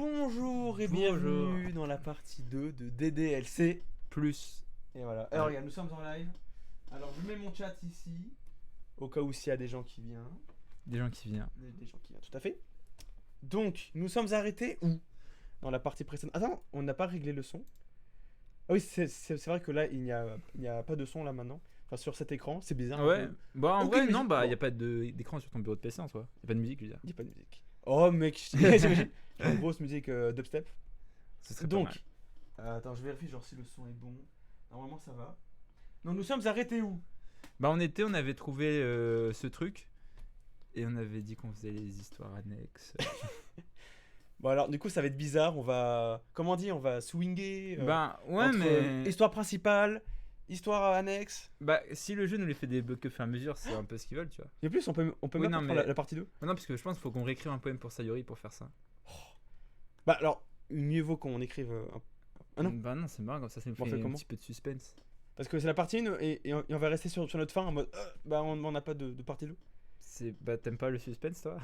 Bonjour et Bonjour. bienvenue dans la partie 2 de DDLC. Plus. Et voilà. Alors regarde, nous sommes en live. Alors je mets mon chat ici. Au cas où s'il y a des gens qui viennent. Des gens qui viennent. Des gens qui viennent, tout à fait. Donc, nous sommes arrêtés où? Dans la partie précédente. Attends, on n'a pas réglé le son. Ah oui, c'est vrai que là, il n'y a pas de son là maintenant. Enfin, sur cet écran, c'est bizarre. Ouais. Un peu. Bah en Aucune vrai, non, musique. bah Bon. y a pas d'écran sur ton bureau de PC en soi. Y a pas de musique, je veux dire. Il n'y a pas de musique. Oh mec, t'imagines une grosse musique dubstep. Ce serait pas mal. Donc, attends, je vérifie genre si le son est bon. Normalement, ça va. Donc, nous sommes arrêtés où? Bah on avait trouvé ce truc et on avait dit qu'on faisait les histoires annexes. Bon, alors, du coup, ça va être bizarre. On va. Comment dire? On va swinger. Bah ouais, Entre mais histoire principale, histoire annexe. bah si le jeu nous les fait débloquer au fur et à mesure, c'est un peu ce qu'ils veulent, tu vois. Et plus, on peut Oui, même non, pas prendre mais- la partie 2. Non, parce que je pense qu'il faut qu'on réécrive un poème pour Sayori pour faire ça. Bah, alors, mieux vaut qu'on écrive. Ah non. Bah non, c'est marrant comme ça nous Bon, on fait fait un comment petit peu de suspense. Parce que c'est la partie 1 et on va rester sur notre fin en mode. Bah, on n'a pas de partie 2. Bah t'aimes pas le suspense toi?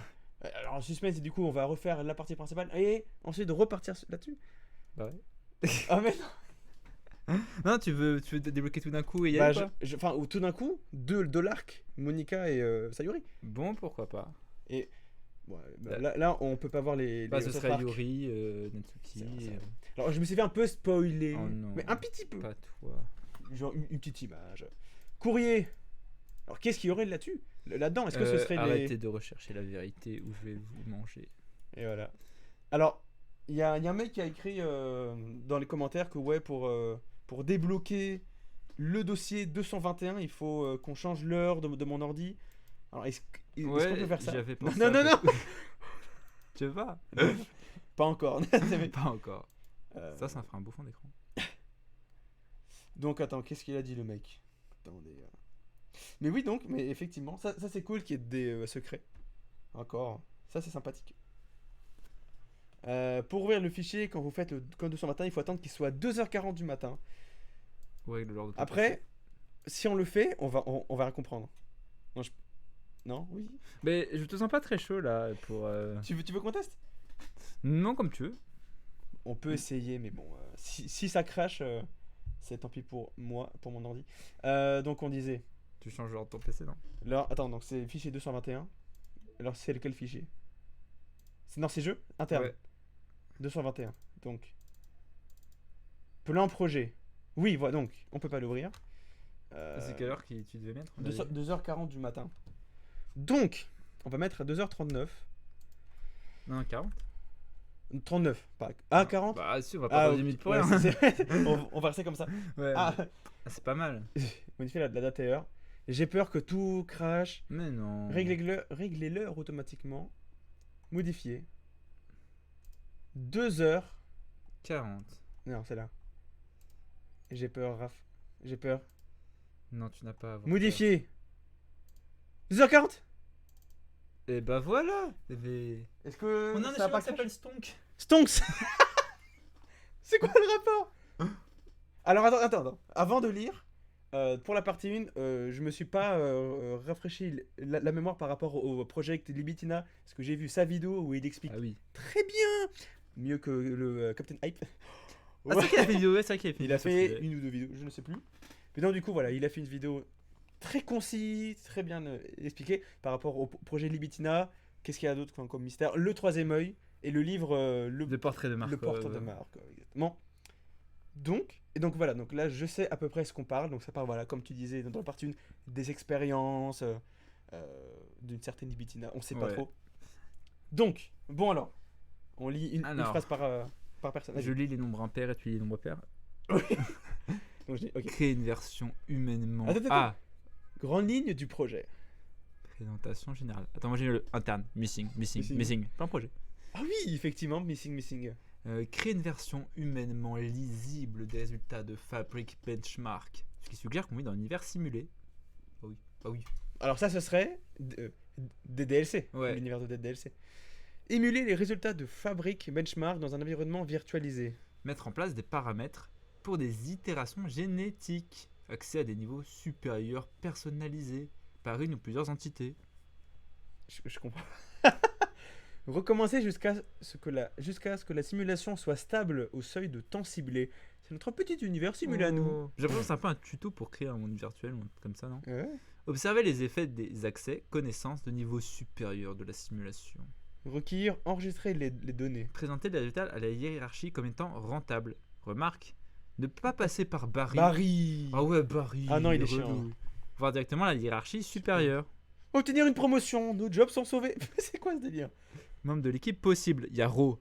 Alors, en suspense, et du coup, on va refaire la partie principale et ensuite repartir là-dessus. Bah ouais. Ah, mais non. Non, tu veux débloquer tout d'un coup et y Bah, aller quoi? enfin, tout d'un coup, de l'arc, Monica et Sayuri. Bon, pourquoi pas. Et ouais, bah, là, on peut pas voir les Bah, ce autres serait arcs. Yuri, Natsuki. C'est vrai. Alors, je me suis fait un peu spoiler, Oh non. mais un petit peu. Pas toi. Genre une petite image. Courrier. Alors, qu'est-ce qu'il y aurait là-dessus? Là-dedans, est-ce que ce serait Arrêtez de rechercher la vérité ou je vais vous manger. Et voilà. Alors, il y a un mec qui a écrit dans les commentaires que ouais, pour débloquer le dossier 221, il faut qu'on change l'heure de mon ordi. Alors, est-ce qu'on peut faire ça? j'avais Non, pensé non, à non, non. Tu veux pas? Pas encore. Pas encore. Euh, Ça fera un beau fond d'écran. Donc, attends, qu'est-ce qu'il a dit le mec? Attendez. Mais oui, donc, mais effectivement, ça c'est cool qu'il y ait des secrets. Encore. Ça, c'est sympathique. Pour ouvrir le fichier, quand vous faites le code 200 matin, il faut attendre qu'il soit 2h40 du matin. Ouais, le lord de ton Après, PC. si on le fait, on va rien comprendre. Non, non, oui. Mais je te sens pas très chaud là pour. Tu veux qu'on teste? Non, comme tu veux. On peut essayer, mais bon, si ça crache, c'est tant pis pour moi, pour mon ordi. Donc, on disait. Tu changes le lord de ton PC, non? Alors, attends, donc c'est fichier 221. Alors, c'est lequel fichier? Non, c'est jeu interne. Ouais. 221. Donc. Plan projet. Oui, voilà, donc, on peut pas l'ouvrir. C'est quelle heure tu devais mettre? 2h40 du matin. Donc, on va mettre à 2h39. Non, 40. 39, pas. Ah, 40? Bah, si, on va pas perdre 10 minutes pour ouais, rien. on va rester comme ça. Ouais. Ah, C'est pas mal. modifier la date et heure. J'ai peur que tout crache. Mais non. Réglez l'heure automatiquement. Modifier. 2h. 40. Non, c'est là. J'ai peur, Raph. J'ai peur. Non, tu n'as pas à avoir Modifier. 2h40. Et bah voilà. Est-ce que On a un ça va échelle pas qui s'appelle Stonk. Stonks. C'est quoi le rapport? Alors attends. Avant de lire, pour la partie 1, je me suis pas rafraîchi la mémoire par rapport au Project Libitina, parce que j'ai vu sa vidéo où il explique Ah oui. très bien, mieux que le Captain Hype. Ah, c'est vrai qu'il a fait une vidéo, ouais, c'est vrai qu'il a fait une Il a vidéo sur le fait sujet. une ou deux vidéos, je ne sais plus. Mais donc du coup voilà, il a fait une vidéo très concise, très bien expliquée par rapport au projet Libitina. Qu'est-ce qu'il y a d'autre comme mystère? Le troisième œil et le livre Le portrait de Marc. le portrait de Marc, exactement. Donc voilà, donc là je sais à peu près ce qu'on parle. Donc ça parle, voilà, comme tu disais dans la partie 1, des expériences, d'une certaine libitina, on sait pas Ouais. trop. Donc, bon alors, on lit une Alors. phrase par personne. Je lis les nombres impairs et tu lis les nombres pairs. Donc je dis, ok. Créer une version humainement. Attends. Ah. Grande ligne du projet. Présentation générale. Attends, moi j'ai le interne. Missing. Missing. Pas un projet. Ah oui, effectivement, missing. Créer une version humainement lisible des résultats de Fabric Benchmark. Ce qui suggère qu'on vit dans un univers simulé. Ah oui. Alors ça, ce serait des DLC, Ouais. l'univers de DLC. Émuler les résultats de Fabric Benchmark dans un environnement virtualisé. Mettre en place des paramètres pour des itérations génétiques. Accès à des niveaux supérieurs personnalisés par une ou plusieurs entités. Je comprends. Recommencer jusqu'à ce que la simulation soit stable au seuil de temps ciblé. C'est notre petit univers simulé à nous. Oh. J'ai l'impression que c'est un peu un tuto pour créer un monde virtuel ou un truc comme ça, non? Ouais. Observez les effets des accès, connaissances de niveau supérieur de la simulation. Recueillir, enregistrer les données. Présenter les résultats à la hiérarchie comme étant rentable. Remarque, ne pas passer par Barry. Barry. Ah ouais, Barry. Ah non, il est relou. chiant. Voir directement la hiérarchie supérieure. Obtenir une promotion, nos jobs sont sauvés. C'est quoi ce délire? Membre de l'équipe possible. Il y a Ro.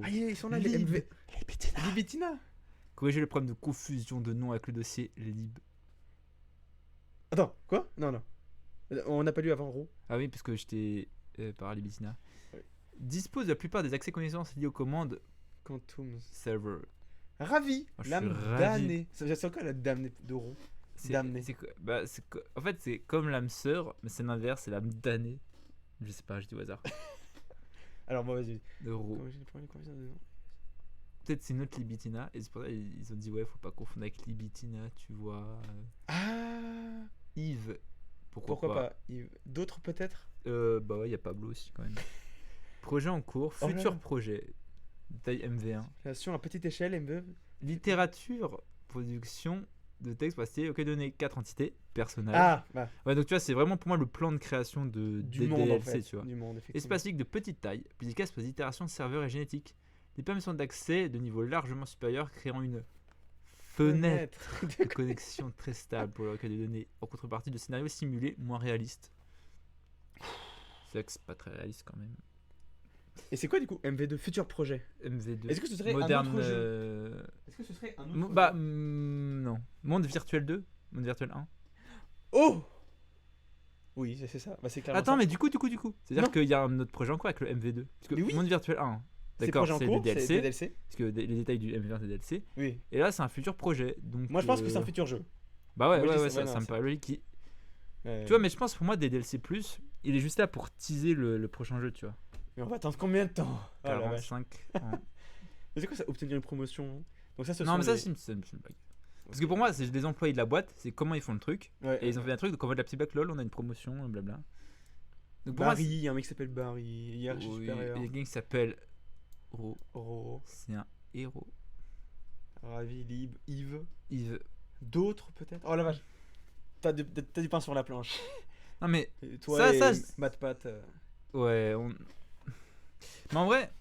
Ah, ils sont là, les Lib. MV. Les Bettina. Corriger le problème de confusion de nom avec le dossier Lib. Attends, quoi? Non. On n'a pas lu avant Ro. Ah oui, parce que j'étais par Libitina. Oui. Dispose de la plupart des accès connaissances liés aux commandes Quantum. server. Ravi. Ah, je L'âme suis ravi. damnée. C'est quoi la damnée de Ro? Damné. En fait, c'est comme l'âme sœur, mais c'est l'inverse, c'est l'âme damnée. Je sais pas, je dis au hasard. Alors, moi, vas-y. De Ro. Comment j'ai le premier combien de noms? Peut-être c'est une autre Libitina, et c'est pour ça qu'ils ont dit ouais, faut pas confondre avec Libitina, tu vois. Ah. Yves. Pourquoi pas? D'autres peut-être? Bah ouais, il y a Pablo aussi quand même. Projet en cours, Oh là futur là. projet, taille MV1. Création à petite échelle, MV. Littérature, production de texte, passer, ok, donner 4 entités, personnages. Ah, bah, Ouais, donc tu vois, c'est vraiment pour moi le plan de création de du des monde en DLC, fait. tu vois. Du monde, effectivement. Espace libre de petite taille, plus efficace pour les itérations de serveurs et génétique. Des permissions d'accès de niveau largement supérieur, créant une fenêtre de connexion très stable pour le recueil de données, en contrepartie de scénarios simulés moins réalistes. C'est vrai que c'est pas très réaliste quand même. Et c'est quoi du coup MV2 futur projet? MV2. Est-ce que ce serait Moderne. un autre jeu? Est-ce que ce serait un autre jeu? Bah, non. Monde virtuel 2, Monde virtuel 1. Oh. Oui, c'est ça. Bah, c'est clairement Attends, ça. mais du coup. C'est-à-dire Non. qu'il y a un autre projet en cours avec le MV2. Parce que Mais oui. Monde virtuel 1, C'est d'accord, projet en c'est cours, des c'est DLC. des DLC. Parce que les détails du MV1 c'est des DLC. Oui. Et là, c'est un futur projet. Donc, Moi, je pense que c'est un futur jeu. Bah ouais, Moi, je dis ouais, ça, ça, non, me paraît logique. Tu Tu vois, mais je pense pour moi, des DLC, il est juste là pour teaser le prochain jeu, tu vois. mais on va attendre combien de temps? Oh la vache. 45 ans. Mais c'est quoi ça, obtenir une promotion? Donc ça, ce Non, sont mais ça, les- c'est une blague. Parce que pour moi, c'est des employés de la boîte, c'est comment ils font le truc. Ouais. Et ils ont fait un truc, donc on voit de la petite blague, lol, on a une promotion, blabla. Donc pour moi, Barry, il y a un mec qui s'appelle Barry. Hiérarchie oui, supérieure. il y a quelqu'un qui s'appelle Ro. Ro, C'est un héros. Ravi, Lib, Yves. Yves. D'autres peut-être? Oh la vache. T'as du pain sur la planche. Non, mais Et toi Ça, et ça, Matpat. ouais, mais en vrai,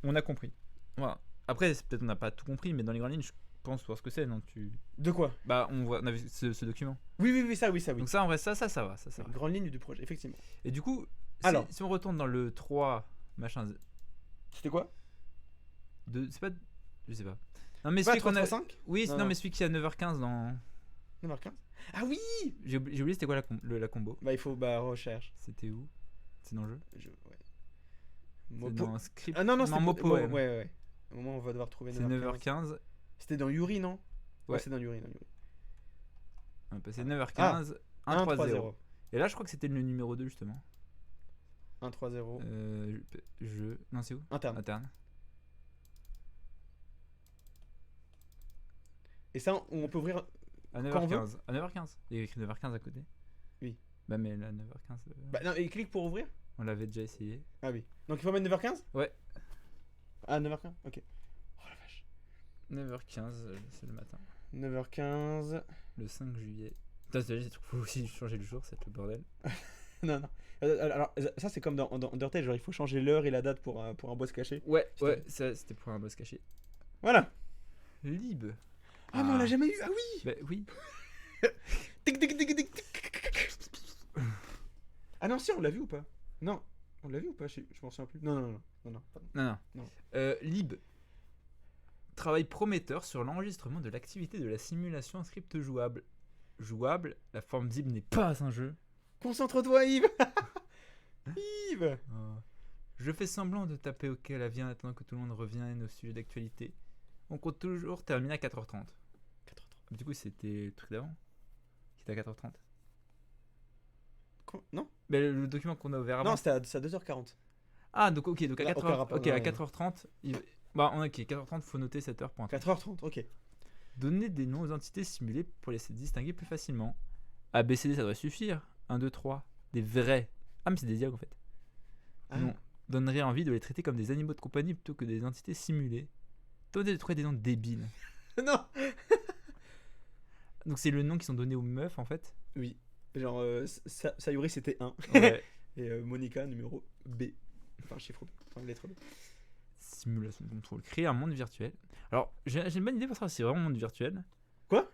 on a compris. Voilà. Après, peut-être on n'a pas tout compris, mais dans les grandes lignes, je pense voir ce que c'est, non De quoi? Bah, on a vu ce document. Oui, ça, oui. Donc ça, en vrai, ça va, ça va. Une grande ligne du projet, effectivement. Et du coup, Alors. si on retourne dans le 3, machin, C'était quoi? c'est pas, je sais pas. Non, mais Pas celui qu'on a, 3-3-5? oui, Non, non, non. mais celui qui est à 9h15 dans, 9h15. Ah oui! j'ai oublié c'était quoi la combo. Bah, il faut, recherche. C'était où? C'est dans le jeu? Ouais. C'est Mopo- dans un script. Ah non, non, c'était Mopoem. ouais. Au moment où on va devoir trouver C'est 9h15. 9h15. C'était dans Yuri, non? Ouais. C'est dans Yuri. On va passer 9h15. 1-3-0. Et là, je crois que c'était le numéro 2 justement. 1-3-0. Non, c'est où? Interne. Interne. Et ça, on peut ouvrir. À Quand on veut. 9h15. À 9h15. Il y a écrit 9h15 à côté. Oui. Bah, mais là, 9h15, Bah, non, il clique pour ouvrir? on l'avait déjà essayé. Ah oui. Donc il faut mettre 9h15? Ouais. Ah, 9h15? Ok. Oh la vache. 9h15, c'est le matin. 9h15. Le 5 juillet. Putain, il faut aussi changer le jour, c'est le bordel. Non. Alors, ça, c'est comme dans Undertale, genre il faut changer l'heure et la date pour un boss caché. Ouais, ça c'était pour un boss caché. Voilà. Lib. Ah, mais on l'a jamais eu. Ah oui. Bah oui. Tic, tic, tic, tic, tic. Ah non, si, on l'a vu ou pas? Non. On l'a vu ou pas? Je m'en souviens plus. Non. Pardon. Non. Non. Lib. Travail prometteur sur l'enregistrement de l'activité de la simulation en script jouable. Jouable, la forme Zip n'est pas un jeu. Concentre-toi, Yves. Yves. Je fais semblant de taper OK à la vie en attendant que tout le monde revienne au sujet d'actualité. On compte toujours terminer à 4h30. 4h30. Du coup, c'était le truc d'avant qui était à 4h30. Non. Mais le document qu'on a ouvert avant. Non, c'était à 2h40. Ah, donc ok, donc à Là, 4h30. aucun rapport, Ok, à ouais. 4h30. Bah, ok, 4h30, faut noter cette heure pour un truc. 4h30, ok. Donner des noms aux entités simulées pour les distinguer plus facilement. ABCD, ça devrait suffire. 1, 2, 3. Des vrais. Ah, mais c'est des dialogues en fait. Ah. Non, donnerait envie de les traiter comme des animaux de compagnie plutôt que des entités simulées. Tentez de trouver des noms débiles. Non. Donc c'est le nom qui sont donnés aux meufs en fait. Oui. Genre, Sayuri c'était 1. Ouais. Et Monica, numéro B. Enfin, chiffre B. Enfin, lettre B. Simulation de contrôle. Créer un monde virtuel. Alors, j'ai une bonne idée pour ça, c'est vraiment un monde virtuel. Quoi?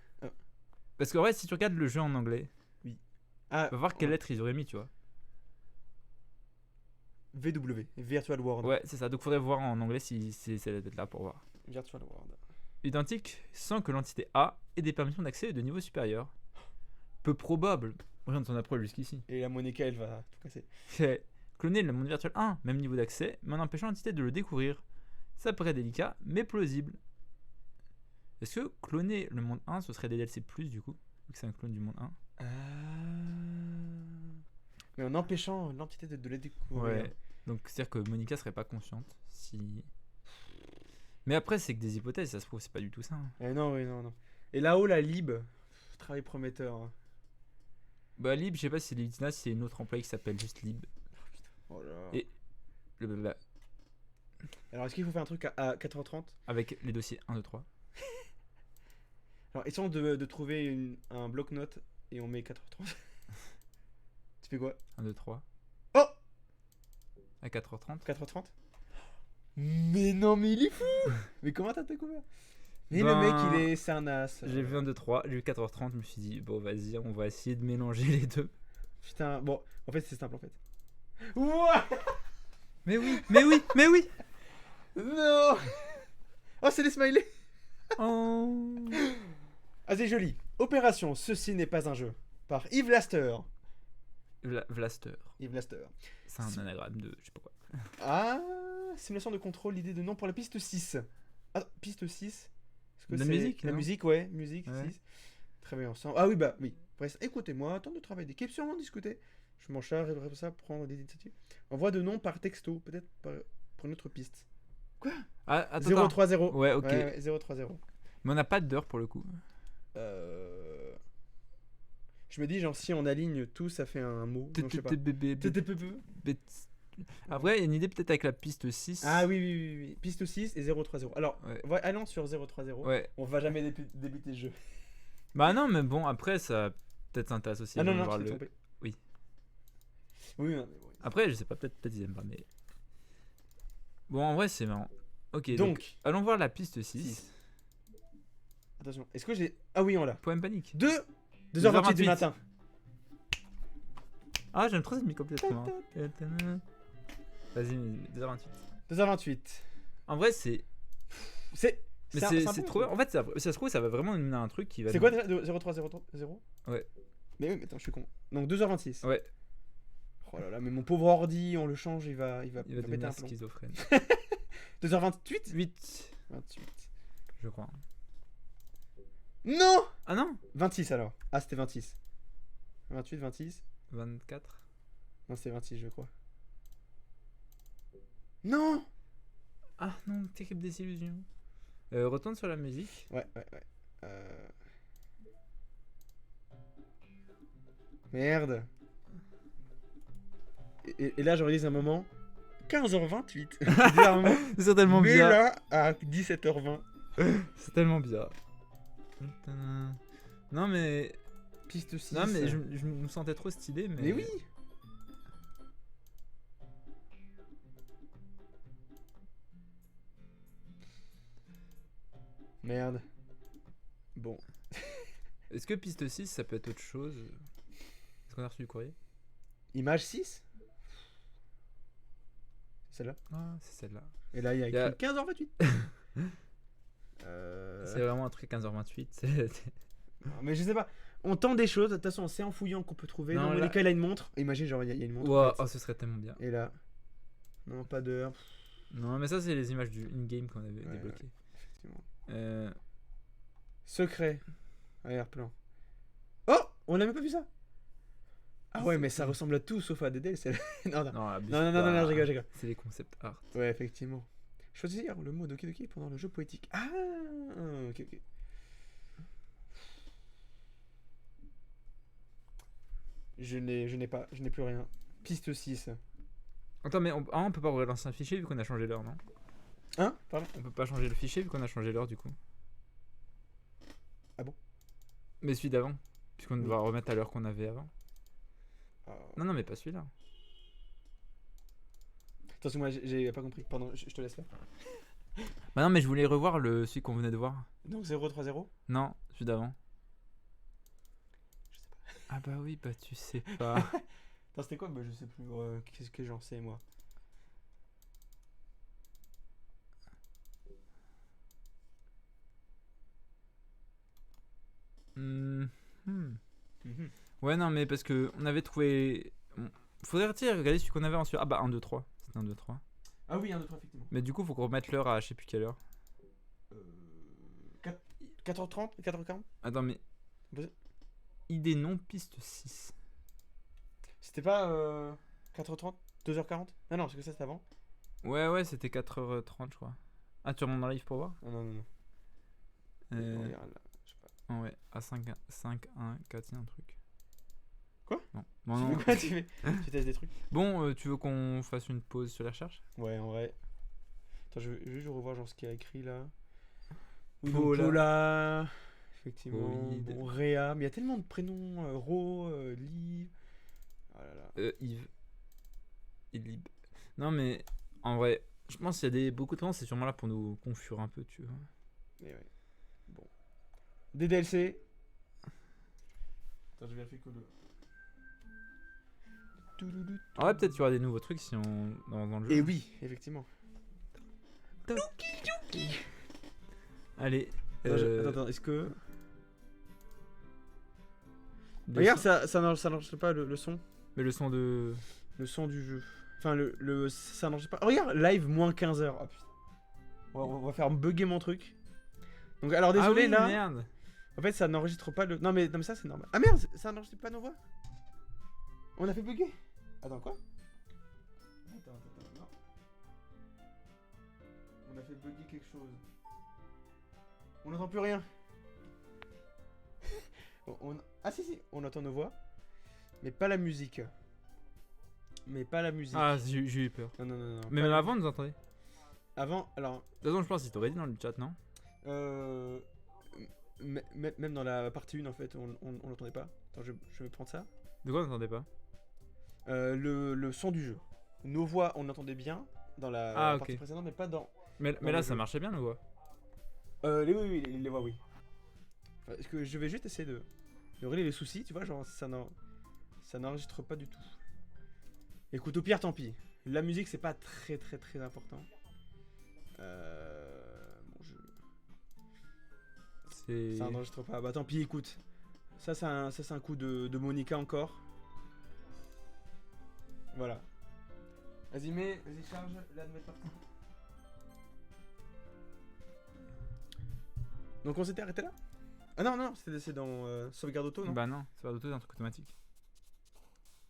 Parce qu'en vrai, si tu regardes le jeu en anglais, Ah, tu vas voir quelle lettre ils auraient mis, tu vois. VW. Virtual World. Ouais, c'est ça. Donc faudrait voir en anglais si c'est cette là pour voir. Virtual World. Identique, sans que l'entité A ait des permissions d'accès de niveau supérieur. Peu probable. Rien de son approche jusqu'ici. Et la Monica, elle va tout casser. Fait cloner le monde virtuel 1, même niveau d'accès, mais en empêchant l'entité de le découvrir. Ça paraît délicat, mais plausible. Est-ce que cloner le monde 1, ce serait des DLC+, du coup, vu que c'est un clone du monde 1? Ah. Mais en empêchant l'entité de les découvrir. Ouais. Donc c'est-à-dire que Monica serait pas consciente si... Mais après, c'est que des hypothèses, ça se trouve, c'est pas du tout ça. Hein. Non, oui, non. Et là-haut, la Lib. Travail prometteur. Hein. Bah, Lib, je sais pas si c'est Libitina, si c'est une autre employée qui s'appelle juste Lib. Oh là. Et blablabla. Alors, est-ce qu'il faut faire un truc à 4h30? Avec les dossiers 1, 2, 3. Alors, essayons de trouver un bloc-notes et on met 4h30. Tu fais quoi? 1, 2, 3. Oh! À 4h30. 4h30? Mais non, mais il est fou! Mais comment t'as découvert? Mais Ben, le mec, c'est un as. J'ai vu 1, 2, 3, j'ai vu 4h30, je me suis dit, bon, vas-y, on va essayer de mélanger les deux. Putain, bon, en fait, c'est simple en fait. Ouah! Mais oui, mais oui, mais oui! Non! Oh, c'est les smileys! Oh. Ah, c'est joli. Opération Ceci n'est pas un jeu. Par Yves Laster. Vlaster. Yves Laster. C'est un anagramme de je sais pas quoi. Ah, simulation de contrôle, l'idée de nom pour la piste 6. Ah, piste 6. Est-ce que La c'est- musique, La non? musique, ouais, musique Ouais. 6. Très bien ensemble. Ah oui, bah oui. Bref, écoutez-moi, temps de travail d'équipe, sûrement discuter. Je m'en charge de ça, prendre des initiatives. Envoi de nom par texto, peut-être pour une autre piste. Ah, attends. 030. Ouais, ok. Ouais, 030. Mais on n'a pas d'heure pour le coup. Je me dis, genre, si on aligne tout, ça fait un mot. Non, je sais pas. Après, il y a une idée peut-être avec la piste 6. Ah oui. Piste 6 et 030. Alors, Ouais. allons sur 030. Ouais. On va jamais débuter le jeu. Bah non, mais bon, après, ça peut-être s'intéresse aussi Ah à non, voir tu t'es le... trompé. Oui. Oui, non, mais bon. Après, je sais pas, peut-être ils aiment pas, mais... Bon, en vrai, c'est marrant. Ok, Donc, allons voir la piste 6. Six. Attention, est-ce que j'ai. Ah oui, on l'a. Poème panique. 2h28 du matin. Ah, j'aime trop cette musique complètement. Vas-y, 2h28. 2h28. En vrai, c'est... C'est. Mais un c'est bon trop bien. En fait, ça se trouve, ça va vraiment nous mener à un truc qui va... C'est nous- quoi déjà 030? Ouais. Mais oui, mais attends, je suis con. Donc 2h26. Ouais, Oh là là, mais mon pauvre ordi, on le change, il va il va péter un devenir plomb. schizophrène. 2h28 8, 28. je crois. Non! Ah non 26 alors. Ah, c'était 26. 28, 26. 24. Non, c'était 26, je crois. Non! Ah non, terrible désillusion. Retourne sur la musique. Ouais. Merde. Et là, je réalise un moment. 15h28. Bizarrement. C'est certainement Mais bizarre. là, à 17h20. C'est tellement bizarre. Non mais... Piste 6. Non mais je me sentais trop stylé, mais... Mais oui! Merde. Bon. Est-ce que piste 6, ça peut être autre chose? Est-ce qu'on a reçu du courrier? Image 6? C'est celle-là. Ah, c'est celle-là. Et là, il y a Y a- écrit 15h28. C'est vraiment un truc à 15h28. Mais je sais pas. On tente des choses. De toute façon, c'est en fouillant qu'on peut trouver. Non, Non, là- Monica, il a une montre. Imagine, genre, il y a une montre. en Wow, fait. oh, ce serait tellement bien. Et là. Non, pas d'heure. Non, mais ça, c'est les images du in-game qu'on avait Ouais, débloquées. Effectivement. Secret. Arrière-plan. Oh! On n'a même pas vu ça. Ah ouais, mais ça ressemble à tout sauf à Dédé. Non, non. Non, Non, je rigole. C'est les concept art. Ouais, effectivement. Choisir le mot Doki Doki pendant le jeu poétique. Ah, ok. Je n'ai plus rien. Piste 6. Attends, mais on peut pas relancer un fichier vu qu'on a changé l'heure, non? Hein? Pardon? On peut pas changer le fichier vu qu'on a changé l'heure du coup. Ah bon? Mais celui d'avant, puisqu'on Oui. doit remettre à l'heure qu'on avait avant. Non, non, mais pas celui-là. Attention, moi j'ai pas compris. Pardon, je te laisse faire. Bah non, mais je voulais revoir celui qu'on venait de voir. Donc 030? Non, celui d'avant. Je sais pas. Ah bah oui, bah tu sais pas. Attends, c'était quoi? Bah je sais plus. Qu'est-ce que j'en sais moi? Hmm. Mhm. Ouais, non, mais parce que on avait trouvé. Faudrait regarder celui qu'on avait ensuite. Ah bah 1, 2, 3. C'était 1, 2, 3. Ah oui, 1, 2, 3, effectivement. Mais du coup, faut qu'on remette l'heure à je sais plus quelle heure. 4h30? 4h40? Attends, mais. Vas-y. Idée non, piste 6. C'était pas 4h30? 2h40? Non, non, parce que ça c'était avant. Ouais, c'était 4h30, je crois. Ah, tu remontes dans la livre pour voir? Non, non, non, non. On verra là. Je sais pas. Ouais, à 5, 1, 4, il y a un truc. Quoi? Non. Bon, Tu non. fais quoi? Tu testes des trucs? Bon, tu veux qu'on fasse une pause sur les recherches? Ouais, en vrai. Attends, je vais juste revoir genre ce qu'il y a écrit là. Oui, Paula. donc Paula. Effectivement. Oïd. Bon, Réa. Mais il y a tellement de prénoms. Ro, Liv. Oh là là. Yves. Ilib. Non, mais en vrai, je pense qu'il y a beaucoup de temps, c'est sûrement là pour nous confuser un peu, tu vois. Mais ouais. Bon. Des DLC. Attends, je vérifie que le. En vrai, peut-être qu'il y aura des nouveaux trucs si on dans le jeu. Et oui, effectivement. Allez. Attends, est-ce que. des Regarde, sons- ça n'enregistre pas le son. Mais le son de. Le son du jeu. Enfin, ça n'enregistre pas. Oh, regarde, live moins 15h. Oh putain. On va faire bugger mon truc. Donc, alors désolé ah oui, là. merde. En fait, ça n'enregistre pas le. Non, mais ça, c'est normal. Ah merde, ça n'enregistre pas nos voix. On a fait bugger. Attends, quoi? Attends, non. On a fait bugger quelque chose. On n'entend plus rien. Ah, si, on entend nos voix. Mais pas la musique. Ah, j'ai eu peur. Non, non, non, non. Mais pas même la- avant, nous entendait. Avant, alors. De toute façon, je pense qu'il t'aurait dit dans le chat, non? Même dans la partie 1, en fait, on l'entendait pas. Attends, je vais prendre ça. De quoi on n'entendait pas? Le son du jeu. Nos voix, on entendait bien dans la Ah, partie ok. précédente, mais pas dans. Mais le là, ça jeu. marchait bien, nous voix. Oui, les voix, oui. Enfin, est-ce que je vais juste essayer de régler les soucis, tu vois, genre ça n'enregistre pas du tout. Écoute, au pire, tant pis. La musique, c'est pas très important. Bon, C'est. ça n'enregistre pas. Bah tant pis, écoute. Ça, c'est un coup de Monica encore. Voilà. Vas-y, charge la nouvelle partie. Donc on s'était arrêté là? Ah non, c'est dans sauvegarde auto, non? Bah non, c'est pas d'auto, c'est un truc automatique.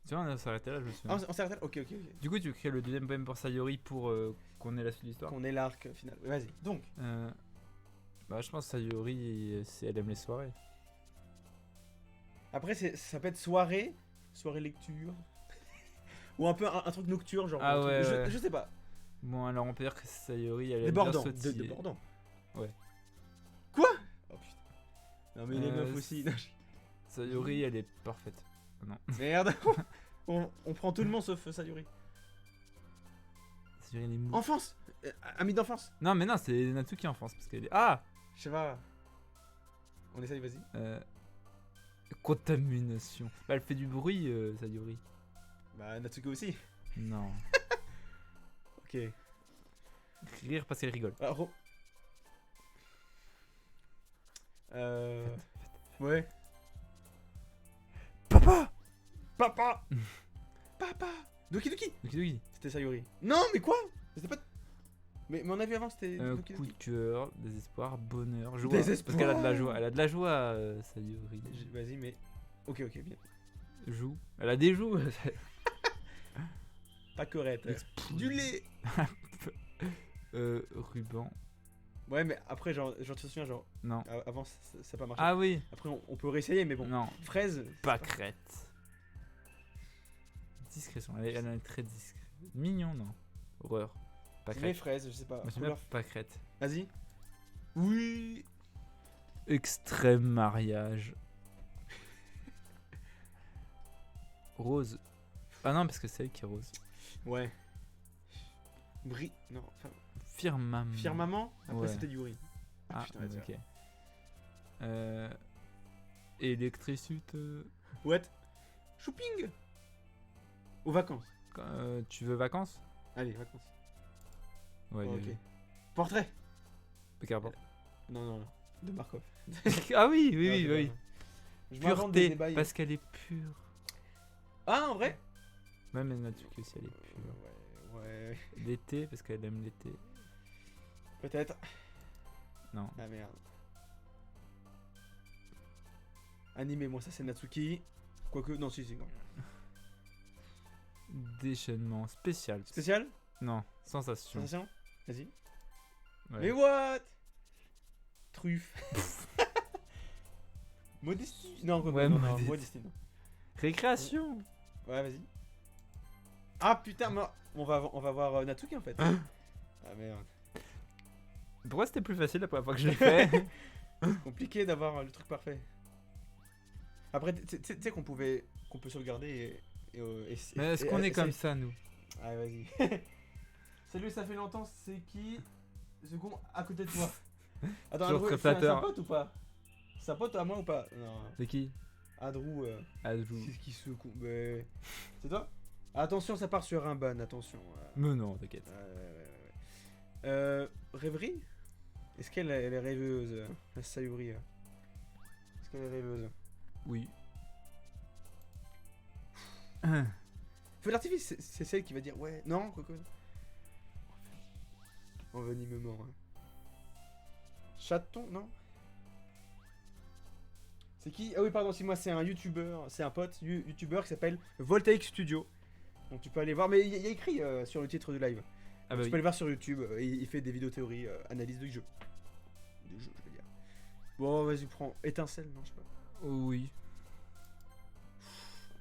Tu vois, on s'est arrêté là, je me Ah, souviens. on s'est arrêté là? Ok. Du coup, tu crées le deuxième poème pour Sayori pour qu'on ait la suite de l'histoire. On est l'arc final. Vas-y. Donc, Bah, je pense que Sayori, elle aime les soirées. après, ça peut être soirée lecture. Ou un peu un truc nocturne, genre. Ah un truc- ouais, je, ouais. je sais pas. Bon, alors on peut dire que Sayori, elle aime bien Débordant. sautiller. Débordant. Ouais. Quoi? Oh putain. Non, mais les Euh, meufs aussi. Non, Sayori, elle est parfaite. Non. Merde. on prend tout le monde sauf Sayuri. Sayori, elle est mou. Enfance. Ami d'enfance. Non, mais non, c'est Natsuki en France. Parce qu'elle est. Ah Je sais pas. On essaye, vas-y. Contamination. Bah, elle fait du bruit, Sayori. Bah, Natsuko aussi. Non. Ok. Rire parce qu'elle rigole. Alors. Ouais. Papa Papa. Papa. Doki Doki. Doki Doki. C'était Sayuri. Non, mais quoi? C'était pas. Mais on a vu avant, c'était Doki Coup de Doki. cœur, désespoir, bonheur, joie. Désespoir. Parce qu'elle a de la joie. Elle a de la joie, Sayori. Vas-y, mais. Ok, bien. Joue. Elle a des joues. Pas correct. Du lait. Ruban. Ouais, mais après, genre, je te souviens, genre, Non. avant, ça a pas marché. Ah oui. Après, on peut réessayer, mais bon. Non. Fraise. Pâquerette. Discrétion. Elle est très discrète. Mignon, non. Horreur. Les Pâquerette. fraises, je sais pas. Moi j'aime bien Couleur- pâquerette. Vas-y. Oui. Extrême mariage. Rose. Ah non, parce que c'est elle qui est rose. Ouais. Non. Firmament. Firmament. Après, Ouais. c'était Yuri. Ah, putain, vas-y. ok. Électricité. What? Shopping. Aux vacances. Tu veux vacances? Allez, vacances. Ouais, Oh, bien ok. vu. Portrait. Ok, rapport. Non. De Markov. Ah oui, oui, Ah, oui, de- oui. Je m'invente des Pureté, débats. parce qu'elle est pure. Ah, en vrai? Même Natsuki aussi, elle est pure. Ouais. L'été, parce qu'elle aime l'été. Peut-être. Non. Ah merde. Animé, moi ça c'est Natsuki. Quoique, non, si. Déchaînement spécial. Spécial? Non, sensation. Sensation? Vas-y. Ouais. Mais what? Truffe. Modestie. Non, Ouais, non, modestie. modestie, non. Récréation. Ouais, vas-y. Ah putain, on va voir Natsuki en fait. Ah merde. Pourquoi c'était plus facile la première fois que je l'ai fait? Compliqué d'avoir le truc parfait. Après, tu sais qu'on peut sauvegarder Mais est-ce qu'on est comme ça, nous? Ah, vas-y. Salut, ça fait longtemps, c'est qui ce con à côté de toi? Attends, Toujours Andrew, très c'est un flatteur. pote ou pas? C'est un pote à moi ou pas? Non. C'est qui? Andrew, Adjou. c'est qui ce con? Mais... C'est toi? Attention, ça part sur un ban, attention. Mais non, t'inquiète. Rêverie? Est-ce qu'elle est rêveuse? La Sayuri. Est-ce qu'elle est rêveuse? Oui. Feu d'artifice, c'est celle qui va dire ouais, non, quoi. Envenimement. Hein. Chaton, non? C'est qui? Ah oui, pardon, si moi c'est un youtubeur, c'est un pote youtubeur qui s'appelle Voltaic Studio. Donc tu peux aller voir, mais il y a écrit sur le titre du live. Ah bah Tu oui. peux aller voir sur YouTube, il fait des vidéos théories, analyse de jeux. De jeux, je veux dire. Bon, vas-y, prends étincelle, non, je sais pas. Oh, oui.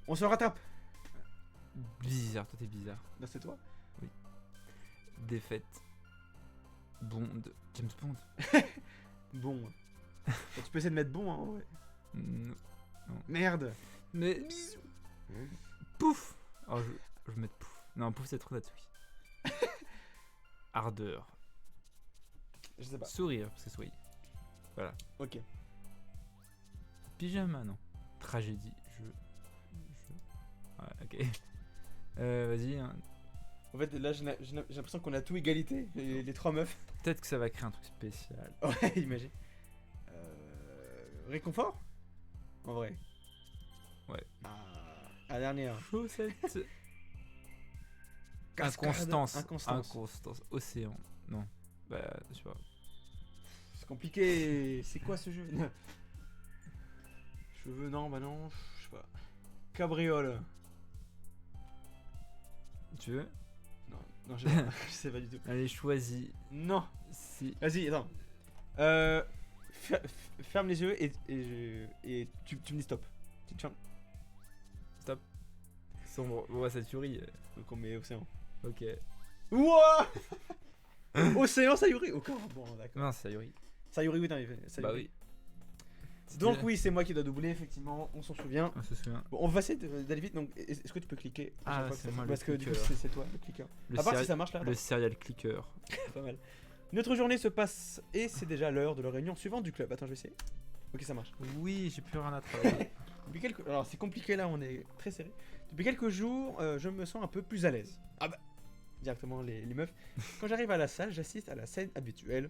On se rattrape. Bizarre, toi t'es bizarre. Non, c'est toi. Défaite. Bond. James Bond. Bon. Bon, tu peux essayer de mettre bon, hein, ouais. Non. Merde. Mais. Pouf. Oh, je vais mettre pouf. Non, pouf, c'est trop Natsuki. Ardeur. Je sais pas. Sourire, parce que sourire. Voilà. Ok. Pyjama, non. Tragédie. Ouais, ok. Vas-y. Hein. En fait, là, j'ai l'impression qu'on a tout égalité, les trois meufs. Peut-être que ça va créer un truc spécial. Ouais, imagine. Réconfort? En vrai. Ouais. La dernière. Chaussette. Cascade, Inconstance. Inconstance. Océan. Non. Bah, je sais pas. C'est compliqué. C'est quoi ce jeu? Cheveux, non, bah non. Je sais pas. Cabriole. Tu veux? Non, je sais pas. Je sais pas du tout. Allez, choisis. Non. Si. Vas-y, attends. Ferme les yeux et tu me dis stop. Tu te fermes. Sombre. Ouais, cette furie. Donc on met océan. Ok. Ouah. Océan Sayuri. Encore. Bon, d'accord. Non, c'est Sayuri. Sayuri, oui, t'as fait. Sayuri. Bah oui. Donc oui, c'est moi qui dois doubler, effectivement, on s'en souvient. On se souvient. Bon, on va essayer d'aller vite, donc est-ce que tu peux cliquer à Ah, chaque fois que c'est ça- moi le parce que du coup cliqueur. c'est toi le cliqueur. Le À part si serial- ça marche là, Le serial clicker. pas mal. Notre journée se passe et c'est déjà l'heure de la réunion suivante du club. Attends, je vais essayer. Ok, ça marche. Oui, j'ai plus rien à travailler. Alors c'est compliqué là, on est très serré. Depuis quelques jours, je me sens un peu plus à l'aise. Ah bah, directement les meufs. Quand j'arrive à la salle, j'assiste à la scène habituelle.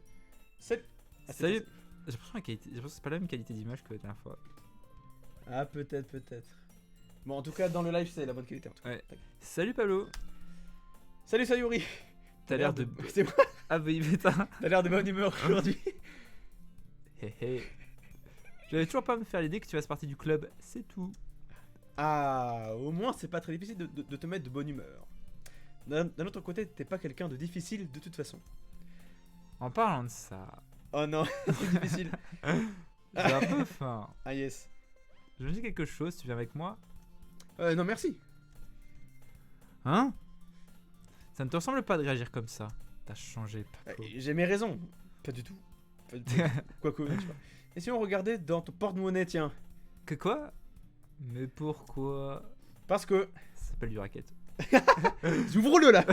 Salut. Salut. J'ai l'impression que c'est pas la même qualité d'image que la dernière fois. Ah peut-être. Bon, en tout cas, dans le live, c'est la bonne qualité. En tout cas. Ouais. Salut Pablo. Salut Sayuri. T'as l'air de. C'est moi. Ah bah putain. T'as l'air de bonne humeur aujourd'hui. Hé hé. J'avais toujours pas à me faire l'idée que tu fasses partie du club, c'est tout. Ah, au moins c'est pas très difficile de te mettre de bonne humeur. D'un autre côté, t'es pas quelqu'un de difficile de toute façon. En parlant de ça, Oh non, c'est difficile. j'ai un peu faim. Ah yes. Je me dis quelque chose, tu viens avec moi? Non merci. Hein? Ça ne te ressemble pas de réagir comme ça. T'as changé, Pablo. J'ai mes raisons. Pas du tout. Pas du tout. Quoique, tu vois. Et si on regardait dans ton porte-monnaie, tiens. Que quoi? Mais pourquoi? Parce que. Ça s'appelle du racket. Ouvre-le là.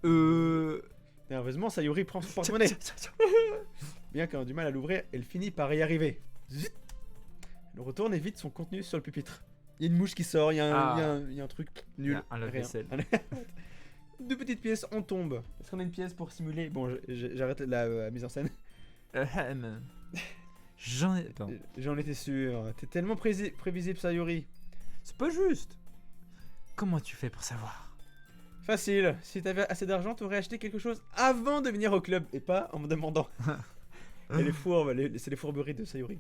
Euh... Nerveusement, Sayuri prend son porte-monnaie. Bien qu'elle ait du mal à l'ouvrir, elle finit par y arriver. Zut. Elle retourne et vide son contenu sur le pupitre. Il y a une mouche qui sort, il y a un truc nul. Un rien. lave-vaisselle. Deux petites pièces, on tombe. Est-ce qu'on a une pièce pour simuler? Bon, j'arrête la mise en scène. J'en ai... Pardon. J'en étais sûr. T'es tellement prévisible, Sayuri. C'est pas juste. Comment tu fais pour savoir? Facile. Si t'avais assez d'argent, t'aurais acheté quelque chose avant de venir au club et pas en me demandant. Et les fourbes, c'est les fourberies de Sayuri.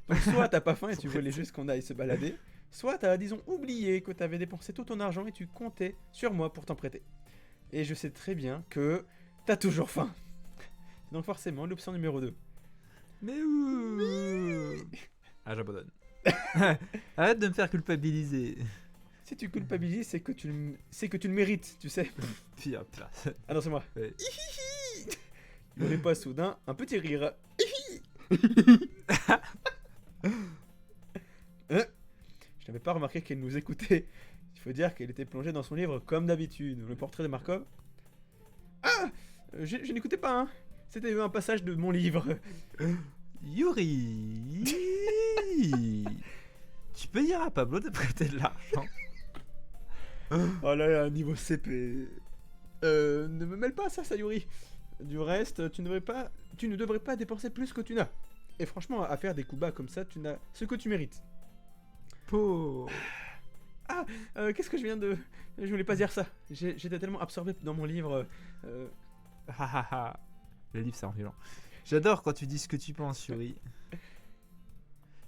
Donc soit t'as pas faim et tu voulais juste qu'on aille se balader, soit t'as, disons, oublié que t'avais dépensé tout ton argent et tu comptais sur moi pour t'en prêter. Et je sais très bien que t'as toujours faim. Donc forcément, l'option numéro 2. Mais où? Ah, j'abandonne. Arrête de me faire culpabiliser. Si tu culpabilises, c'est que tu le mérites, tu sais. Pire. Ah non, c'est moi. Ouais. Il n'y aurait pas soudain un petit rire. Je n'avais pas remarqué qu'elle nous écoutait. Il faut dire qu'elle était plongée dans son livre comme d'habitude. Le portrait de Markov. Ah, je n'écoutais pas, hein. C'était un passage de mon livre. Yuri, tu peux dire à Pablo de prêter de l'argent? Oh là là, niveau CP. Ne me mêle pas à ça, Sayuri. Du reste, tu ne devrais pas dépenser plus que tu n'as. Et franchement, à faire des coups bas comme ça, tu n'as ce que tu mérites. Pauvre. Ah, qu'est-ce que je viens de... Je voulais pas dire ça. J'étais tellement absorbé dans mon livre. Le livre, c'est en violent. J'adore quand tu dis ce que tu penses, Yuri.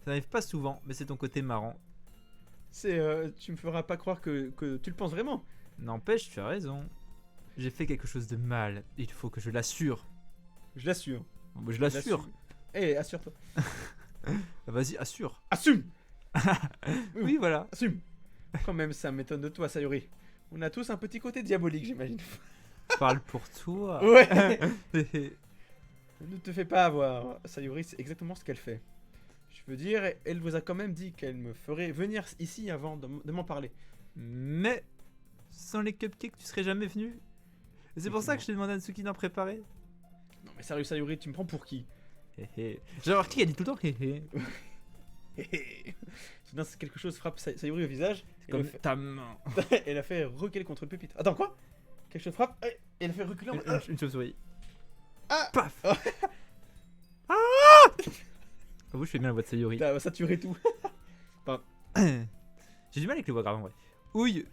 Ça n'arrive pas souvent, mais c'est ton côté marrant. Tu me feras pas croire que tu le penses vraiment. N'empêche, tu as raison. J'ai fait quelque chose de mal. Il faut que je l'assure. Je l'assure. Je l'assure. Eh, assure-toi. Vas-y, assure. Assume. Oui, voilà. Assume. Quand même, ça m'étonne de toi, Sayuri. On a tous un petit côté diabolique, j'imagine. Parle pour toi. Ouais. Ne te fais pas avoir. Sayuri, c'est exactement ce qu'elle fait. Je veux dire, elle vous a quand même dit qu'elle me ferait venir ici avant de m'en parler. Mais sans les cupcakes, tu serais jamais venu. Et c'est pour ça que je t'ai demandé à Natsuki d'en préparer. Non mais sérieux, Sayuri, tu me prends pour qui? J'ai remarqué qu'elle dit tout le temps Soudain, quelque chose frappe Sayuri au visage. Comme ta main. Elle a fait reculer contre le pupitre. Attends, quoi? Quelque chose frappe et elle a fait reculer. Une chauve-souris. Ah. Paf. Ah. Avoue, je fais bien la voix de Sayuri. T'as saturé tout. J'ai du mal avec les voix graves en vrai. Ouille.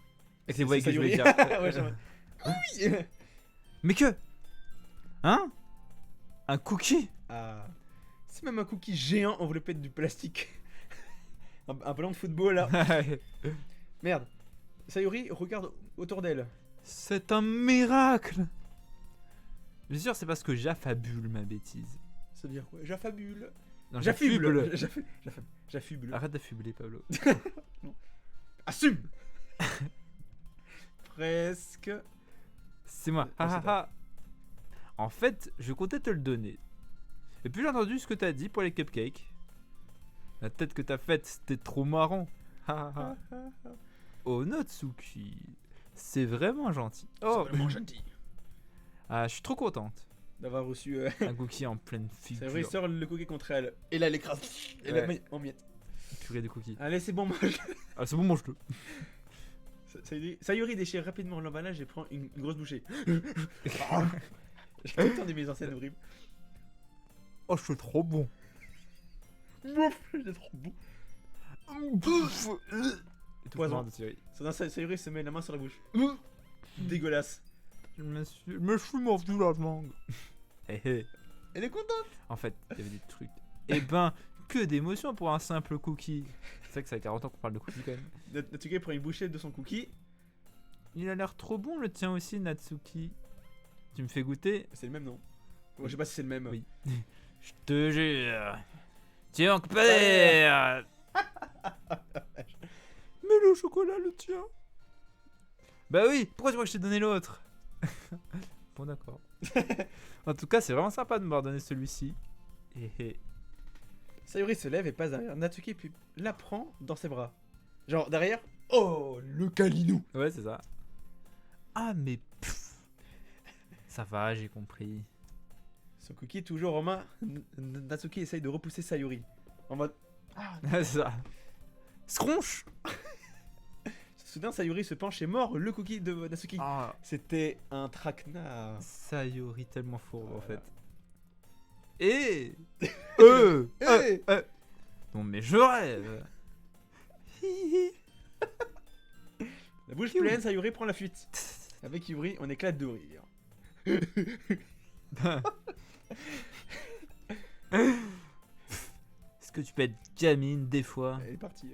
Avec les voix que je voulais dire. Ouais, j'aimerais. Oui. Mais que? Hein? Un cookie? Ah. C'est même un cookie géant enveloppé de du plastique. un ballon de football là. Merde. Sayuri regarde autour d'elle. C'est un miracle. Bien sûr, c'est parce que j'affabule ma bêtise. Ça veut dire quoi? J'affabule. Non, J'affuble. J'affuble. Arrête d'affubler, Pablo. Assume. Presque. C'est moi. Ah, c'est toi. En fait, je comptais te le donner. Et puis j'ai entendu ce que t'as dit pour les cupcakes. La tête que t'as faite, c'était trop marrant. Oh, Natsuki. C'est vraiment gentil. Oh, C'est vraiment gentil. Ah, je suis trop contente. D'avoir reçu. Un cookie en pleine C'est figure. vrai, il sort le cookie contre elle. Et là, elle écrase. Et la met en miettes. Purée de cookies. Allez, c'est bon, mange. Ah, c'est bon, mange-le. Sayuri déchire rapidement l'emballage et prend une grosse bouchée. J'ai tout le temps des mises en scène horribles. Oh, je suis trop bon. J'ai trop bon. Poison. Sayuri se met la main sur la bouche. Dégueulasse. Je me suis mordu la langue. Elle est contente. En fait, il y avait des trucs. Eh ben, que d'émotions pour un simple cookie. C'est vrai que ça fait 40 ans qu'on parle de cookie quand même. Natsuki prend une bouchée de son cookie. Il a l'air trop bon le tien aussi, Natsuki. Tu me fais goûter? C'est le même, non? Moi, je sais pas si c'est le même. Oui. Je te jure. Tu es en père. Mais le chocolat, le tien. Bah oui, pourquoi tu crois que je t'ai donné l'autre? Bon, d'accord. En tout cas, c'est vraiment sympa de m'avoir donné celui-ci. Et Sayuri se lève et passe derrière Natsuki puis la prend dans ses bras. Genre derrière. Oh, le câlinou. ouais, c'est ça. Ah, mais pff. Ça va, j'ai compris. Son cookie toujours en main, Natsuki essaye de repousser Sayuri. En mode. Ah. c'est ça. Scronche. Soudain, Sayuri se penche et mord le cookie de Natsuki. Ah, C'était un traquenard. Sayuri tellement fourbe en fait. Voilà. Et Hey. Non mais je rêve. La bouche Piou. pleine, Sayuri prend la fuite. Avec Yuri, on éclate de rire. Est-ce que tu peux être gamine des fois? Elle est partie.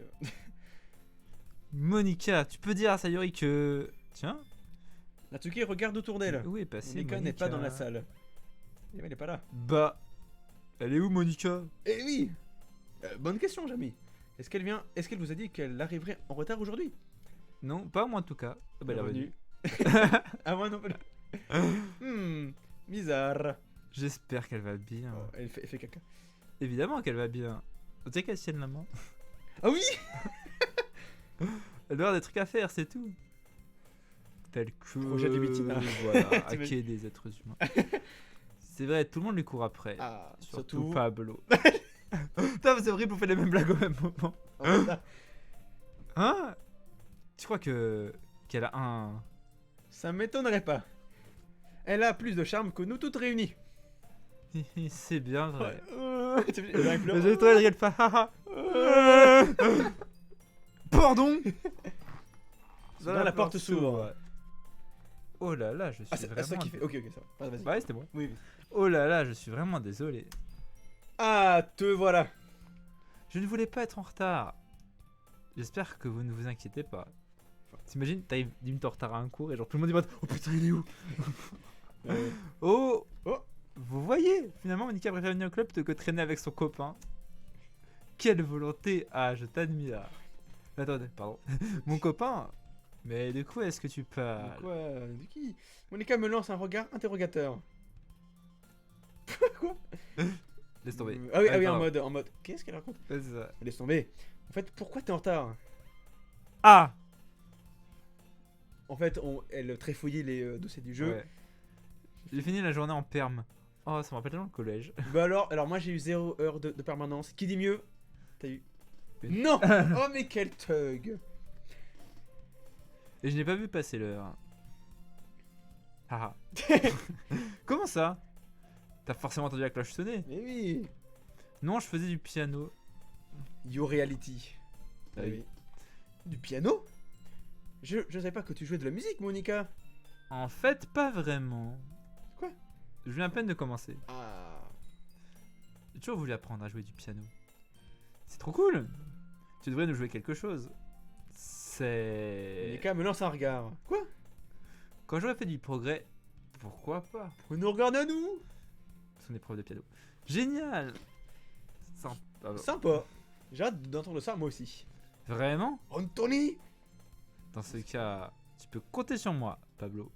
Monica, tu peux dire à Sayuri que... Tiens, Natsuki regarde autour d'elle. où est passée Monica n'est pas dans la salle. Eh ben, elle est pas là. Bah, elle est où Monica? Eh oui. Bonne question, Jamy. Est-ce qu'elle vous a dit qu'elle arriverait en retard aujourd'hui? Non, pas moi en tout cas. Ah bah, elle est revenue. Ah moi non plus. Bizarre. J'espère qu'elle va bien. Oh, elle fait caca. Évidemment qu'elle va bien. Tu sais qu'elle tienne la main. Ah oui. Elle doit avoir des trucs à faire, c'est tout. Tel que... Projet de Bitina. Voilà, hacker des êtres humains. C'est vrai, tout le monde lui court après. Ah, Surtout Pablo. Putain, c'est horrible, on fait les mêmes blagues au même moment. Hein? Tu crois qu'elle a un... Ça m'étonnerait pas. Elle a plus de charme que nous toutes réunies. C'est bien vrai. J'ai toi, elle pas. Pardon. La porte s'ouvre. Oh là là, je suis Ah, c'est vraiment... ça qui fait. Ok, ça va. Vas-y. Ouais, c'était bon. Oui. Oh là là, je suis vraiment désolé. Ah, te voilà. Je ne voulais pas être en retard. J'espère que vous ne vous inquiétez pas. T'imagines, t'arrives 10 minutes en retard à un cours et genre tout le monde dit oh putain, il est où? Oh. Vous voyez, finalement Monica préfère venir au club plutôt que traîner avec son copain. Quelle volonté! Ah, je t'admire. Attendez, pardon. Mon copain? Mais de quoi est-ce que tu parles? De quoi? De qui? Monica me lance un regard interrogateur. Quoi? Laisse tomber. Ah oui, pardon. en mode. Qu'est-ce qu'elle raconte? Ouais, c'est ça. Laisse tomber. En fait, pourquoi t'es en retard? Ah! En fait, elle tréfouillait les dossiers du jeu. Ouais. J'ai fini la journée en perme. Oh, ça me rappelle tellement le collège. Bah alors moi j'ai eu 0 heure de permanence. Qui dit mieux? T'as eu? Oui. Non. Oh mais quel thug. Et je n'ai pas vu passer l'heure. Ah. Comment ça? T'as forcément entendu la cloche sonner? Mais oui. Non, je faisais du piano. Your reality. Ah oui. Du piano? Je savais pas que tu jouais de la musique, Monica. En fait, pas vraiment. Quoi? Je viens à peine de commencer. Ah. J'ai toujours voulu apprendre à jouer du piano. C'est trop cool. Tu devrais nous jouer quelque chose. C'est... Monica me lance un regard. Quoi? Quand j'aurais fait du progrès, pourquoi pas? Vous nous regardez à nous? Son épreuve de piano. Génial. Sympa. Sympa. J'ai hâte d'entendre ça moi aussi. Vraiment? Anthony. Dans ce cas, tu peux compter sur moi, Pablo.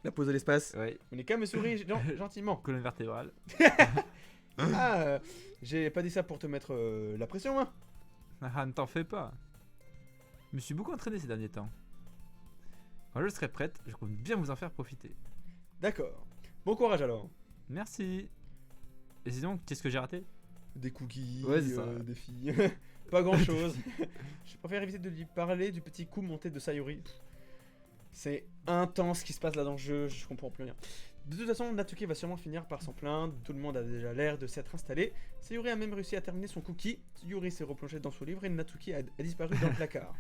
La pause de l'espace. Ouais. Monica me sourit gentiment. Colonne vertébrale. Ah, j'ai pas dit ça pour te mettre la pression, hein. Ah, ne t'en fais pas. Je me suis beaucoup entraîné ces derniers temps. Quand je serai prête, je compte bien vous en faire profiter. D'accord. Bon courage alors. Merci. Et sinon, qu'est-ce que j'ai raté? Des cookies, Ouais, c'est ça. des filles. Pas grand chose. Je préfère éviter de lui parler du petit coup monté de Sayuri. C'est intense ce qui se passe là dans le jeu, je comprends plus rien. De toute façon, Natsuki va sûrement finir par s'en plaindre, tout le monde a déjà l'air de s'être installé. Sayuri a même réussi à terminer son cookie, Yuri s'est replongé dans son livre et Natsuki a disparu dans le placard.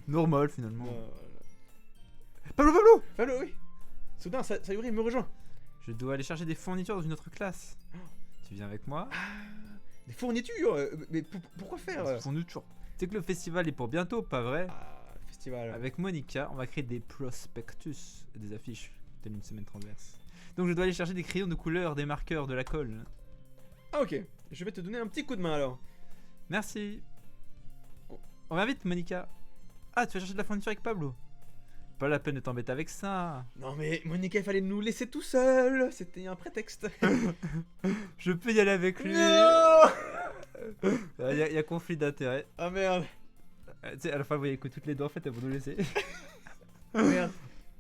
Normal finalement. Pablo, Pablo! Pablo, oui! Soudain, Sayuri me rejoint. Je dois aller chercher des fournitures dans une autre classe. Tu viens avec moi? Des fournitures? Mais pourquoi faire? Des fournitures. Tu sais que le festival est pour bientôt, pas vrai? Le festival. Avec Monica, on va créer des prospectus, des affiches, telle une semaine transverse. Donc je dois aller chercher des crayons de couleur, des marqueurs, de la colle. Ah ok, je vais te donner un petit coup de main alors. Merci. On va vite, Monica. Ah, tu vas chercher de la fourniture avec Pablo? Pas la peine de t'embêter avec ça. Non mais Monica, il fallait nous laisser tout seul. C'était un prétexte. Je peux y aller avec lui. Non. Y a conflit d'intérêt. Ah merde. Tu sais, à la fin, vous voyez que toutes les deux, en fait, elles vont nous laisser. Merde.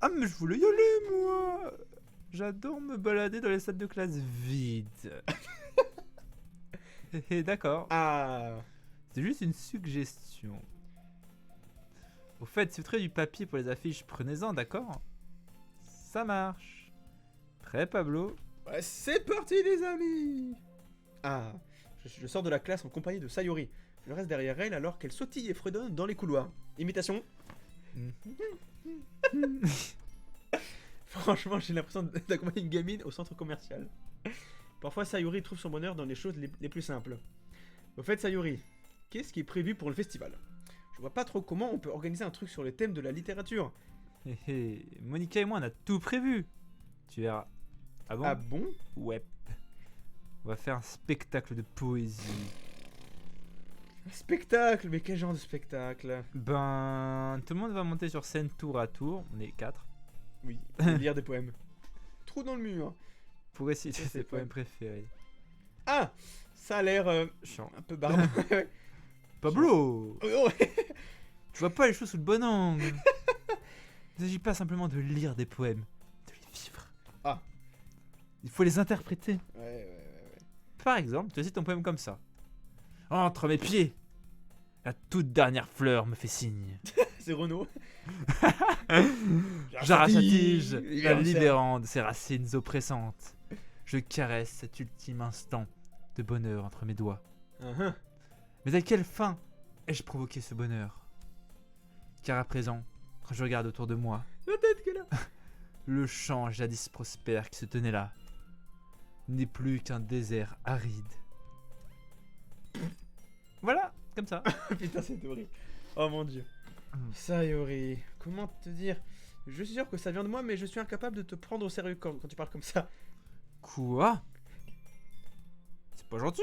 Ah, mais je voulais y aller, moi. J'adore me balader dans les salles de classe vides. D'accord. Ah. C'est juste une suggestion. Au fait, si vous trouvez du papier pour les affiches, prenez-en, d'accord? Ça marche. Prêt, Pablo? Ouais, c'est parti les amis. Ah. Je sors de la classe en compagnie de Sayori. Je reste derrière elle alors qu'elle sautille et fredonne dans les couloirs. Imitation. Franchement, j'ai l'impression d'accompagner une gamine au centre commercial. Parfois, Sayori trouve son bonheur dans les choses les plus simples. Au fait, Sayori, qu'est-ce qui est prévu pour le festival? Je vois pas trop comment on peut organiser un truc sur le thème de la littérature. Monica et moi, on a tout prévu. Tu verras. Ah bon? Ah bon? Ouais. On va faire un spectacle de poésie. Un spectacle? Mais quel genre de spectacle? Ben, tout le monde va monter sur scène tour à tour. On est 4. Oui, et lire des poèmes. Trou dans le mur. Pour réciter Ça, ses c'est poèmes pas- préférés. Ah! Ça a l'air Chiant. un peu barbare. Pablo! Oh, Tu vois pas les choses sous le bon angle. Il ne s'agit pas simplement de lire des poèmes, de les vivre. Ah. Il faut les interpréter. ouais. Par exemple, tu cites ton poème comme ça. Entre mes pieds, la toute dernière fleur me fait signe. C'est Renaud. J'arrache la tige, Libère la le cerf. libérant de ses racines oppressantes. Je caresse cet ultime instant de bonheur entre mes doigts. Uh-huh. Mais à quelle fin ai-je provoqué ce bonheur? Car à présent, quand je regarde autour de moi, La tête qu'elle a. le champ jadis prospère qui se tenait là n'est plus qu'un désert aride. Voilà, comme ça. Putain, c'est horrible. Oh mon dieu. Sayori, comment te dire? Je suis sûr que ça vient de moi, mais je suis incapable de te prendre au sérieux quand tu parles comme ça. Quoi? C'est pas gentil.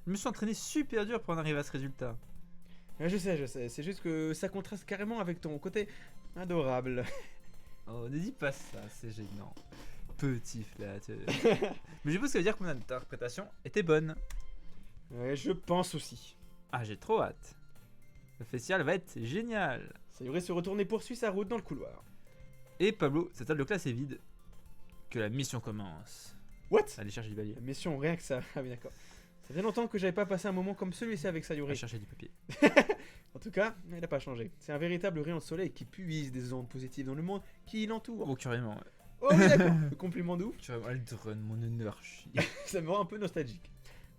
Je me suis entraîné super dur pour en arriver à ce résultat. Ouais, je sais. C'est juste que ça contraste carrément avec ton côté adorable. Oh, ne dis pas ça, c'est gênant. Petit flatteur. Mais je pense que ça veut dire que mon interprétation était bonne. Ouais, je pense aussi. Ah, j'ai trop hâte. Le festival va être génial. Sayori se retourne et poursuit sa route dans le couloir. Et Pablo, cette salle de classe est vide. Que la mission commence. What? Allez chercher du papier. La mission, rien que ça. Ah oui, d'accord. Ça fait longtemps que j'avais pas passé un moment comme celui-ci avec Allez Sayori. chercher du papier. En tout cas, il a pas changé. C'est un véritable rayon de soleil qui puise des ondes positives dans le monde qui l'entoure. Oh, carrément. Ouais. Oh oui, d'accord. Le compliment de ouf. Tu vas Aldrin, mon énergie. Ça me rend un peu nostalgique.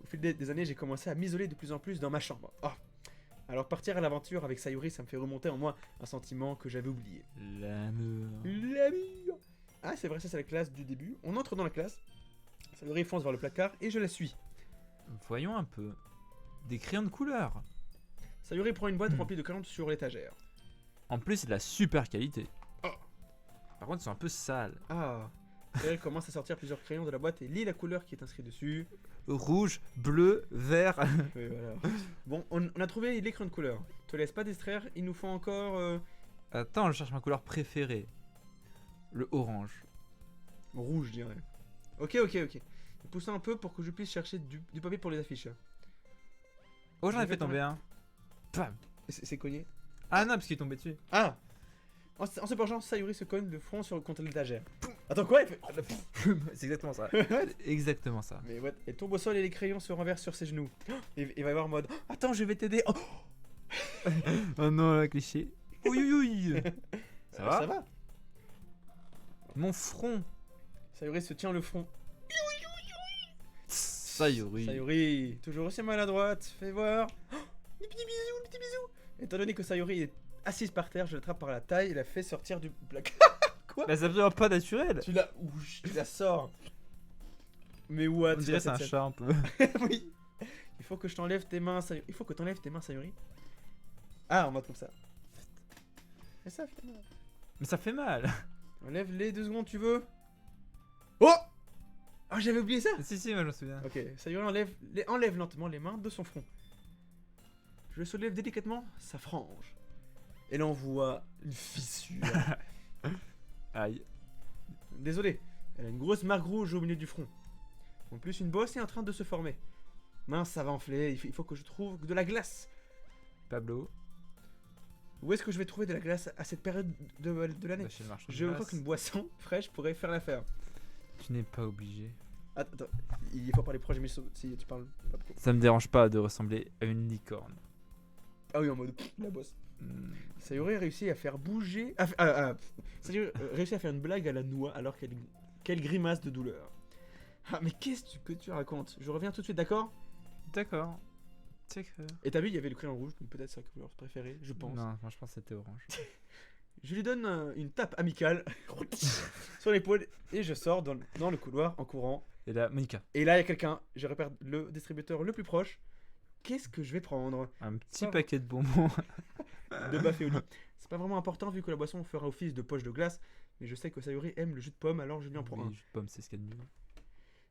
Au fil des années, j'ai commencé à m'isoler de plus en plus dans ma chambre. Oh. Alors partir à l'aventure avec Sayori, ça me fait remonter en moi un sentiment que j'avais oublié. L'amour. L'amour. Ah, c'est vrai, ça c'est la classe du début. On entre dans la classe. Sayori fonce vers le placard et je la suis. Voyons un peu. Des crayons de couleur. Sayori prend une boîte remplie de crayons sur l'étagère. En plus, c'est de la super qualité. Oh. Par contre, ils sont un peu sales. Ah. Et elle commence à sortir plusieurs crayons de la boîte et lit la couleur qui est inscrite dessus. Rouge, bleu, vert. Oui, voilà. Bon, on a trouvé les crayons de couleur. Te laisse pas distraire, il nous faut encore... Attends, je cherche ma couleur préférée. Le orange. rouge, je dirais. Ok. Pousse un peu pour que je puisse chercher du papier pour les affiches. Oh, j'en ai Je vais fait tomber un. Bam. C'est cogné. Ah non, parce qu'il est tombé dessus. Ah. En se penchant, Sayori se cogne le front contre l'étagère. Attends, quoi? C'est exactement ça. What? Exactement ça. Mais what? Elle tombe au sol et les crayons se renversent sur ses genoux. Et il va y avoir mode attends, je vais t'aider. Oh. Oh non, le cliché. Oui. Ça va? Ça va. Mon front. Sayori se tient le front. Sayori. Sayori, toujours aussi maladroite. Fais voir. Oh, le petit bisou. Étant donné que Sayori est assise par terre, je l'attrape par la taille et la fais sortir du placard. Quoi? Bah, c'est absolument pas naturel. Tu la sors. Mais what? On dirait c'est un chat un peu. Oui. Il faut que je t'enlève tes mains, Sayori. Il faut que t'enlèves tes mains, Sayori. Ah, on va trouver ça. Fais ça, fais-moi. Mais ça fait mal. Enlève-les 2 secondes, tu veux? Oh! Oh, j'avais oublié ça! Si, moi je me souviens. Ok, Sayori enlève lentement les mains de son front. Je le soulève délicatement sa frange. Et là, on voit une fissure. Aïe. Désolé, elle a une grosse marque rouge au milieu du front. En plus, une bosse est en train de se former. Mince, ça va enfler, il faut que je trouve de la glace. Pablo, Où est-ce que je vais trouver de la glace à cette période de l'année? va chez le marchand de Je crois glace. qu'une boisson fraîche pourrait faire l'affaire. Tu n'es pas obligé. Attends, il faut parler proche, mais si tu parles pas trop. Ça me dérange pas de ressembler à une licorne. Ah oui, en mode la bosse. Hmm. Sayuri a réussi à faire bouger. Sayuri a réussi à faire une blague à la noix alors qu'elle grimace de douleur. Ah, mais qu'est-ce que tu racontes? Je reviens tout de suite, d'accord? D'accord. C'est clair. Et t'as vu, il y avait le crayon rouge, donc peut-être sa couleur préférée, je pense. Non, moi je pense que c'était orange. Je lui donne une tape amicale sur l'épaule et je sors dans le couloir en courant. Et là, Monica, Et là, il y a quelqu'un, je repère le distributeur le plus proche. Qu'est-ce que je vais prendre? un petit Ça va. paquet de bonbons. De Baféoli. C'est pas vraiment important vu que la boisson fera office de poche de glace, mais je sais que Sayuri aime le jus de pomme, alors je lui en prends Oui, un. jus de pomme, c'est ce qu'il y a de mieux.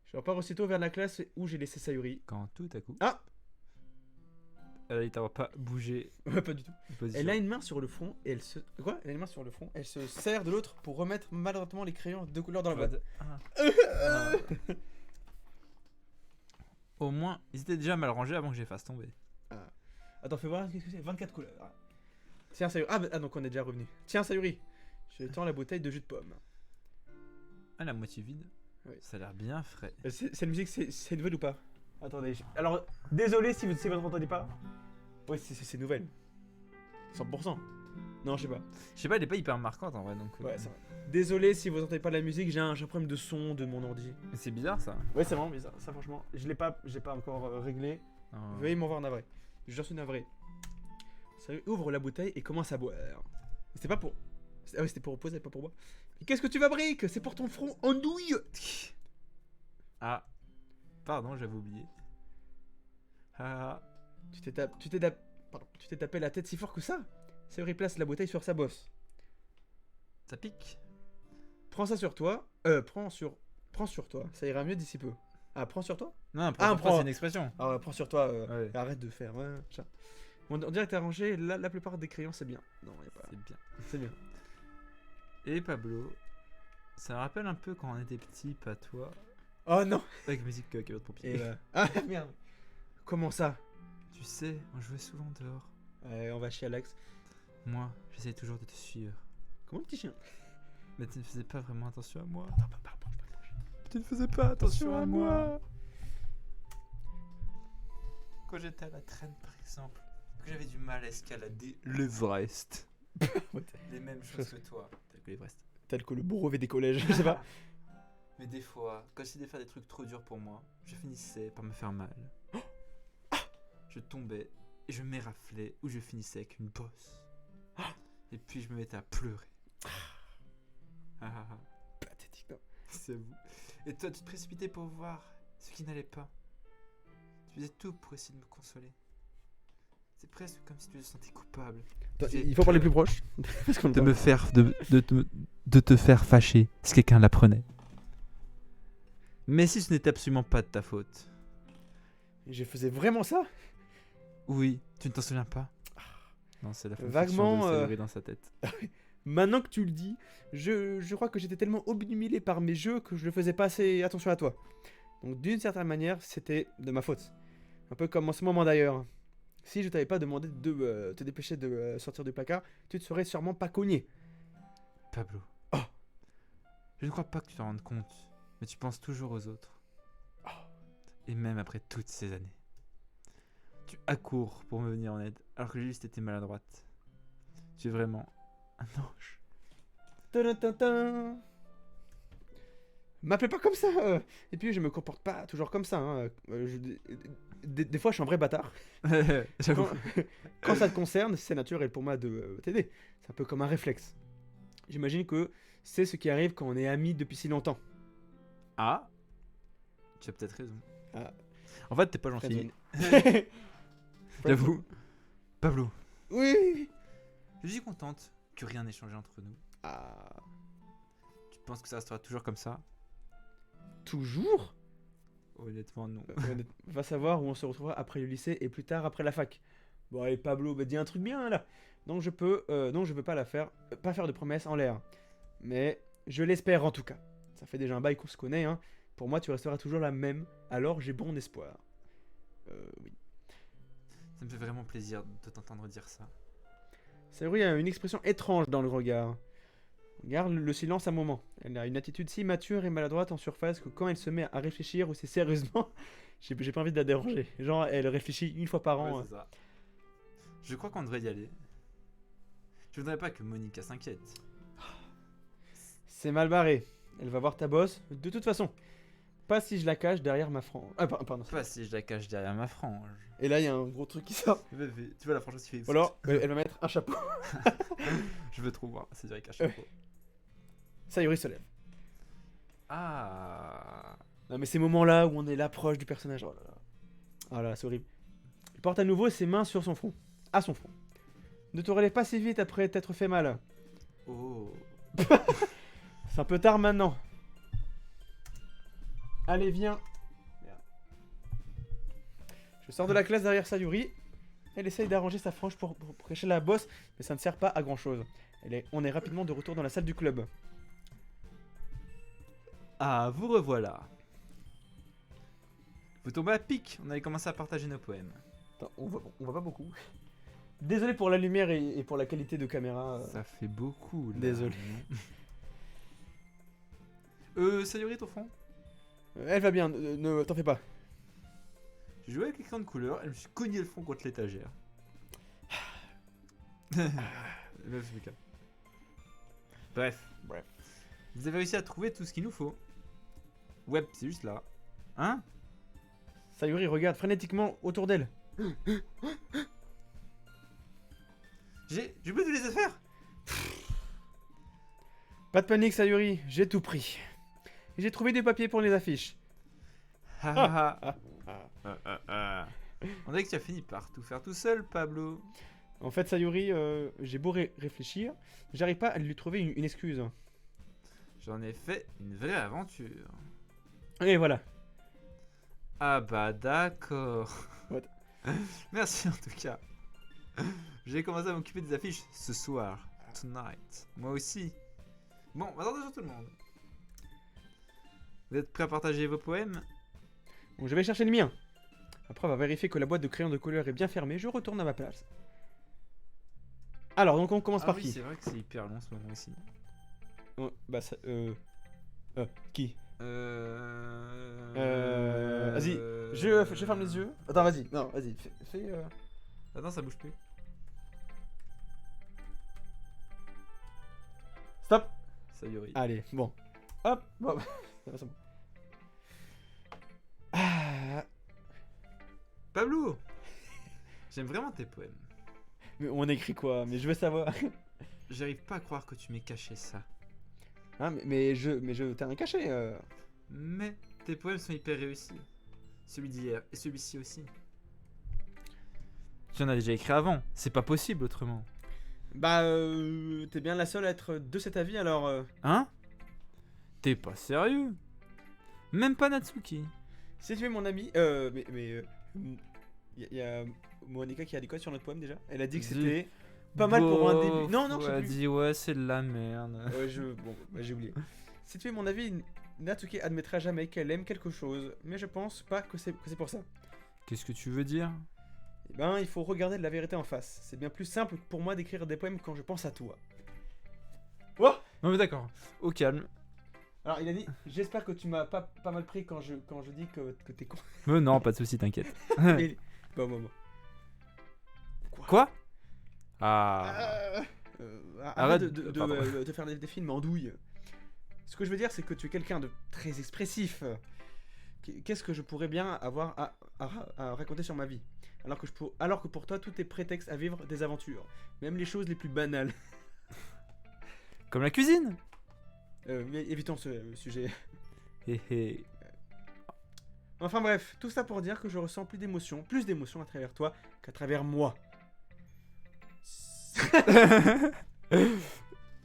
Je repars aussitôt vers la classe où j'ai laissé Sayuri. Quand tout à coup. Ah Elle t'a pas bougé Ouais, pas du tout. de position. Elle a une main sur le front et elle se... Quoi? Elle a une main sur le front. Elle se sert de l'autre pour remettre maladroitement les crayons de couleur dans la boîte. Ah. Ah. Au moins, ils étaient déjà mal rangés avant que je les fasse tomber. Attends, fais voir qu'est-ce que c'est. 24 couleurs. Ah. Tiens, Sayuri. Donc on est déjà revenu. Tiens, Sayuri. Je tends la bouteille de jus de pomme. Ah, la moitié vide. Oui. Ça a l'air bien frais. Cette musique, c'est nouvelle ou pas? Attendez. Alors, désolé si vous n'entendez pas. Oui, c'est nouvelle. 100%. Non, je sais pas. Je sais pas, elle est pas hyper marquante en vrai donc. Ouais, c'est vrai. Désolé si vous n'entendez pas la musique, j'ai un problème de son de mon ordi. Mais c'est bizarre ça. Ouais, c'est vraiment bizarre. Ça, franchement, je l'ai pas encore réglé. Ah. Veuillez m'en voir navré. Je suis navré. Ça ouvre la bouteille et commence à boire. C'était pas pour. Ah oui, c'était pour reposer, pas pour boire. Mais qu'est-ce que tu fabriques? C'est pour ton front en douille. Ah. Pardon, j'avais oublié. Ah. Tu t'es tapé la tête si fort que ça? Sayuri place la bouteille sur sa bosse. Ça pique. Prends ça sur toi. Prends sur toi. Ça ira mieux d'ici peu. Ah, prends sur toi? Non, Ah, prends, prends. c'est une expression. Ah ouais, prends sur toi. Ouais. Arrête de faire. Ouais, ça. On dirait que t'as rangé la plupart des crayons, c'est bien. Non, y a pas. C'est bien. C'est bien. Et Pablo, ça me rappelle un peu quand on était petit, pas toi, Oh non. avec musique Carotte de pompier. Et ah merde. Comment ça? Tu sais, on jouait souvent dehors. On va chez Alex. Moi, j'essayais toujours de te suivre. Comment le petit chien? Mais tu ne faisais pas vraiment attention à moi. Pardon. Tu ne faisais pas attention à moi. Quand j'étais à la traîne, par exemple, que j'avais du mal à escalader l'Everest. Les mêmes choses que toi, tel que l'Everest. Tel que le brevet des collèges, je sais pas. Mais des fois, quand j'essayais de faire des trucs trop durs pour moi, je finissais par me faire mal. Je tombais et je m'éraflais ou je finissais avec une bosse. Et puis je me mettais à pleurer. Pathétique, non? C'est vous. Et toi, tu te précipitais pour voir ce qui n'allait pas. Tu faisais tout pour essayer de me consoler. C'est presque comme si tu te sentais coupable. Attends, J'ai il faut parler peur plus proche. Parce qu'on de entend. me faire de te faire fâcher si quelqu'un l'apprenait. Mais si ce n'était absolument pas de ta faute. Je faisais vraiment ça? Oui, tu ne t'en souviens pas? Non, c'est la Vaguement, fanfiction de Sayuri dans sa tête. Maintenant que tu le dis, je crois que j'étais tellement obnubilé par mes jeux que je ne faisais pas assez attention à toi. Donc d'une certaine manière, c'était de ma faute. Un peu comme en ce moment d'ailleurs. Si je t'avais pas demandé de te dépêcher de sortir du placard, tu te serais sûrement pas cogné. Pablo. Oh. Je ne crois pas que tu t'en rendes compte, mais tu penses toujours aux autres. Oh. Et même après toutes ces années. Tu accours pour me venir en aide, alors que j'ai juste été maladroite. Tu es vraiment un ange. Tadam. M'appelez pas comme ça. Et puis je me comporte pas toujours comme ça. Hein. Des fois je suis un vrai bâtard. J'avoue. Quand ça te concerne, c'est naturel pour moi de t'aider. C'est un peu comme un réflexe. J'imagine que c'est ce qui arrive quand on est amis depuis si longtemps. Ah, tu as peut-être raison. Ah. En fait, t'es pas gentil. Friendzone. J'avoue. Pablo, Oui. je suis contente que rien n'ait changé entre nous. Ah. Tu penses que ça restera toujours comme ça? Toujours. Honnêtement, non. Va savoir où on se retrouvera après le lycée et plus tard après la fac. Bon allez Pablo, bah dis un truc bien là. Donc je veux pas pas faire de promesses en l'air. Mais je l'espère en tout cas. Ça fait déjà un bail qu'on se connaît, hein. Pour moi, tu resteras toujours la même, alors j'ai bon espoir. Oui. Ça me fait vraiment plaisir de t'entendre dire ça. Sayuri a une expression étrange dans le regard. Regarde le silence un moment. Elle a une attitude si mature et maladroite en surface que quand elle se met à réfléchir aussi sérieusement, j'ai pas envie de la déranger. Genre, elle réfléchit une fois par an. Ouais, c'est ça. Je crois qu'on devrait y aller. Je voudrais pas que Monica s'inquiète. C'est mal barré. Elle va voir ta bosse. De toute façon, pas si je la cache derrière ma frange. Ah, pardon. Pas si je la cache derrière ma frange. Et là, il y a un gros truc qui sort. Tu vois la frange qui fait. Ou alors, elle va mettre un chapeau. Je veux trop voir. C'est direct un chapeau. Sayuri se lève. Ah. Non, mais ces moments-là où on est là proche du personnage. Oh là là. Oh là là, c'est horrible. Il porte à nouveau ses mains sur son front. À son front. Ne te relève pas si vite après t'être fait mal. Oh. C'est un peu tard maintenant. Allez, viens. Merde. Je sors de la classe derrière Sayuri. Elle essaye d'arranger sa frange pour cacher la bosse, mais ça ne sert pas à grand chose. On est rapidement de retour dans la salle du club. Ah, vous revoilà. Vous tombez à pic. On avait commencé à partager nos poèmes. Attends, on voit pas beaucoup. Désolé pour la lumière et pour la qualité de caméra. Ça fait beaucoup. Là. Désolé. Sayuri, au fond. Elle va bien, ne t'en fais pas. J'ai joué avec l'écran de couleur, elle me suis cogné le front contre l'étagère. Bref. Vous avez réussi à trouver tout ce qu'il nous faut. Ouais, c'est juste là. Hein? Sayuri regarde frénétiquement autour d'elle. J'ai oublié de les affaires. Pas de panique, Sayuri, j'ai tout pris. J'ai trouvé des papiers pour les affiches. On dirait que tu as fini par tout faire tout seul, Pablo. En fait, Sayuri, j'ai beau réfléchir, j'arrive pas à lui trouver une excuse. J'en ai fait une vraie aventure. Et voilà. Ah bah d'accord. What? Merci en tout cas. J'ai commencé à m'occuper des affiches ce soir. Tonight. Moi aussi. Bon, attention tout le monde. Vous êtes prêts à partager vos poèmes? Bon, je vais chercher le mien. Après avoir vérifié que la boîte de crayons de couleur est bien fermée, je retourne à ma place. Alors, donc on commence par oui, qui? C'est vrai que c'est hyper long ce moment aussi. Bah, ça, qui? Vas-y, je ferme les yeux. Attends, vas-y, non, vas-y, fais. Attends, ça bouge plus. Stop. Sayuri. Allez, bon. Hop, bon, c'est bon. Ah, Pablo. J'aime vraiment tes poèmes. mais on écrit quoi? Mais je veux savoir. J'arrive pas à croire que tu m'aies caché ça. Hein, mais je t'ai rien caché. Mais tes poèmes sont hyper réussis. Celui d'hier et celui-ci aussi. Tu en as déjà écrit avant. C'est pas possible autrement. Bah, t'es bien la seule à être de cet avis alors. Hein? T'es pas sérieux? Même pas Natsuki. Si tu es mon ami, y a Monica qui a dit quoi sur notre poème déjà? Elle a dit que c'était pas mal pour un début. Non, je sais Elle a plus. dit ouais, c'est de la merde. Ouais, bon, bah, j'ai oublié. Si tu es mon avis, Natsuki admettra jamais qu'elle aime quelque chose, mais je pense pas que c'est pour ça. Qu'est-ce que tu veux dire? Eh ben, il faut regarder la vérité en face. C'est bien plus simple pour moi d'écrire des poèmes quand je pense à toi. Oh! Non mais d'accord. Au calme. Alors, il a dit, j'espère que tu m'as pas mal pris quand je dis que t'es con. Non, pas de soucis, t'inquiète. Et- Bon. Quoi? Ah. Arrête Arrête pardon. de faire des films en douille. Ce que je veux dire, c'est que tu es quelqu'un de très expressif. Qu'est-ce que je pourrais bien avoir à raconter sur ma vie alors que pour toi, tout est prétexte à vivre des aventures. Même les choses les plus banales. Comme la cuisine. Mais évitons ce sujet. Hé hé. Enfin bref, tout ça pour dire que je ressens plus d'émotions à travers toi qu'à travers moi.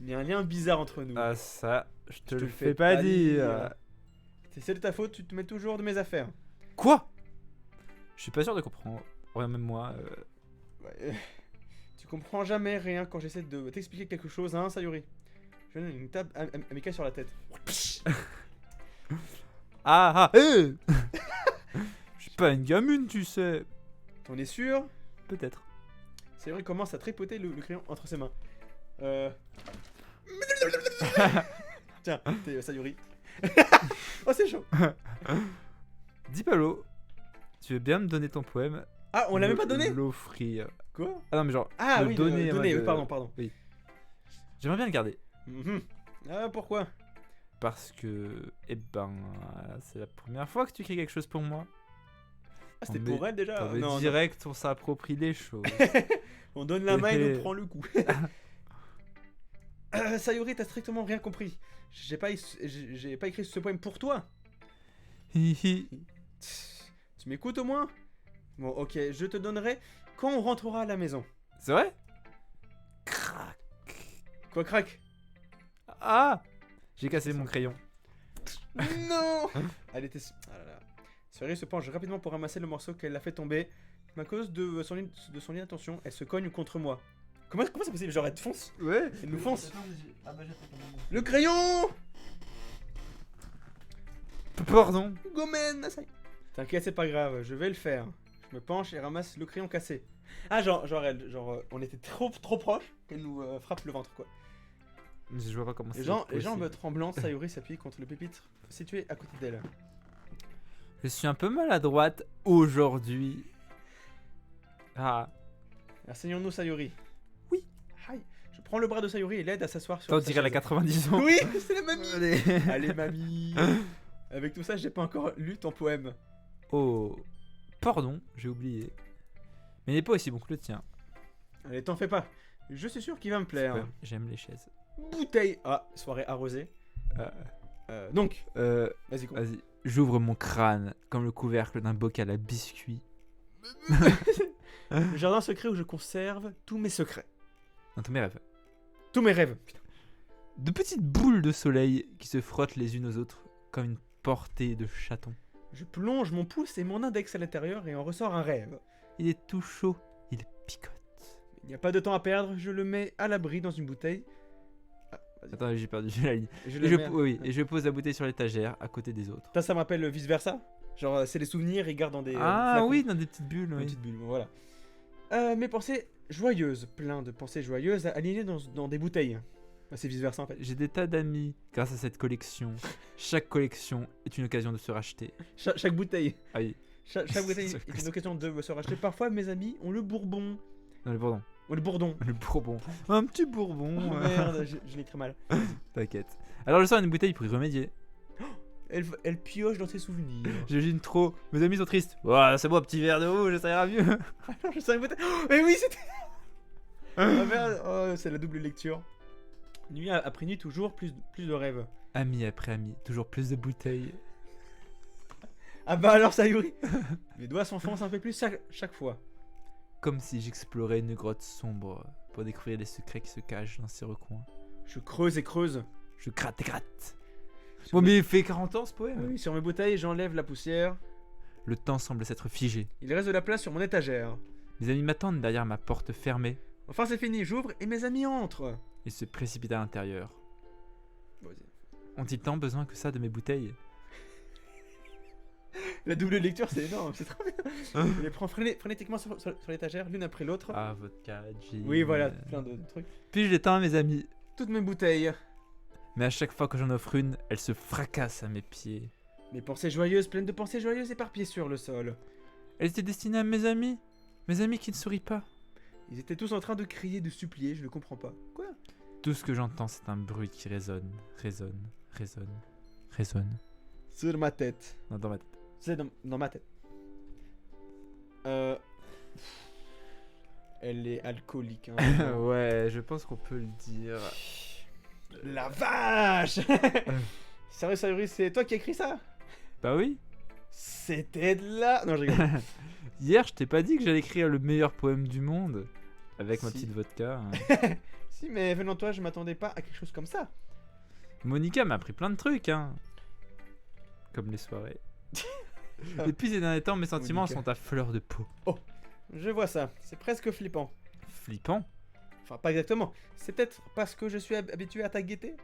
Il y a un lien bizarre entre nous. Ah ça, je te le fais pas dire. C'est de ta faute, tu te mets toujours de mes affaires. Quoi? Je suis pas sûr de comprendre. Ouais, même moi. Ouais, comprends jamais rien quand j'essaie de t'expliquer quelque chose, hein, Sayuri. Je donne une table amicale sur la tête. Ah ah, hé Je suis pas une gamine, tu sais. T'en es sûr? Peut-être. Sayuri commence à tripoter le crayon entre ses mains. Tiens, t'es Sayuri. Oh, c'est chaud. Dipalo, tu veux bien me donner ton poème? Ah, on l'a même pas donné? L'offrir. Quoi? Ah non, mais genre, Ah le oui, donner. en donner, mode, pardon. J'aimerais bien le garder. Mhm. Ah, pourquoi? Parce que, eh ben, c'est la première fois que tu écris quelque chose pour moi. Ah, c'était On pour met- elle déjà? On met Non, non. direct, on s'approprie les choses. On donne la main et on prend le coup. Sayuri, t'as strictement rien compris. J'ai pas écrit ce poème pour toi. Hihi. Tu m'écoutes au moins? Bon, ok, je te donnerai quand on rentrera à la maison. C'est vrai? Crac. Quoi, crack? Ah! J'ai cassé mon crayon. Non. Elle était... Ah là là. Sayuri se penche rapidement pour ramasser le morceau qu'elle a fait tomber. Mais à cause de son inattention, elle se cogne contre moi. Comment c'est possible? Genre, elle te fonce? Ouais. Elle nous fonce. Le crayon! Pardon. Gomen, Asai. T'inquiète, c'est pas grave, je vais le faire. Je me penche et ramasse le crayon cassé. Ah, on était trop proches qu'elle nous frappe le ventre, quoi. Je vois pas comment c'est Les jambes possible. tremblantes, Sayuri s'appuie contre le pupitre situé à côté d'elle. Je suis un peu maladroite aujourd'hui. Ah. Asseyons-nous, Sayuri. Oui. Aïe. Je prends le bras de Sayuri et l'aide à s'asseoir sur On sa dirait la chaise. 90 ans. Oui, c'est la mamie. Allez. Allez, mamie. Avec tout ça, j'ai pas encore lu ton poème. Oh. Pardon, j'ai oublié. Mais il n'est pas aussi bon que le tien. Allez, t'en fais pas. Je suis sûr qu'il va me plaire. Ouais, j'aime les chaises. Bouteille. Ah, soirée arrosée. Donc, vas-y, quoi. Vas-y. J'ouvre mon crâne comme le couvercle d'un bocal à biscuits. Le jardin secret où je conserve tous mes secrets. Dans tous mes rêves. Tous mes rêves. Putain. De petites boules de soleil qui se frottent les unes aux autres comme une portée de chatons. Je plonge mon pouce et mon index à l'intérieur et en ressort un rêve. Il est tout chaud, il picote. Il n'y a pas de temps à perdre, je le mets à l'abri dans une bouteille. Ah, vas-y. Attends, j'ai perdu la ligne. Je Et le je, mets- oui, et je pose la bouteille sur l'étagère à côté des autres. Ça me rappelle vice versa. Genre, c'est les souvenirs, ils gardent dans des. Ah flacons. oui, dans des petites bulles. Une Oui. petite bulle, voilà. Mes pensées joyeuses, plein de pensées joyeuses alignées dans des bouteilles. Bah, c'est vice versa en fait. J'ai des tas d'amis grâce à cette collection. Chaque collection est une occasion de se racheter. Chaque bouteille. Ah oui, Chaque bouteille est une occasion de se racheter. Parfois, mes amis ont le bourbon. non, le bourdon. Ou le bourdon. Le bourbon. Un petit bourbon. Oh merde, je l'ai très mal. T'inquiète. Alors je sors une bouteille pour y remédier. Elle pioche dans ses souvenirs. J'imagine trop. Mes amis sont tristes. Ouais, c'est bon, petit verre de rouge, ça ira mieux. Ah non, je sens une bouteille. Oh, mais oui, c'était. Ah merde, oh, c'est la double lecture. Nuit après nuit, toujours plus de rêves. Ami après ami, toujours plus de bouteilles. Ah bah alors, Sayuri. Mes doigts s'enfoncent un peu plus chaque fois. Comme si j'explorais une grotte sombre pour découvrir les secrets qui se cachent dans ces recoins. Je creuse et creuse. Je gratte et gratte. Sur Bon, mes- mais il fait 40 ans ce poème. Oui, sur mes bouteilles, j'enlève la poussière. Le temps semble s'être figé. Il reste de la place sur mon étagère. Mes amis m'attendent derrière ma porte fermée Enfin, c'est fini, j'ouvre et mes amis entrent. et se précipitent à l'intérieur. Vas-y. Ont-ils tant besoin que ça de mes bouteilles? La double lecture, c'est énorme, c'est trop bien. Je les prends frénétiquement sur l'étagère, l'une après l'autre. Ah, vodka, gin. Oui, voilà, plein de trucs. Puis je les tends à mes amis. Toutes mes bouteilles. Mais à chaque fois que j'en offre une, elle se fracasse à mes pieds. Mes pensées joyeuses, pleines de pensées joyeuses éparpillées sur le sol. Elle était destinée à mes amis. Mes amis qui ne sourient pas. Ils étaient tous en train de crier, de supplier, je ne comprends pas. Quoi? Tout ce que j'entends, c'est un bruit qui résonne, résonne, résonne, résonne. Sur ma tête. Non, dans ma tête. C'est dans ma tête. Elle est alcoolique. Hein, Ouais, je pense qu'on peut le dire. La vache. Sérieux, Sayuri, c'est toi qui as écrit ça? Bah oui. C'était de là. Non, je rigole. Hier, je t'ai pas dit que j'allais écrire le meilleur poème du monde avec ma Si. petite vodka. Hein. Si, mais venant de toi, je m'attendais pas à quelque chose comme ça. Monica m'a appris plein de trucs, hein. Comme les soirées. Depuis ces derniers temps, mes sentiments Monica. sont à fleur de peau. Je vois ça, c'est presque flippant. Flippant. Enfin, pas exactement. C'est peut-être parce que je suis habitué à ta gaieté.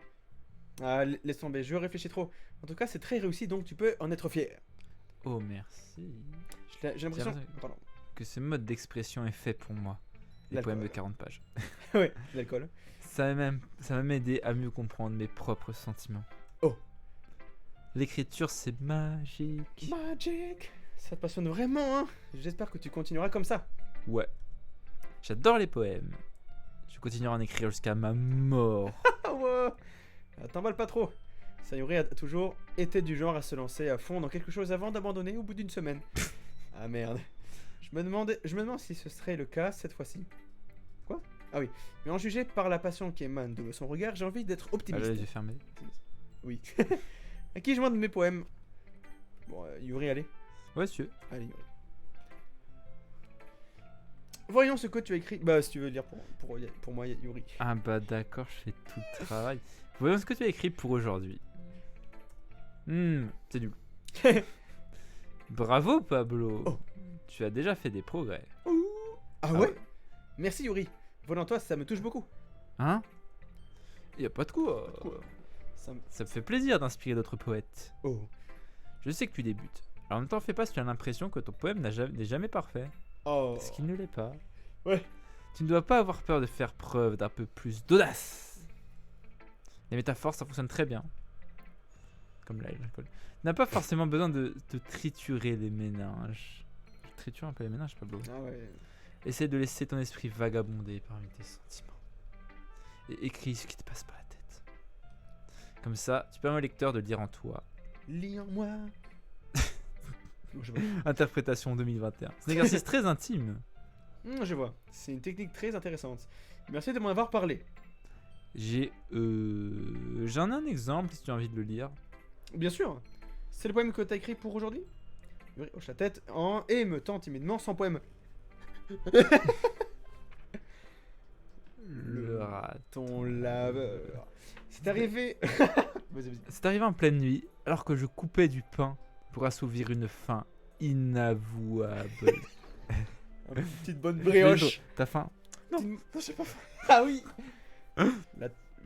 Ah, laisse tomber, je réfléchis trop. En tout cas, c'est très réussi, donc tu peux en être fier. Oh, merci. J'ai l'impression... Tiens, Pardon. Que ce mode d'expression est fait pour moi. Les L'alcool. poèmes de 40 pages. Ouais, l'alcool. Ça m'a même aidé à mieux comprendre mes propres sentiments. Oh. L'écriture, c'est magique. Magic. Ça te passionne vraiment, hein. J'espère que tu continueras comme ça. Ouais. J'adore les poèmes. Je continuerai à en écrire jusqu'à ma mort. Ah ouais. T'emballes pas trop. Sayuri a toujours été du genre à se lancer à fond dans quelque chose avant d'abandonner au bout d'une semaine. Ah merde. Je me demande si ce serait le cas cette fois-ci. Quoi? Ah oui. Mais en juger par la passion qui émane de son regard, j'ai envie d'être Ah, optimiste. les yeux fermés. Oui. À qui je demande mes poèmes? Bon, Yuri, allez. Ouais, si tu veux. Allez, Yuri. Voyons ce que tu as écrit. Bah, si tu veux lire pour moi, Yuri. Ah bah d'accord, je fais tout le travail. Voyons ce que tu as écrit pour aujourd'hui. C'est nul. Bravo Pablo. Oh. Tu as déjà fait des progrès. Ouh. Ah ouais? ouais. Merci Yuri. Volant toi, ça me touche beaucoup. Hein? Y a pas de quoi. Ça me... Ça me fait plaisir d'inspirer d'autres poètes. Oh. Je sais que tu débutes. Alors ne t'en fais pas si tu as l'impression que ton poème n'est jamais parfait. Oh. Parce qu'il ne l'est pas. Ouais. Tu ne dois pas avoir peur de faire preuve d'un peu plus d'audace. Les métaphores, ça fonctionne très bien. Comme l'alcool. Tu n'as pas forcément besoin de triturer les méninges. Je triture un peu les méninges, Pablo. Ah ouais. Essaie de laisser ton esprit vagabonder parmi tes sentiments. Et écris ce qui te passe par la tête. Comme ça, tu permets au lecteur de lire en toi. Lis en moi. Interprétation 2021. C'est un exercice très intime. Je vois. C'est une technique très intéressante. Merci de m'en avoir parlé. J'en ai un exemple si tu as envie de le lire. Bien sûr. C'est le poème que t'as écrit pour aujourd'hui? Yuri hoche la tête et me tend timidement son poème. Le rat. Ton laveur. C'est arrivé. Vas-y. C'est arrivé en pleine nuit, alors que je coupais du pain pour assouvir une faim inavouable. Une petite bonne brioche. T'as faim? Non, j'ai pas faim. Ah oui.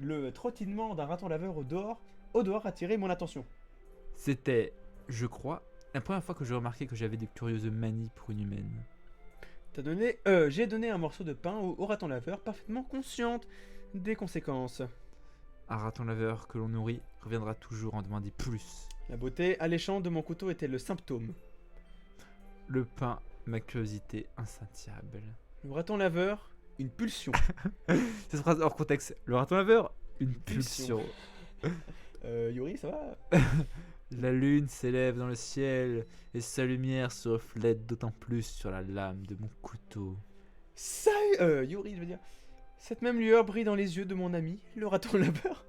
Le trottinement d'un raton laveur au dehors a attiré mon attention. C'était, je crois, la première fois que je remarquais que j'avais des curieuses manies pour une humaine. J'ai donné un morceau de pain au raton laveur, parfaitement consciente des conséquences. Un raton laveur que l'on nourrit reviendra toujours en demander plus. La beauté alléchante de mon couteau était le symptôme. Le pain, ma curiosité insatiable. Le raton laveur, une pulsion. Cette phrase hors contexte. Le raton laveur, une pulsion. Yuri, ça va? La lune s'élève dans le ciel et sa lumière se reflète d'autant plus sur la lame de mon couteau. Ça, Yuri, je veux dire. Cette même lueur brille dans les yeux de mon ami, le raton laveur.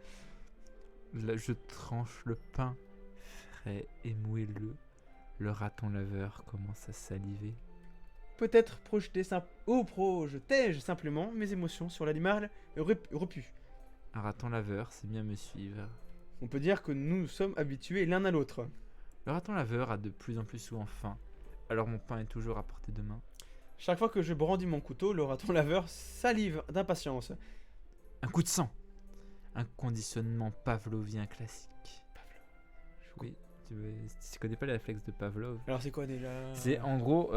Là, je tranche le pain, frais et moelleux. Le raton laveur commence à saliver. Peut-être projetais-je simplement mes émotions sur l'animal repu. Un raton laveur sait bien me suivre. On peut dire que nous nous sommes habitués l'un à l'autre. Le raton laveur a de plus en plus souvent faim, alors mon pain est toujours à portée de main. Chaque fois que je brandis mon couteau, le raton laveur salive d'impatience. Un coup de sang. Un conditionnement pavlovien classique. Oui, tu connais pas les réflexes de Pavlov? Alors c'est quoi déjà? C'est en gros,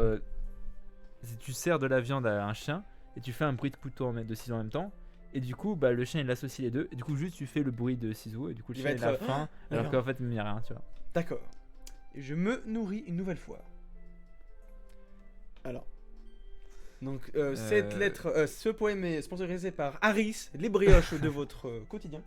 tu sers de la viande à un chien et tu fais un bruit de couteau de ciseaux en même temps. Et du coup, bah, le chien il associe les deux. Et du coup, juste tu fais le bruit de ciseaux. Et du coup, le Il chien va il être, a faim. Alors qu'en fait, il n'y a rien, tu vois. D'accord. Et je me nourris une nouvelle fois. Alors. Donc, cette lettre, ce poème est sponsorisé par Harris, les brioches de votre quotidien.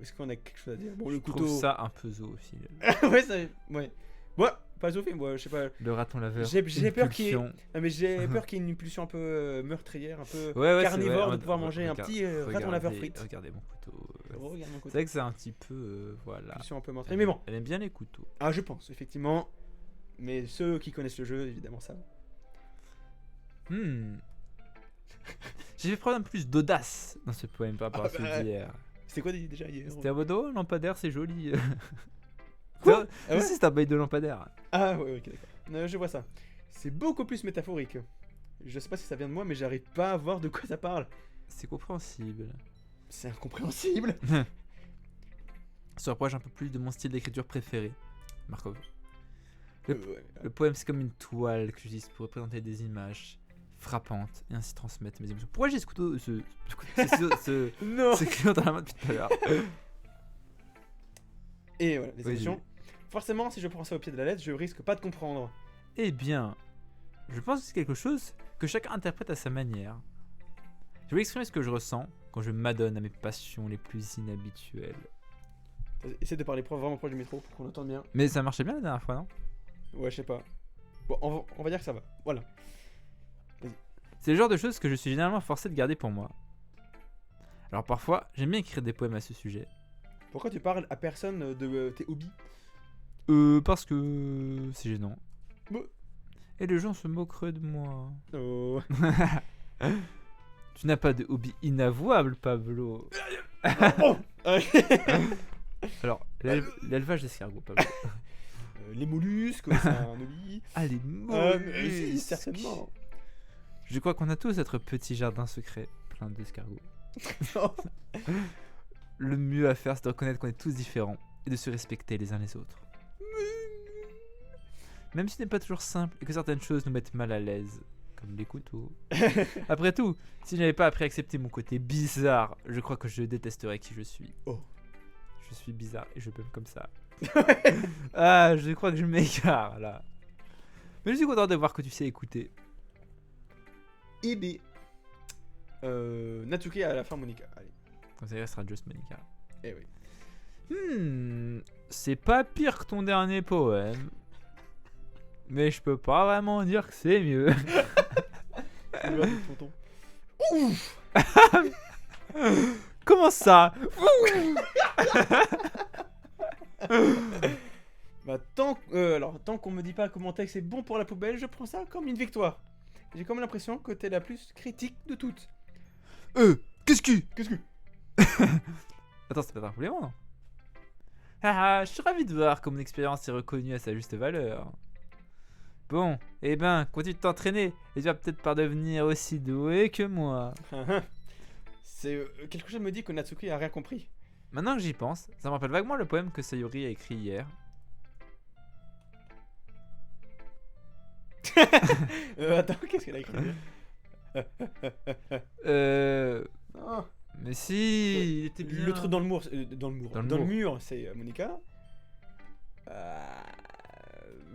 Est-ce qu'on a quelque chose à dire? Bon, le Je couteau. trouve ça un peu zoophile. Ouais, ça. Ouais. Bon, pas zoophile, moi, je sais pas. Le raton laveur. J'ai peur qu'il y ait. pulsion. Non, mais j'ai peur qu'il y ait une pulsion un peu meurtrière, un peu Ouais, c'est carnivore, vrai. de pouvoir manger un petit raton laveur frites. Regardez mon couteau. Regarde mon C'est couteau. vrai que c'est un petit peu. Voilà. Pulsion un peu meurtrière. Mais bon. Elle aime bien les couteaux. Ah, je pense, effectivement. Mais ceux qui connaissent le jeu, évidemment, ça. J'ai fait preuve d'un peu plus d'audace dans ce poème par rapport à Ah celui bah, d'hier. C'était quoi déjà hier? C'était à mode oh, lampadaire, c'est joli. Quoi? Ah ouais? Si, c'est un bail de lampadaire. Ah ouais, ok, d'accord. Je vois ça. C'est beaucoup plus métaphorique. Je sais pas si ça vient de moi, mais j'arrive pas à voir de quoi ça parle. C'est compréhensible. C'est incompréhensible. Se rapproche un peu plus de mon style d'écriture préféré, Markov. Ouais. Le poème, c'est comme une toile que j'utilise pour représenter des images frappantes et ainsi transmettre mes émotions. Pourquoi j'ai ce couteau, Non. ce crayon dans la main depuis tout à l'heure? Et voilà, les Oui, émotions. Forcément, si je prends ça au pied de la lettre, je risque pas de comprendre. Eh bien, je pense que c'est quelque chose que chacun interprète à sa manière. Je vais exprimer ce que je ressens quand je m'adonne à mes passions les plus inhabituelles. Essaye de parler vraiment proche du micro pour qu'on entende bien. Mais ça marchait bien la dernière fois, non? Ouais, je sais pas. Bon, on va dire que ça va. Voilà. C'est le genre de choses que je suis généralement forcé de garder pour moi. Alors parfois, j'aime bien écrire des poèmes à ce sujet. Pourquoi tu parles à personne de tes hobbies? Parce que c'est gênant. Bah. Et les gens se moqueraient de moi. Oh. Tu n'as pas de hobby inavouable, Pablo. Oh. Alors, l'élevage d'escargots, Pablo. Les mollusques, c'est un hobby. Ah, les Mais si, mollusques. certainement. Je crois qu'on a tous notre petit jardin secret, plein d'escargots. Non. Le mieux à faire, c'est de reconnaître qu'on est tous différents et de se respecter les uns les autres. Même si ce n'est pas toujours simple et que certaines choses nous mettent mal à l'aise, comme les couteaux. Après tout, si je n'avais pas appris à accepter mon côté bizarre, je crois que je détesterais qui je suis. Oh. Je suis bizarre et je peux comme ça. Ah, je crois que je m'égare là. Mais je suis content de voir que tu sais écouter. Et B. Natsuki à la fin, Monica. Allez. Comme ça, il restera Just Monica. Eh oui. C'est pas pire que ton dernier poème. Mais je peux pas vraiment dire que c'est mieux. Ouf. Comment ça? Bah, tant qu'on me dit pas que mon texte est bon pour la poubelle, je prends ça comme une victoire. J'ai comme l'impression que t'es la plus critique de toutes. Qu'est-ce que... Qu'est-ce que... Attends, c'est pas un compliment, non? Ah, je suis ravi de voir que mon expérience est reconnue à sa juste valeur. Bon, eh ben, continue de t'entraîner et tu vas peut-être pas devenir aussi doué que moi. C'est quelque chose me dit que Natsuki a rien compris. Maintenant que j'y pense, ça me rappelle vaguement le poème que Sayuri a écrit hier. Attends, qu'est-ce qu'elle a écrit? Oh. Mais si, il était bien. Le truc dans le mur, dans le mur, c'est Monica.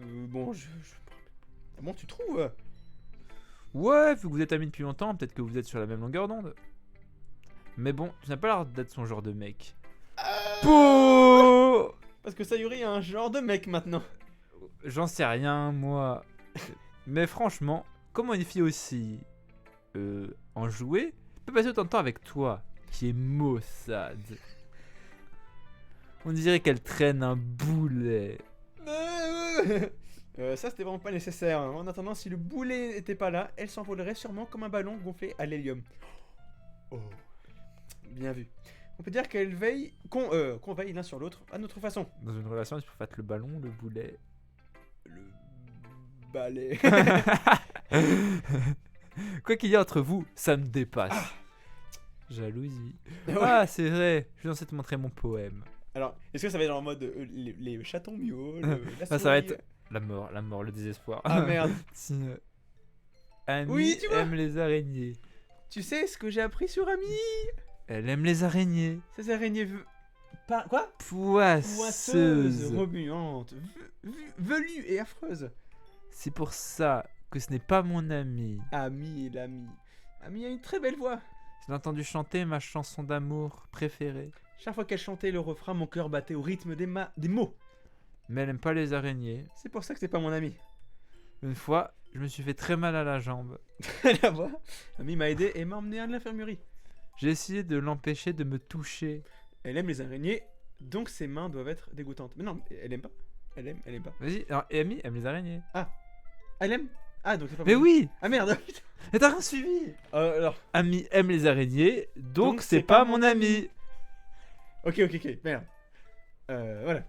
Bon, Comment tu trouves? Ouais, vu que vous êtes amis depuis longtemps, peut-être que vous êtes sur la même longueur d'onde. Mais bon, tu n'as pas l'air d'être son genre de mec. Pouh. Parce que Sayuri a un genre de mec maintenant. J'en sais rien, moi. Mais franchement, comment une fille aussi enjouée peut passer autant de temps avec toi, qui est maussade? On dirait qu'elle traîne un boulet. Ça c'était vraiment pas nécessaire. En attendant, si le boulet n'était pas là, elle s'envolerait sûrement comme un ballon gonflé à l'hélium. Oh, bien vu. On peut dire qu'elle veille, qu'on veille l'un sur l'autre à notre façon. Dans une relation, tu peux faire le ballon, le boulet. Le balai. Quoi qu'il y ait entre vous, ça me dépasse. Jalousie. Ah, c'est vrai, je suis censé te montrer mon poème. Alors, est-ce que ça va être en mode les chatons miaulent, la Ça va être la mort, le désespoir. Ah merde. Annie Oui, tu vois. aime les araignées. Tu sais ce que j'ai appris sur Ami? Elle aime les araignées. Ces araignées quoi? Poisseuses. Remuantes, velues et affreuses. C'est pour ça que ce n'est pas mon ami. Ami, l'ami. Ami a une très belle voix. J'ai entendu chanter ma chanson d'amour préférée. Chaque fois qu'elle chantait le refrain, mon cœur battait au rythme des mots. Mais elle n'aime pas les araignées. C'est pour ça que c'est pas mon ami. Une fois, je me suis fait très mal à la jambe. La voix. Ami m'a aidé et m'a emmené à l'infirmerie. J'ai essayé de l'empêcher de me toucher. Elle aime les araignées, donc ses mains doivent être dégoûtantes. Mais non, elle aime pas. Elle aime pas. Vas-y, alors Amy aime les araignées. Elle aime? Ah, donc c'est pas Mais mon- oui. Ah merde, putain. Mais t'as rien suivi. Alors, Amy aime les araignées, donc c'est pas mon ami. ok, merde. Voilà.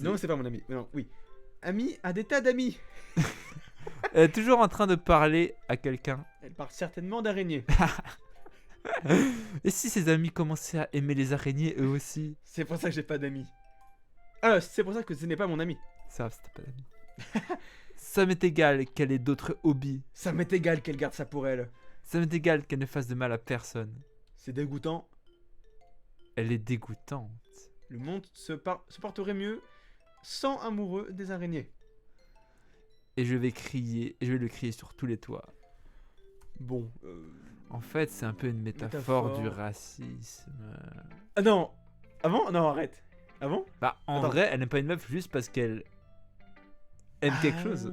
Non, c'est pas mon ami. Non, oui. Ami a des tas d'amis. Elle est toujours en train de parler à quelqu'un. Elle parle certainement d'araignées. Et si ses amis commençaient à aimer les araignées eux aussi? C'est pour ça que j'ai pas d'amis. Ah, c'est pour ça que ce n'est pas mon ami. Ça, c'était pas d'amis. Ça m'est égal qu'elle ait d'autres hobbies. Ça m'est égal qu'elle garde ça pour elle. Ça m'est égal qu'elle ne fasse de mal à personne. C'est dégoûtant. Elle est dégoûtante. Le monde se porterait mieux sans amoureux des araignées. Et je vais crier, et je vais le crier sur tous les toits. Bon, En fait, c'est un peu une métaphore du racisme. Ah non. Avant? Non, arrête. Avant? Bah, en Attends. vrai, elle n'aime pas une meuf juste parce qu'elle aime quelque chose.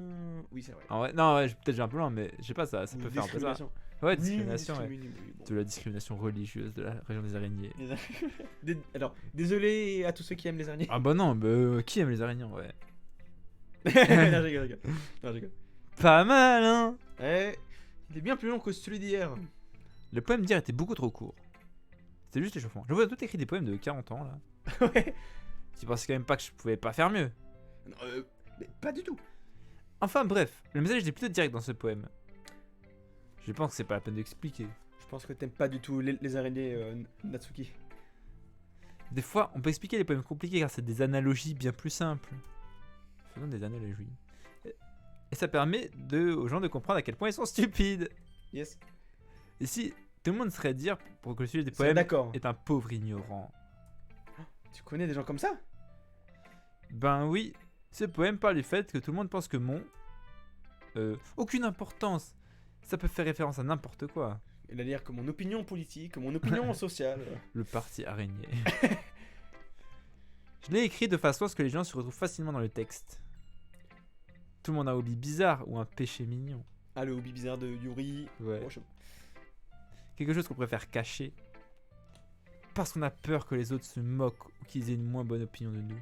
Oui, c'est vrai. En vrai, non, ouais, peut-être j'ai un peu loin, mais je sais pas, ça Ou peut faire un peu ça. discrimination. Ouais, Oui, discrimination, ouais. oui, bon. De la discrimination religieuse de la région des araignées. Alors, désolé à tous ceux qui aiment les araignées. Ah bah non, qui aime les araignées, ouais. Non, je rigole, je rigole. Non, je rigole. Pas mal, hein. Eh, il est bien plus long que celui d'hier. Le poème d'hier était beaucoup trop court. C'était juste échauffement. Je vois tout écrit des poèmes de 40 ans, là. Ouais. Tu penses quand même pas que je pouvais pas faire mieux? Non, mais pas du tout. Enfin bref, le message était plutôt direct dans ce poème. Je pense que c'est pas la peine d'expliquer. Je pense que t'aimes pas du tout les araignées, Natsuki. Des fois, on peut expliquer les poèmes compliqués car c'est des analogies bien plus simples. Faisons des analogies. Et ça permet aux gens de comprendre à quel point ils sont stupides. Yes. Et si tout le monde serait dire pour que le sujet des C'est poèmes d'accord. est un pauvre ignorant. Tu connais des gens comme ça? Ben oui, ce poème parle du fait que tout le monde pense que aucune importance. Ça peut faire référence à n'importe quoi. Il a dire que mon opinion politique, mon opinion sociale. Le parti araignée. Je l'ai écrit de façon à ce que les gens se retrouvent facilement dans le texte. Tout le monde a un hobby bizarre ou un péché mignon. Ah, le hobby bizarre de Yuri. Ouais. Oh, Quelque chose qu'on préfère cacher. Parce qu'on a peur que les autres se moquent ou qu'ils aient une moins bonne opinion de nous.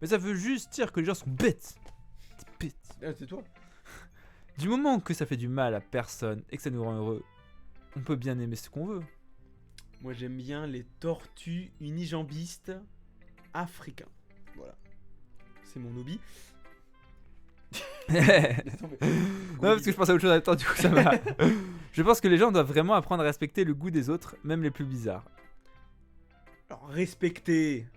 Mais ça veut juste dire que les gens sont bêtes. Des bêtes. Ah, c'est toi. Du moment que ça fait du mal à personne et que ça nous rend heureux, on peut bien aimer ce qu'on veut. Moi, j'aime bien les tortues unijambistes africains. Voilà. C'est mon hobby. Non, parce que je pensais à autre chose en même temps, du coup ça m'a. Je pense que les gens doivent vraiment apprendre à respecter le goût des autres, même les plus bizarres. Alors, respecter.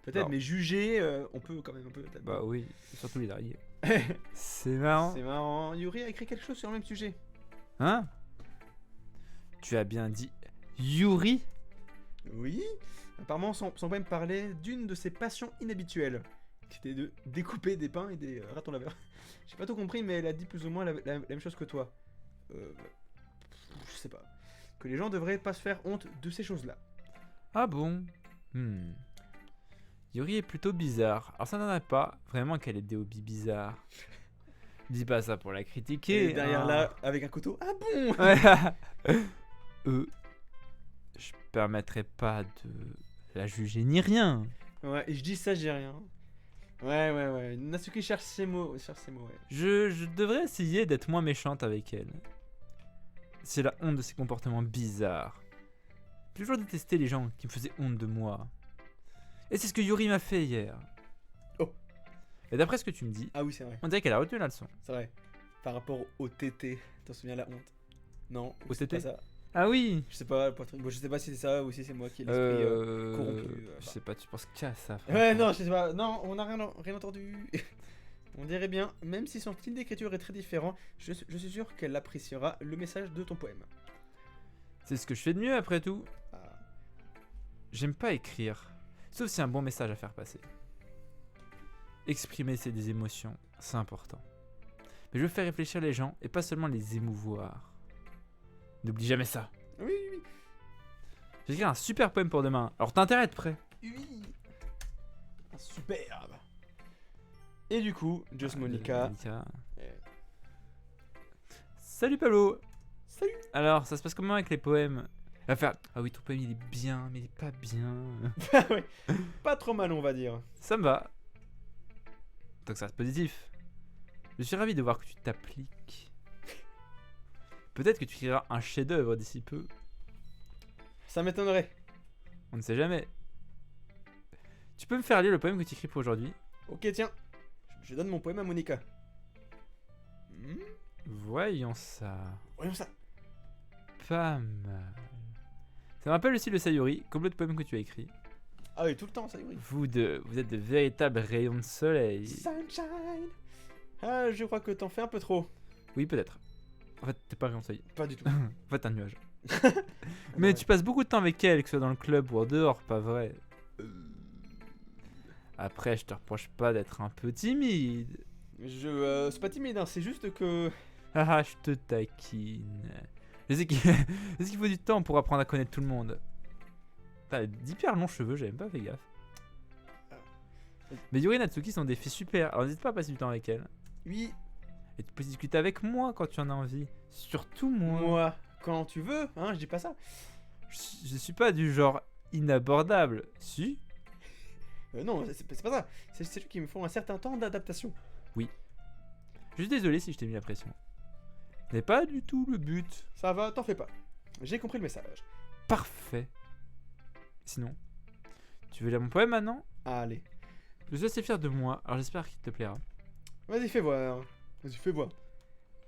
Peut-être, Non. mais juger, on peut quand même un peu. Peut-être. Bah oui, surtout les araignées. C'est marrant. C'est marrant. Yuri a écrit quelque chose sur le même sujet. Hein? Tu as bien dit Yuri? Oui. Apparemment, son poème parlait d'une de ses passions inhabituelles, qui était de découper des pains et des ratons laveurs. J'ai pas tout compris, mais elle a dit plus ou moins la même chose que toi. Je sais pas. Que les gens devraient pas se faire honte de ces choses-là. Ah bon? Yuri est plutôt bizarre. Alors ça n'en a pas vraiment qu'elle ait des hobbies bizarres. Dis pas ça pour la critiquer. Et derrière hein. là, avec un couteau. Ah bon? Ouais. Je permettrai pas de la juger ni rien. Ouais, et je dis ça, j'ai rien. Ouais. Natsuki cherche ses mots, ouais. Je devrais essayer d'être moins méchante avec elle. C'est la honte de ses comportements bizarres. J'ai toujours détesté les gens qui me faisaient honte de moi. Et c'est ce que Yuri m'a fait hier. Oh. Et d'après ce que tu me dis, Ah oui, c'est vrai. on dirait qu'elle a retenu la leçon. C'est vrai. Par rapport au TT, t'en souviens la honte? Non, Au c'est TT? pas ça. Ah oui. Je sais pas, bon, je sais pas si c'est ça ou si c'est moi qui ai l'esprit corrompu. Je sais pas, tu penses qu'à ça. Ouais, non, je sais pas. Non, on n'a rien entendu. On dirait bien, même si son style d'écriture est très différent, je suis sûr qu'elle appréciera le message de ton poème. C'est ce que je fais de mieux après tout. Ah. J'aime pas écrire, sauf si y a un bon message à faire passer. Exprimer des émotions, c'est important. Mais je veux faire réfléchir les gens et pas seulement les émouvoir. N'oublie jamais ça. Oui. J'ai écrit un super poème pour demain, alors t'as intérêt à être prêt. Oui. Superbe. Et du coup, Just Monica. Salut Pablo. Salut. Alors, ça se passe comment avec les poèmes? Elle va faire ah oui, ton poème il est bien, mais il est pas bien. Ouais. Pas trop mal, on va dire. Ça me va. Donc ça reste positif. Je suis ravi de voir que tu t'appliques. Peut-être que tu écriras un chef-d'œuvre d'ici peu. Ça m'étonnerait. On ne sait jamais. Tu peux me faire lire le poème que tu écris pour aujourd'hui? Ok, tiens. Je donne mon poème à Monica. Voyons ça. Voyons ça. Pas mal. Ça me rappelle aussi le Sayuri, comme l'autre poème que tu as écrit. Ah oui, tout le temps, ça y est. Vous êtes de véritables rayons de soleil. Sunshine. Ah, je crois que t'en fais un peu trop. Oui, peut-être. En fait, t'es pas un rayon de soleil. Pas du tout. En fait, t'es un nuage. Mais tu passes beaucoup de temps avec elle, que ce soit dans le club ou en dehors, pas vrai? Après, je te reproche pas d'être un peu timide. C'est pas timide, hein, c'est juste que... Ah, je te taquine. Je sais qu'il je sais qu'il faut du temps pour apprendre à connaître tout le monde. T'as d'hyper longs cheveux, j'avais même pas fait gaffe. Mais Yuri et Natsuki sont des filles super, alors n'hésite pas à passer du temps avec elles. Oui, Et tu peux discuter avec moi quand tu en as envie. Surtout moi. moi, quand tu veux, hein, je dis pas ça. Je suis pas du genre inabordable. Si? Non, c'est pas ça. C'est juste qu'il me faut un certain temps d'adaptation. Je suis désolé si je t'ai mis la pression. Ce n'est pas du tout le but. Ça va, t'en fais pas. J'ai compris le message. Parfait. Sinon, tu veux lire mon poème maintenant? Allez, Je suis assez fier de moi, alors j'espère qu'il te plaira. vas-y, fais voir. Vas-y, fais voir.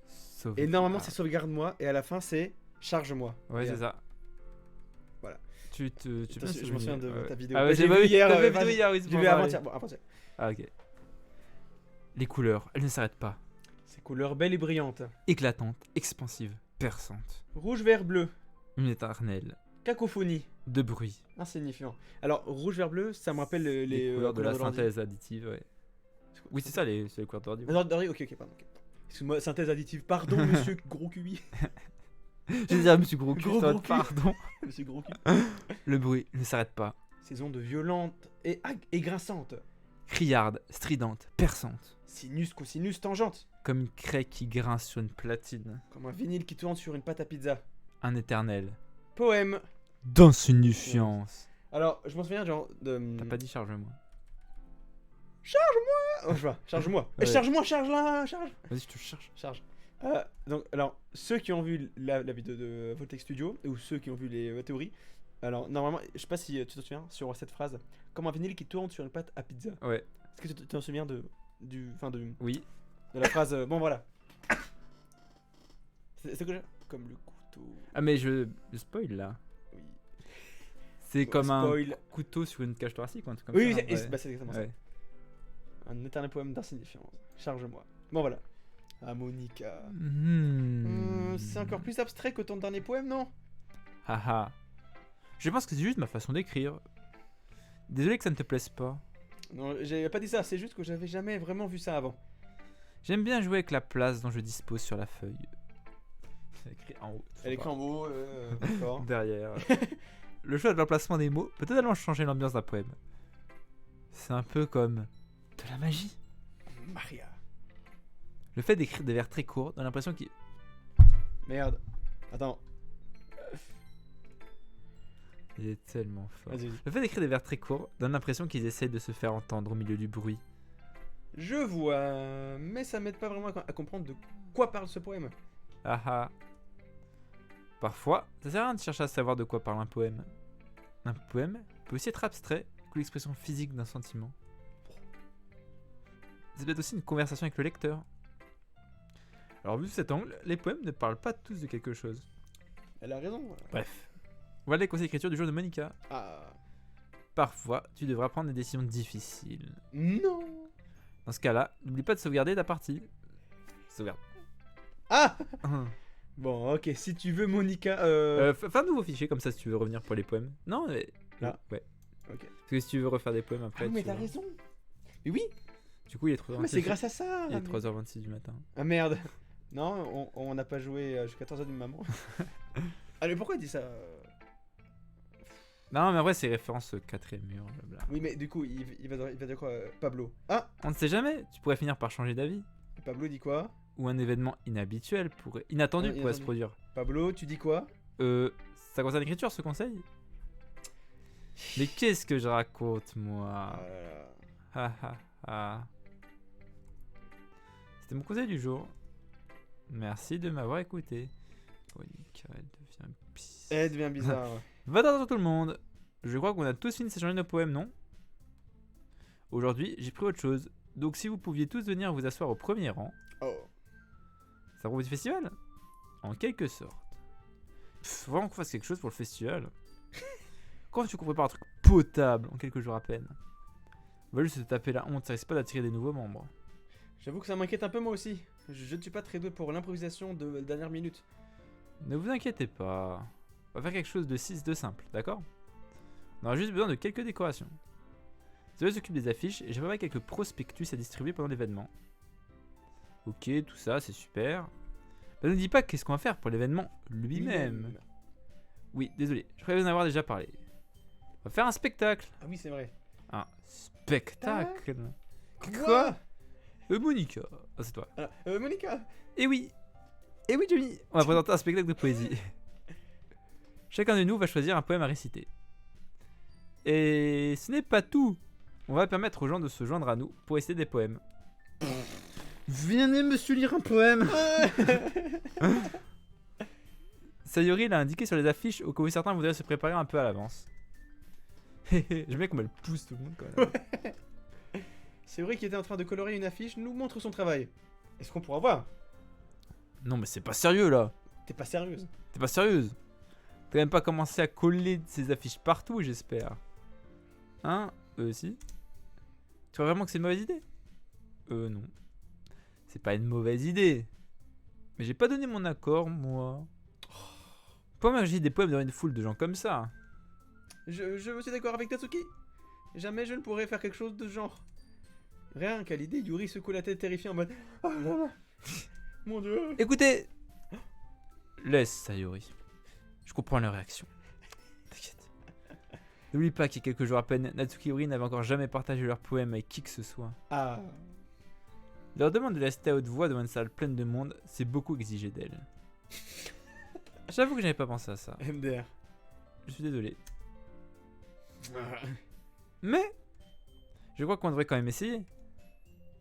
Sauf. Et normalement, c'est sauvegarde-moi, et à la fin, c'est charge-moi. Ouais, Et, c'est ça. Voilà. Tu peux je m'en souviens de ta vidéo. Ah Bah, ouais, j'ai j'ai vu vu hier, hier. ouais, Vidéo hier, oui, c'est J'ai pour vu en parler. avant-hier. Bon, avant-hier. Ah, ok. Les couleurs, elles ne s'arrêtent pas. Ces couleurs belles et brillantes. Éclatantes, expansives, perçantes. Rouge, vert, bleu. Une éternelle Cacophonie. de bruit. Insignifiant. Alors, rouge, vert, bleu, ça me rappelle Les couleurs de la l'ordi. synthèse additive, ouais. Oui, c'est ça, c'est les couleurs d'ordi. ouais. D'ordi, ok, pardon. Ok. Excuse-moi, synthèse additive. Pardon, monsieur gros cubi. J'ai dit à monsieur Gros cul, Gros ça va, gros cul. pardon. Monsieur gros cul. Le bruit ne s'arrête pas. Saison de violente et grinçante. Criarde, stridente, perçante. Sinus, cosinus, tangente. Comme une craie qui grince sur une platine. Comme un vinyle qui tourne sur une pâte à pizza. Un éternel. Poème. D'insignifiance. Alors, je m'en souviens, genre, de... T'as pas dit charge-moi. Oh, je vois, charge-moi. Ouais. Charge-moi, charge là, charge. Vas-y, je te cherche. Charge. Donc, alors, ceux qui ont vu la vidéo de Voltec Studio, ou ceux qui ont vu les théories, alors, normalement, je sais pas si tu te souviens, sur cette phrase, comme un vinyle qui tourne sur une pâte à pizza. Ouais. Est-ce que tu t'en souviens de Oui. la phrase bon, voilà. C'est quoi déjà? Comme le couteau. Ah, mais je spoil là. Oui. C'est Bon, comme spoil. un couteau sur une cage thoracique ou un truc comme Oui, ça. c'est bah, c'est exactement Ouais. ça. Un éternel poème d'insignifiance. Charge-moi. Bon, voilà. Ah, Monica. C'est encore plus abstrait que ton dernier poème, non? Haha. Je pense que c'est juste ma façon d'écrire. Désolé que ça ne te plaise pas. Non, j'ai pas dit ça, c'est juste que j'avais jamais vraiment vu ça avant. J'aime bien jouer avec la place dont je dispose sur la feuille. C'est écrit en haut. Elle écrit en haut, d'accord. Derrière. Le choix de l'emplacement des mots peut totalement changer l'ambiance d'un poème. C'est un peu comme de la magie. Maria. Le fait d'écrire des vers très courts donne l'impression qu'il... Merde. Attends, Il est tellement fort. vas-y. Le fait d'écrire des vers très courts donne l'impression qu'ils essayent de se faire entendre au milieu du bruit. Je vois, mais ça m'aide pas vraiment à comprendre de quoi parle ce poème. Ah ah. Parfois, ça sert à rien de chercher à savoir de quoi parle un poème. Un poème peut aussi être abstrait que l'expression physique d'un sentiment. C'est peut-être aussi une conversation avec le lecteur. Alors vu de cet angle, les poèmes ne parlent pas tous de quelque chose. Elle a raison. Bref. Voilà les conseils d'écriture du jour de Monica. Ah. Parfois, tu devras prendre des décisions difficiles. Non. Dans ce cas-là, n'oublie pas de sauvegarder ta partie. Sauvegarde. Ah. Bon, ok, si tu veux Monica... Fais un nouveau fichier comme ça si tu veux revenir pour les poèmes. Non, mais... Ah. Ouais. Ok. Parce que si tu veux refaire des poèmes après... Ah, mais tu t'as vois. raison. Mais oui, Du coup, il est 3h26. mais c'est grâce à ça. Il est mais- 3h26 du matin. Ah merde. Non, on n'a pas joué jusqu'à 14h du maman. Allez, pourquoi il dit ça? Non, mais en vrai, c'est référence au 4ème mur, blabla. Oui, mais du coup, il va dire quoi, Pablo? Ah, On ne sait jamais, tu pourrais finir par changer d'avis. Pablo dit quoi? Ou un événement inhabituel pourrait... inattendu Ah, pourrait se inattendu. produire. Pablo, tu dis quoi? Ça concerne l'écriture, ce conseil? Mais qu'est-ce que je raconte, moi? Ah là là. Ah ah ah. C'était mon conseil du jour. Merci de m'avoir écouté. Monica, elle devient pisse. Elle devient bizarre. Va dans tout le monde. Je crois qu'on a tous fini de s'échanger nos poèmes, non? Aujourd'hui, j'ai pris autre chose. Donc si vous pouviez tous venir vous asseoir au premier rang. Oh. Ça prouve du festival? En quelque sorte. Pff, vraiment qu'on fasse quelque chose pour le festival. Comment tu prépare un truc potable en quelques jours à peine? On va juste se taper la honte, ça risque pas d'attirer des nouveaux membres. J'avoue que ça m'inquiète un peu moi aussi. Je ne suis pas très doué pour l'improvisation de dernière minute. Ne vous inquiétez pas. On va faire quelque chose de simple, d'accord? On aura juste besoin de quelques décorations. Zoé s'occupe des affiches et j'ai préparé quelques prospectus à distribuer pendant l'événement. Ok, tout ça, c'est super. Bah, ne dis pas qu'est-ce qu'on va faire pour l'événement lui-même. Oui, désolé, je croyais vous en avoir déjà parlé. On va faire un spectacle. Ah oui, c'est vrai. Un spectacle. Quoi? Monica. Ah, c'est toi. Monica. Eh oui. Eh oui, Johnny. On va présenter un spectacle de poésie. Chacun de nous va choisir un poème à réciter. Et ce n'est pas tout. On va permettre aux gens de se joindre à nous pour réciter des poèmes. Venez monsieur lire un poème. Sayori l'a indiqué sur les affiches au cas où certains voudraient se préparer un peu à l'avance. J'aime bien comme elle pousse tout le monde quand même. C'est vrai qu'il était en train de colorer une affiche, nous montre son travail. Est-ce qu'on pourra voir? Non mais c'est pas sérieux là. T'es pas sérieuse? T'es pas sérieuse. T'as même pas commencé à coller ces affiches partout, j'espère. Hein? Si. Tu crois vraiment que c'est une mauvaise idée? Non. C'est pas une mauvaise idée. Mais j'ai pas donné mon accord, moi. Pourquoi j'ai des poèmes devant une foule de gens comme ça? Je suis d'accord avec Tatsuki. Jamais je ne pourrais faire quelque chose de ce genre. Rien qu'à l'idée, Yuri secoue la tête terrifiée en mode oh là là. Mon dieu. Écoutez. Laisse Sayori. Je comprends leur réaction. T'inquiète. N'oublie pas qu'il y a quelques jours à peine, Natsuki et Yuri n'avaient encore jamais partagé leurs poèmes avec qui que ce soit. Ah. Leur demande de la citer à haute voix devant une salle pleine de monde, c'est beaucoup exigé d'elle. J'avoue que j'avais pas pensé à ça. MDR. Je suis désolé. Mais je crois qu'on devrait quand même essayer.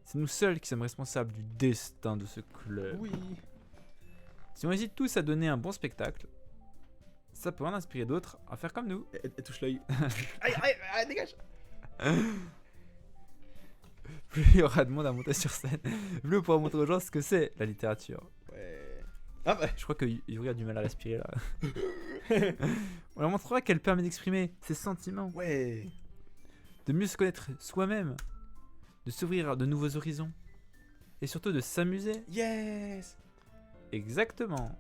C'est nous seuls qui sommes responsables du destin de ce club. Oui. Si on hésite tous à donner un bon spectacle, ça peut en inspirer d'autres à faire comme nous. Elle touche l'œil. Aïe, aïe, aïe, dégage. Plus il y aura de monde à monter sur scène, plus on pourra montrer aux gens ce que c'est la littérature. Ouais. Ah bah. Je crois que Yuri a du mal à respirer là. On leur montrera qu'elle permet d'exprimer ses sentiments, Ouais. de mieux se connaître soi-même, de s'ouvrir à de nouveaux horizons et surtout de s'amuser. Yes. Exactement.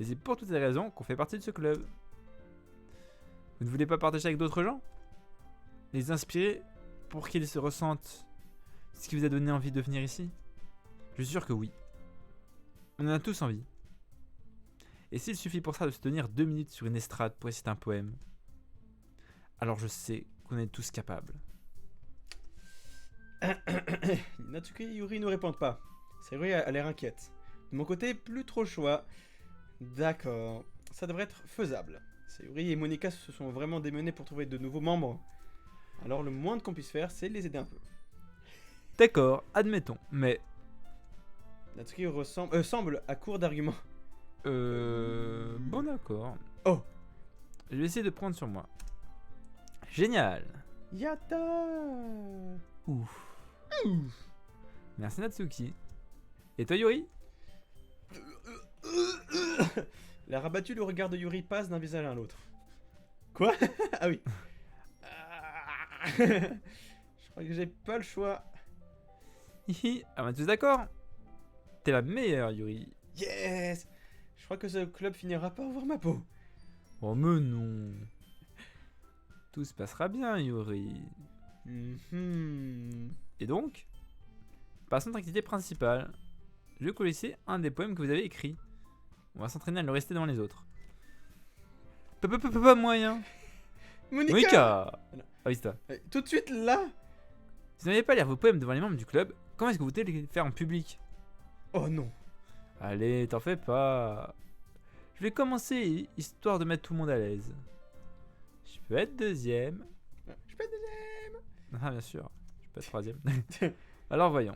Et c'est pour toutes ces raisons qu'on fait partie de ce club. Vous ne voulez pas partager avec d'autres gens? Les inspirer pour qu'ils se ressentent ce qui vous a donné envie de venir ici? Je suis sûr que oui. On en a tous envie. Et s'il suffit pour ça de se tenir 2 minutes sur une estrade pour réciter un poème, alors je sais qu'on est tous capables. Natsuki et Yuri ne répondent pas. Sayori a l'air inquiète. De mon côté, plus trop le choix. D'accord. Ça devrait être faisable. Sayori et Monica se sont vraiment démenés pour trouver de nouveaux membres. Alors le moins qu'on puisse faire, c'est de les aider un peu. D'accord, admettons, mais... Natsuki semble à court d'arguments. Bon d'accord. Oh. Je vais essayer de prendre sur moi. Génial. Yatta. Ouf. Merci Natsuki. Et toi Yuri? La rabattue, le regard de Yuri passe d'un visage à l'autre. Quoi? Ah oui. Je crois que j'ai pas le choix. Hihi, on est tous d'accord? T'es la meilleure Yuri. Yes. Je crois que ce club finira par voir ma peau. Oh mais non. Tout se passera bien Yuri. Et donc, passons à notre activité principale. Je vais vous laisser un des poèmes que vous avez écrit. On va s'entraîner à le rester devant les autres. Pas moyen. Monica. Ah oui c'est toi. Tout de suite là. Si vous n'avez pas à lire vos poèmes devant les membres du club, comment est-ce que vous voulez les faire en public? Oh non. Allez, t'en fais pas. Je vais commencer histoire de mettre tout le monde à l'aise. Je peux être deuxième. Je peux être deuxième. Ah bien sûr, je peux être troisième. Alors voyons.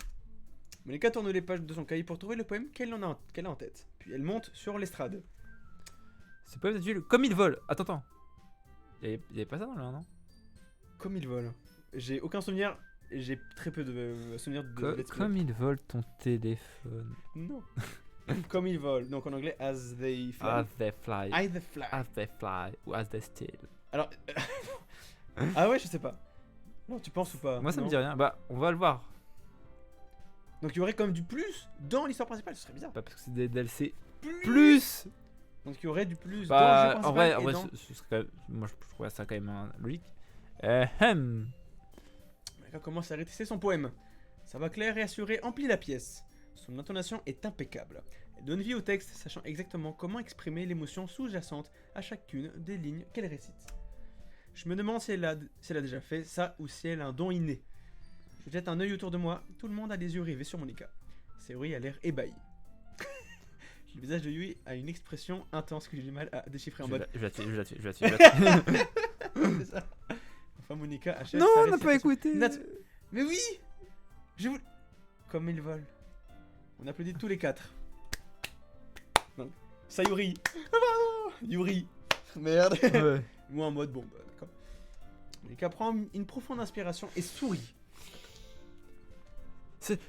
Monica tourne les pages de son cahier pour trouver le poème qu'elle a en tête. Puis elle monte sur l'estrade. Ce poème s'intitule Comme il vole. Attends. Il y avait pas ça dans le 1, non? Comme il vole. J'ai aucun souvenir. J'ai très peu de souvenirs de let's play. Comme il vole ton téléphone. Non. Comme ils volent. Donc en anglais, as they fly. As they fly. As they fly. As they fly. Ou as they steal. Alors. Ah ouais, je sais pas. Non, tu penses ou pas? Moi, ça me Non. dit rien. Bah, on va le voir. Donc il y aurait comme du plus dans l'histoire principale, ce serait bizarre. Pas parce que c'est des DLC. Plus. Plus. Donc il y aurait du plus Bah, dans le jeu en vrai, principal et dans... ce serait quand même... Moi, je trouverais ça quand même logique. Mika commence à réciter son poème. Sa voix claire et assurée emplit la pièce. Son intonation est impeccable. Elle donne vie au texte, sachant exactement comment exprimer l'émotion sous-jacente à chacune des lignes qu'elle récite. Je me demande si elle a déjà fait ça ou si elle a un don inné. Je jette un œil autour de moi, tout le monde a les yeux rivés sur Monica. Sayuri a l'air ébahi. Le visage de Yui a une expression intense que j'ai du mal à déchiffrer en Je mode. vais la tuer, je vais la tuer, je vais la tuer, je vais la tuer. C'est ça. Enfin, Monica achève Non, sa on n'a pas récitation. écouté. Mais oui. Je vous... Comme ils volent. On applaudit tous les quatre. Donc, Sayuri. Yuri. Merde. Ouais. Moi en mode bon, bah, d'accord. Monica prend une profonde inspiration et sourit.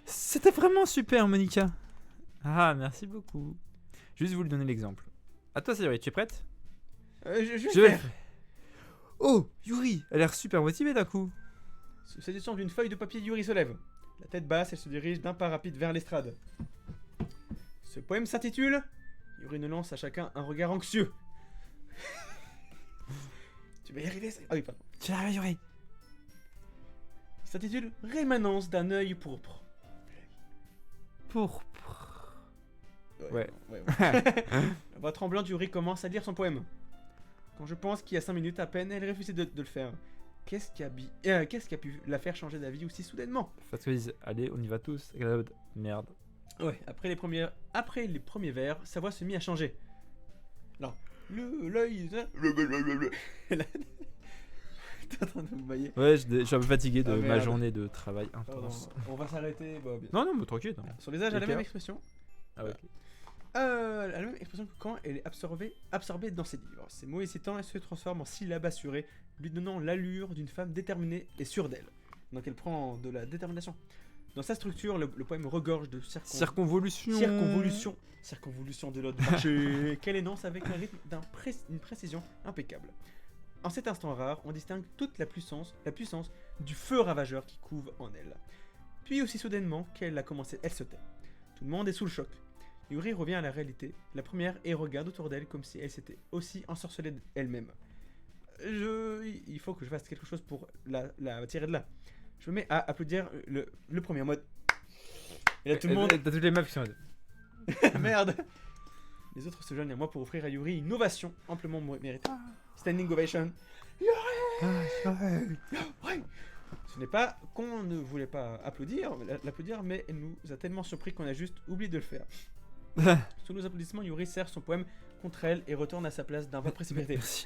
C'était vraiment super, Monica. Ah, merci beaucoup. Juste vous lui donner l'exemple. À toi, Sayuri, tu es prête? Je vais vais le faire. Oh, Yuri, elle a l'air super motivée d'un coup. Saisissant d'une feuille de papier, Yuri se lève. La tête basse, elle se dirige d'un pas rapide vers l'estrade. Ce poème s'intitule... Yuri ne lance à chacun un regard anxieux. Tu vas y arriver, ça... Ah oui, pardon. Tu vas Yuri. Il s'intitule Rémanence d'un œil pourpre. Pourpre. Ouais. ouais. La voix tremblante Yuri commence à lire son poème. Quand je pense qu'il y a 5 minutes à peine, elle refusait de le faire. Qu'est-ce qui a pu la faire changer d'avis aussi soudainement? Parce qu'ils disent, allez, on y va tous. Merde. Ouais, après les premiers vers, sa voix se mit à changer. Alors, l'œil... T'es en train de me bailler. Ouais, je suis un peu fatigué de Ah, ma merde. journée de travail Pardon, intense. on va s'arrêter. Bah, bien. Non, non, mais tranquille. Non. Son visage a la Ok. même expression. Ah ouais. La même expression que quand elle est absorbée dans ses livres. Ses mots hésitants, elle se transforme en syllabes assurées, lui donnant l'allure d'une femme déterminée et sûre d'elle. Donc elle prend de la détermination. Dans sa structure, le poème regorge de Circonvolution. circonvolution de l'autre marché, qu'elle énonce avec un rythme d'une précision impeccable. En cet instant rare, on distingue toute la puissance du feu ravageur qui couve en elle. Puis aussi soudainement qu'elle a commencé, elle se tait. Tout le monde est sous le choc. Yuri revient à la réalité, la première, et regarde autour d'elle comme si elle s'était aussi ensorcelée elle-même. Il faut que je fasse quelque chose pour la tirer de là. Je me mets à applaudir le premier mode. Et là tout le monde... T'as toutes les meufs qui sont en mode, Merde. Les autres se joignent à moi pour offrir à Yuri une ovation amplement méritée. Standing ovation. Ouais. Ce n'est pas qu'on ne voulait pas l'applaudir, mais elle nous a tellement surpris qu'on a juste oublié de le faire. Sous nos applaudissements, Yuri serre son poème contre elle et retourne à sa place d'un pas précipité. Merci.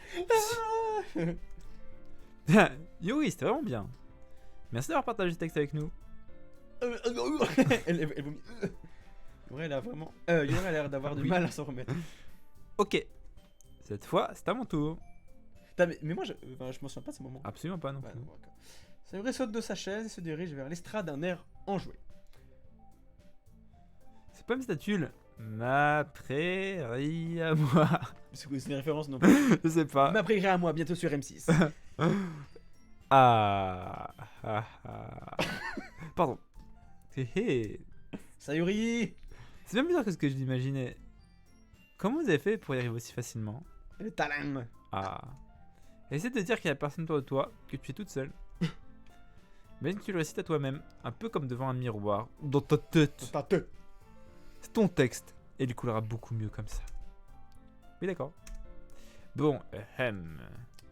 Yuri, c'était vraiment bien. Merci d'avoir partagé ce texte avec nous. Elle vomit. Yuri a l'air d'avoir du Oui. mal à s'en remettre. Ok. Cette fois, c'est à mon tour. Mais moi, je m'en souviens pas de ce moment. Absolument pas non Ouais, plus. non, d'accord. Sayuri saute de sa chaise et se dirige vers l'estrade d'un air enjoué. C'est pas une statue. Ma prairie à moi. C'est quoi, c'est une référence non plus. Je sais pas. Ma prairie à moi, bientôt sur M6. Ah. Pardon. Hé hé. Sayuri, C'est bien bizarre que ce que je l'imaginais. Comment vous avez fait pour y arriver aussi facilement? le talent. Ah. Essaie de dire qu'il y a personne autour de toi, que tu es toute seule. Imagine que tu le récites à toi-même, un peu comme devant un miroir, dans ta tête. C'est ton texte, et il coulera beaucoup mieux comme ça. Oui, d'accord. Bon,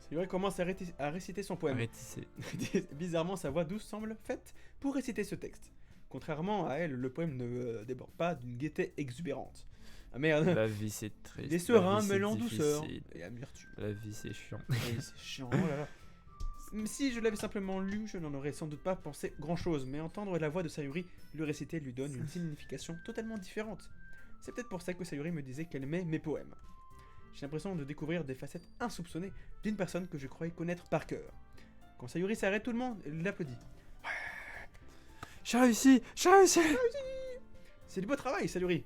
Sayuri commence à réciter son poème. Rétissez. Bizarrement, sa voix douce semble faite pour réciter ce texte. Contrairement à elle, le poème ne déborde pas d'une gaieté exubérante. Ah merde. La vie c'est triste. Des la serins vie, c'est mêlant douceur difficile, et amertume. La vie c'est chiant. Oui, c'est chiant, oh là là. Si je l'avais simplement lu, je n'en aurais sans doute pas pensé grand-chose, mais entendre la voix de Sayuri le réciter lui donne une signification totalement différente. C'est peut-être pour ça que Sayuri me disait qu'elle aimait mes poèmes. J'ai l'impression de découvrir des facettes insoupçonnées d'une personne que je croyais connaître par cœur. Quand Sayuri s'arrête, tout le monde l'applaudit. J'ai réussi. C'est du beau travail, Sayuri.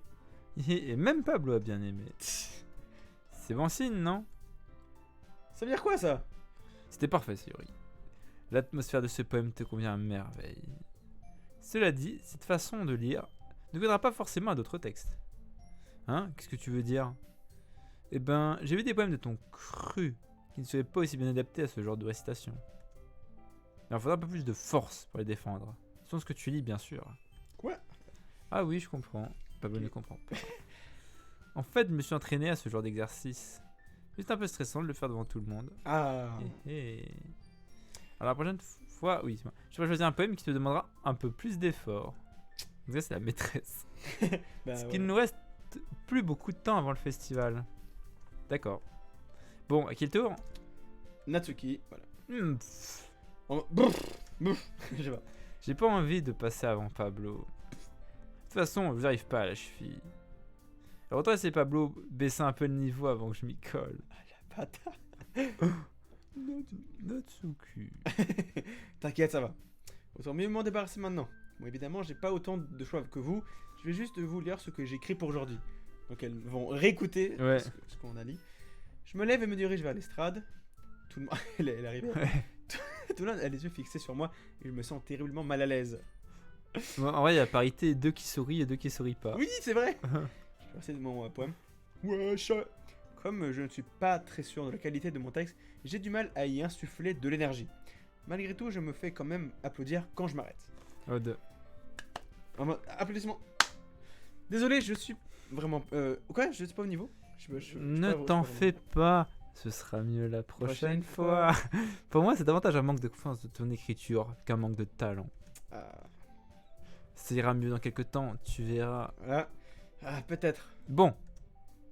Et même Pablo a bien aimé. C'est bon signe, non? Ça veut dire quoi ça? C'était parfait, Sayori. L'atmosphère de ce poème te convient à merveille. Cela dit, cette façon de lire ne conviendra pas forcément à d'autres textes. Hein? Qu'est-ce que tu veux dire? Eh ben, j'ai vu des poèmes de ton cru qui ne seraient pas aussi bien adaptés à ce genre de récitation. Il en faudra un peu plus de force pour les défendre. Selon ce que tu lis, bien sûr. Quoi? Ah oui, je comprends. Pablo Ok. ne comprend pas. En fait, je me suis entraîné à ce genre d'exercice. C'est un peu stressant de le faire devant tout le monde. Ah. Alors la prochaine fois, oui, c'est moi. Je vais choisir un poème qui te demandera un peu plus d'effort. Donc ça, c'est la maîtresse. Bah, Parce ouais. qu'il ne nous reste plus beaucoup de temps avant le festival. D'accord. Bon, à qui le tour? Natsuki, voilà. Pff, Bouf. Je sais pas. J'ai pas envie de passer avant Pablo. De toute façon, je n'arrive pas à la cheville. Alors autant laisser Pablo baisser un peu le niveau avant que je m'y colle. Bâtard. Natsuki. T'inquiète, ça va. Autant mieux m'en débarrasser maintenant. Bon, évidemment, j'ai pas autant de choix que vous. Je vais juste vous lire ce que j'ai écrit pour aujourd'hui. Donc elles vont réécouter Ouais. ce qu'on a dit. Je me lève et me dirige vers l'estrade. Tout le monde, elle arrive. Ouais. Tout le monde a les yeux fixés sur moi et je me sens terriblement mal à l'aise. Bon, en vrai, il y a parité 2 qui sourient et 2 qui sourient pas. Oui, c'est vrai. Je vais passer de mon poème. Wesh. Comme je ne suis pas très sûr de la qualité de mon texte, j'ai du mal à y insuffler de l'énergie. Malgré tout, je me fais quand même applaudir quand je m'arrête. Oh, de- En mode, applaudissements. Désolé, je suis vraiment. Quoi? Je suis pas au niveau. Ne t'en fais pas, ce sera mieux la prochaine fois. Pour moi, c'est davantage un manque de confiance de ton écriture qu'un manque de talent. Ça ira mieux dans quelques temps, tu verras. Voilà. Ah, peut-être. Bon,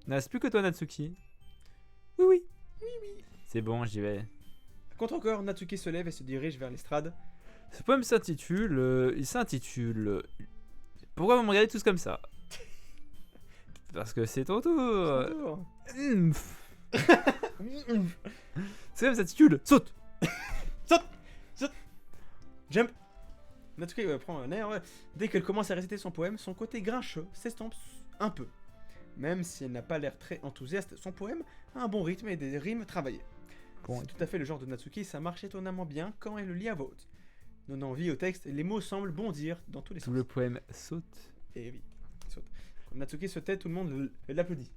il ne reste plus que toi, Natsuki. Oui, oui. C'est bon, j'y vais. Contre encore, Natsuki se lève et se dirige vers l'estrade. Ce poème s'intitule. Il s'intitule. Pourquoi vous me regardez tous comme ça? Parce que c'est ton tour. Bonjour. Pff. Ce poème s'intitule Saute. Jump. Natsuki prend un air. Ouais. Dès qu'elle commence à réciter son poème, son côté grincheux s'estompe un peu. Même si elle n'a pas l'air très enthousiaste, son poème a un bon rythme et des rimes travaillées. Bon, C'est tout à fait le genre de Natsuki, ça marche étonnamment bien quand elle le lit à voix haute. Donnant vie au texte, les mots semblent bondir dans tous les tout sens. le poème saute. Et oui, il saute. Quand Natsuki se tait, tout le monde l'applaudit.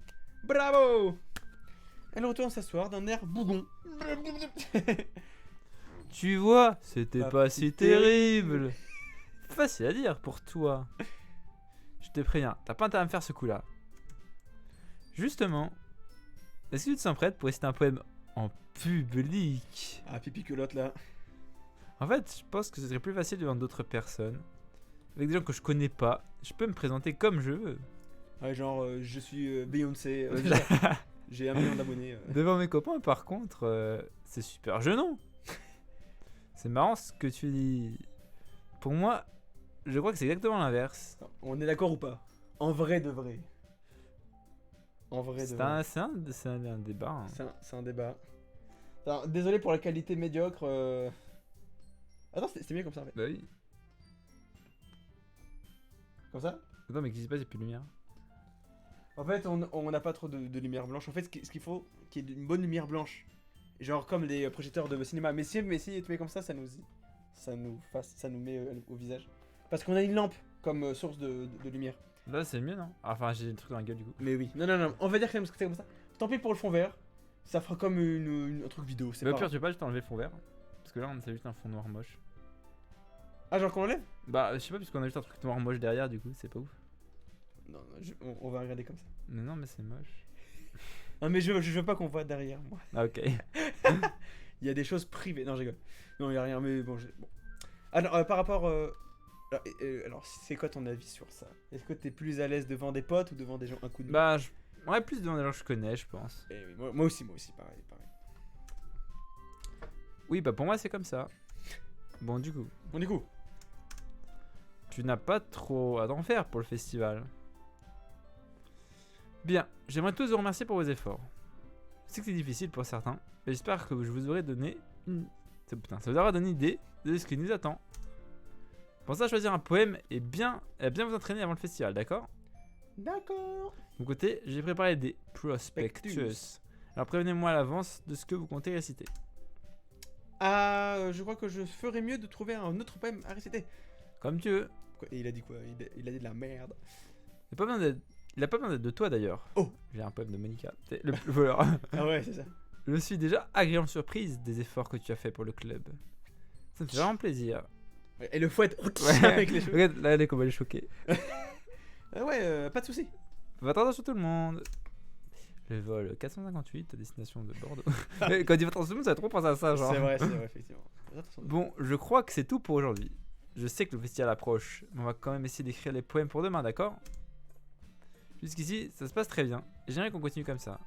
Bravo! Elle retourne s'asseoir d'un air bougon. Tu vois, c'était Pas pas si si terrible. Facile à dire pour toi. Je te préviens, t'as pas intérêt à me faire ce coup-là. Justement, est-ce que tu te sens prête pour réciter un poème en public? Ah, pipi culotte là. En fait, je pense que ce serait plus facile devant d'autres personnes. Avec des gens que je connais pas, je peux me présenter comme je veux. Ouais, genre, je suis Beyoncé. J'ai 1 million d'abonnés. Devant mes copains, par contre, c'est super gênant. C'est marrant ce que tu dis. Pour moi, je crois que c'est exactement l'inverse. On est d'accord ou pas? En vrai de vrai. En vrai de C'est vrai. un débat. Hein. C'est un débat. Alors, désolé pour la qualité médiocre. Attends, c'était mieux comme ça en fait. Bah oui. Comme ça? Attends, mais qu'est-ce qui se passe? Y'a plus de lumière. En fait, on n'a pas trop de lumière blanche. En fait, ce qu'il faut, qu'il y ait une bonne lumière blanche. Genre comme les projecteurs de cinéma. Mais si tu mets comme ça nous met au visage. Parce qu'on a une lampe comme source de lumière. Là, c'est mieux, non? Enfin, j'ai le truc dans la gueule du coup. Mais oui. Non. On va dire que c'est comme ça. Tant pis pour le fond vert. Ça fera comme un truc vidéo. C'est Mais pas au pire, grave. tu veux pas juste enlever le fond vert? Parce que là, on a juste un fond noir moche. Ah, genre qu'on enlève? Bah, je sais pas, puisqu'on a juste un truc noir moche derrière, du coup, c'est pas ouf. Non, on va regarder comme ça. Mais non, mais c'est moche. Non, mais je veux pas qu'on voit derrière moi. Ah, ok. Il y a des choses privées. Non, je rigole. Non, il y a rien, mais bon. Bon. Alors, par rapport. Alors, c'est quoi ton avis sur ça? Est-ce que t'es plus à l'aise devant des potes ou devant des gens inconnus? Bah, ouais, plus devant des gens que je connais, je pense. Eh oui, moi aussi, pareil. Oui, bah, pour moi, c'est comme ça. Bon, du coup, Bon, du coup, tu n'as pas trop à t'en faire pour le festival. Bien, j'aimerais tous vous remercier pour vos efforts. Je sais que c'est difficile pour certains, mais j'espère que je vous aurai donné ça vous aura donné une idée de ce qui nous attend. Pensez à choisir un poème et bien vous entraîner avant le festival, d'accord? D'accord. De mon côté, j'ai préparé des prospectus. Alors prévenez-moi à l'avance de ce que vous comptez réciter. Ah, je crois que je ferais mieux de trouver un autre poème à réciter. Comme tu veux. Quoi, et il a dit quoi? Il a dit de la merde. Il a pas besoin d'être, il a pas besoin d'être de toi d'ailleurs. Oh. J'ai un poème de Monica. C'est le voleur. Ah ouais, c'est ça. Je suis déjà agréablement surprise des efforts que tu as fait pour le club. Ça me fait vraiment plaisir. Ouais, et le fouette Ouais. avec les cheveux. Regarde, là, elle est comme elle est choquée. Ah ouais, pas de soucis. Faites attention tout le monde. Le vol 458 à destination de Bordeaux. Mais quand il dit faites attention tout le monde, ça va trop penser à ça, genre. C'est vrai, effectivement. Attention. Bon, je crois que c'est tout pour aujourd'hui. Je sais que le festival approche, mais on va quand même essayer d'écrire les poèmes pour demain, d'accord? Jusqu'ici, ça se passe très bien. Et j'aimerais qu'on continue comme ça.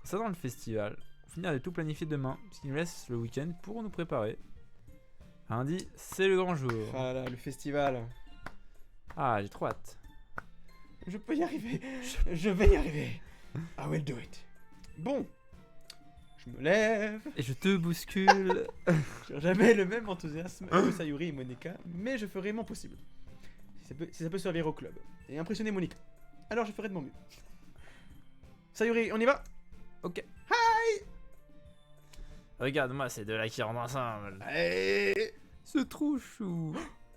Concernant le festival, on finira de tout planifier demain, puisqu'il nous laisse le week-end pour nous préparer. Lundi, c'est le grand jour. Ah là, le festival. Ah, j'ai trop hâte. Je peux y arriver. Je vais y arriver. I will do it. Bon. Je me lève. Et je te bouscule. J'ai jamais le même enthousiasme que Sayuri et Monica, mais je ferai mon possible. Si ça peut servir au club. Et impressionner Monica. Alors je ferai de mon mieux. Sayuri, on y va? Ok. Regarde-moi ces deux-là qui rentrent ensemble. Allez. C'est trop chou.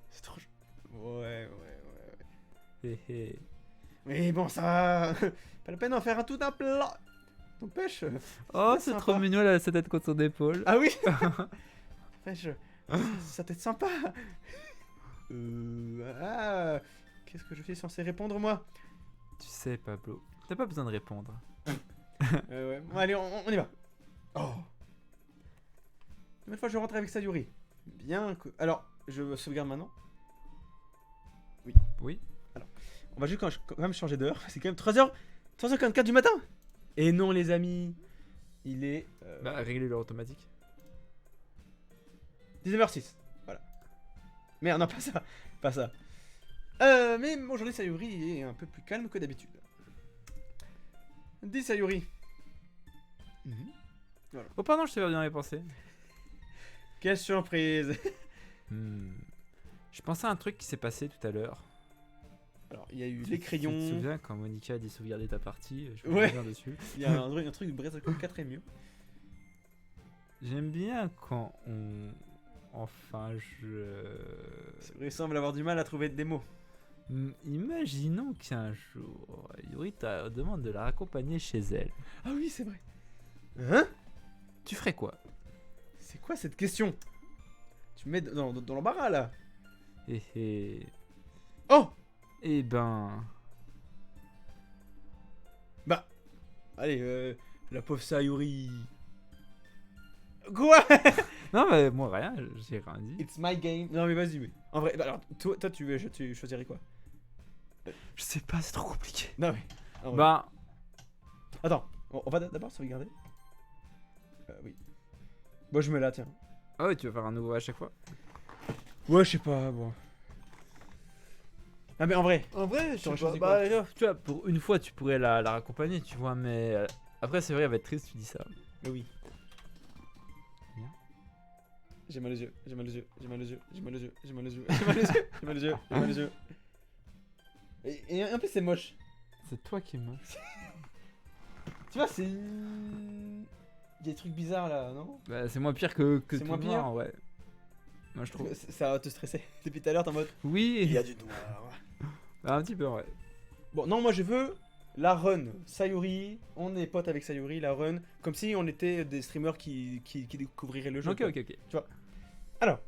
C'est trop chaud. Ouais. Hé hé. Mais bon, ça... Pas la peine d'en faire un tout d'un plat. N'empêche... Oh, c'est c'est sympa. trop mignon là, sa tête contre son épaule. Ah oui. N'empêche... Ça peut être sympa. Ah... Qu'est-ce que je suis censé répondre, moi? Tu sais, Pablo, t'as pas besoin de répondre. Ouais. Bon, allez, on y va. Oh. Une fois, je rentre avec Sayuri. Bien que... Alors, je sauvegarde maintenant. Oui. On va juste quand même changer d'heure. C'est quand même 3h44 du matin. Et non, les amis. Il est... Bah, régler l'heure automatique. 19h06. Voilà. Merde, non, pas ça. Mais aujourd'hui, Sayuri est un peu plus calme que d'habitude. Dis Sayuri. Oh, pardon, je t'ai perdu dans les pensées. Quelle surprise. Je pensais à un truc qui s'est passé tout à l'heure. Alors, il y a eu les Tu te crayons. souviens quand Monica a dit sauvegarder ta partie? Je Ouais. me souviens dessus. Il y a un truc de Breath of the Wild 4 est mieux. J'aime bien quand on... Enfin, Sayuri semble avoir du mal à trouver des mots. Imaginons qu'un jour, Yuri te demande de la raccompagner chez elle. Ah oui, c'est vrai. Hein? Tu ferais quoi? C'est quoi cette question? Tu me mets dans l'embarras là. Oh! Eh ben... Bah. Allez, la pauvre Sayuri. Quoi? Non, mais moi rien, j'ai rien dit. It's my game. Non, mais vas-y, oui. En vrai, bah, alors, toi tu choisirais quoi? Je sais pas, c'est trop compliqué. Non, mais. en vrai. Bah, Attends, on va d'abord sauvegarder. Oui. Moi, je me la tiens. ah ouais, tu vas faire un nouveau à chaque fois? Ouais, je sais pas, bon. Ah, mais en vrai. Je T'aurais sais choisi pas. quoi? Bah, tu vois, pour une fois, tu pourrais la raccompagner, tu vois, mais... après, c'est vrai, elle va être triste, tu dis ça. Mais oui. Bien. J'ai mal aux yeux, j'ai mal aux yeux, j'ai mal aux yeux, j'ai mal aux yeux, j'ai mal aux yeux, j'ai mal aux yeux, j'ai mal aux yeux, j'ai mal aux yeux. Et en plus, c'est moche. C'est toi qui es moche. Tu vois, c'est. Il y a des trucs bizarres là, non? Bah, c'est moins pire que C'est tout moins le noir, ouais. Moi, je trouve. Ça va te stresser. Depuis tout à l'heure, t'es en mode. Oui, Il y a du noir. un petit peu, ouais. Bon, non, moi je veux la run. Sayuri, on est potes avec Sayuri, la run. Comme si on était des streamers qui découvriraient le jeu. Ok, quoi. ok. Alors,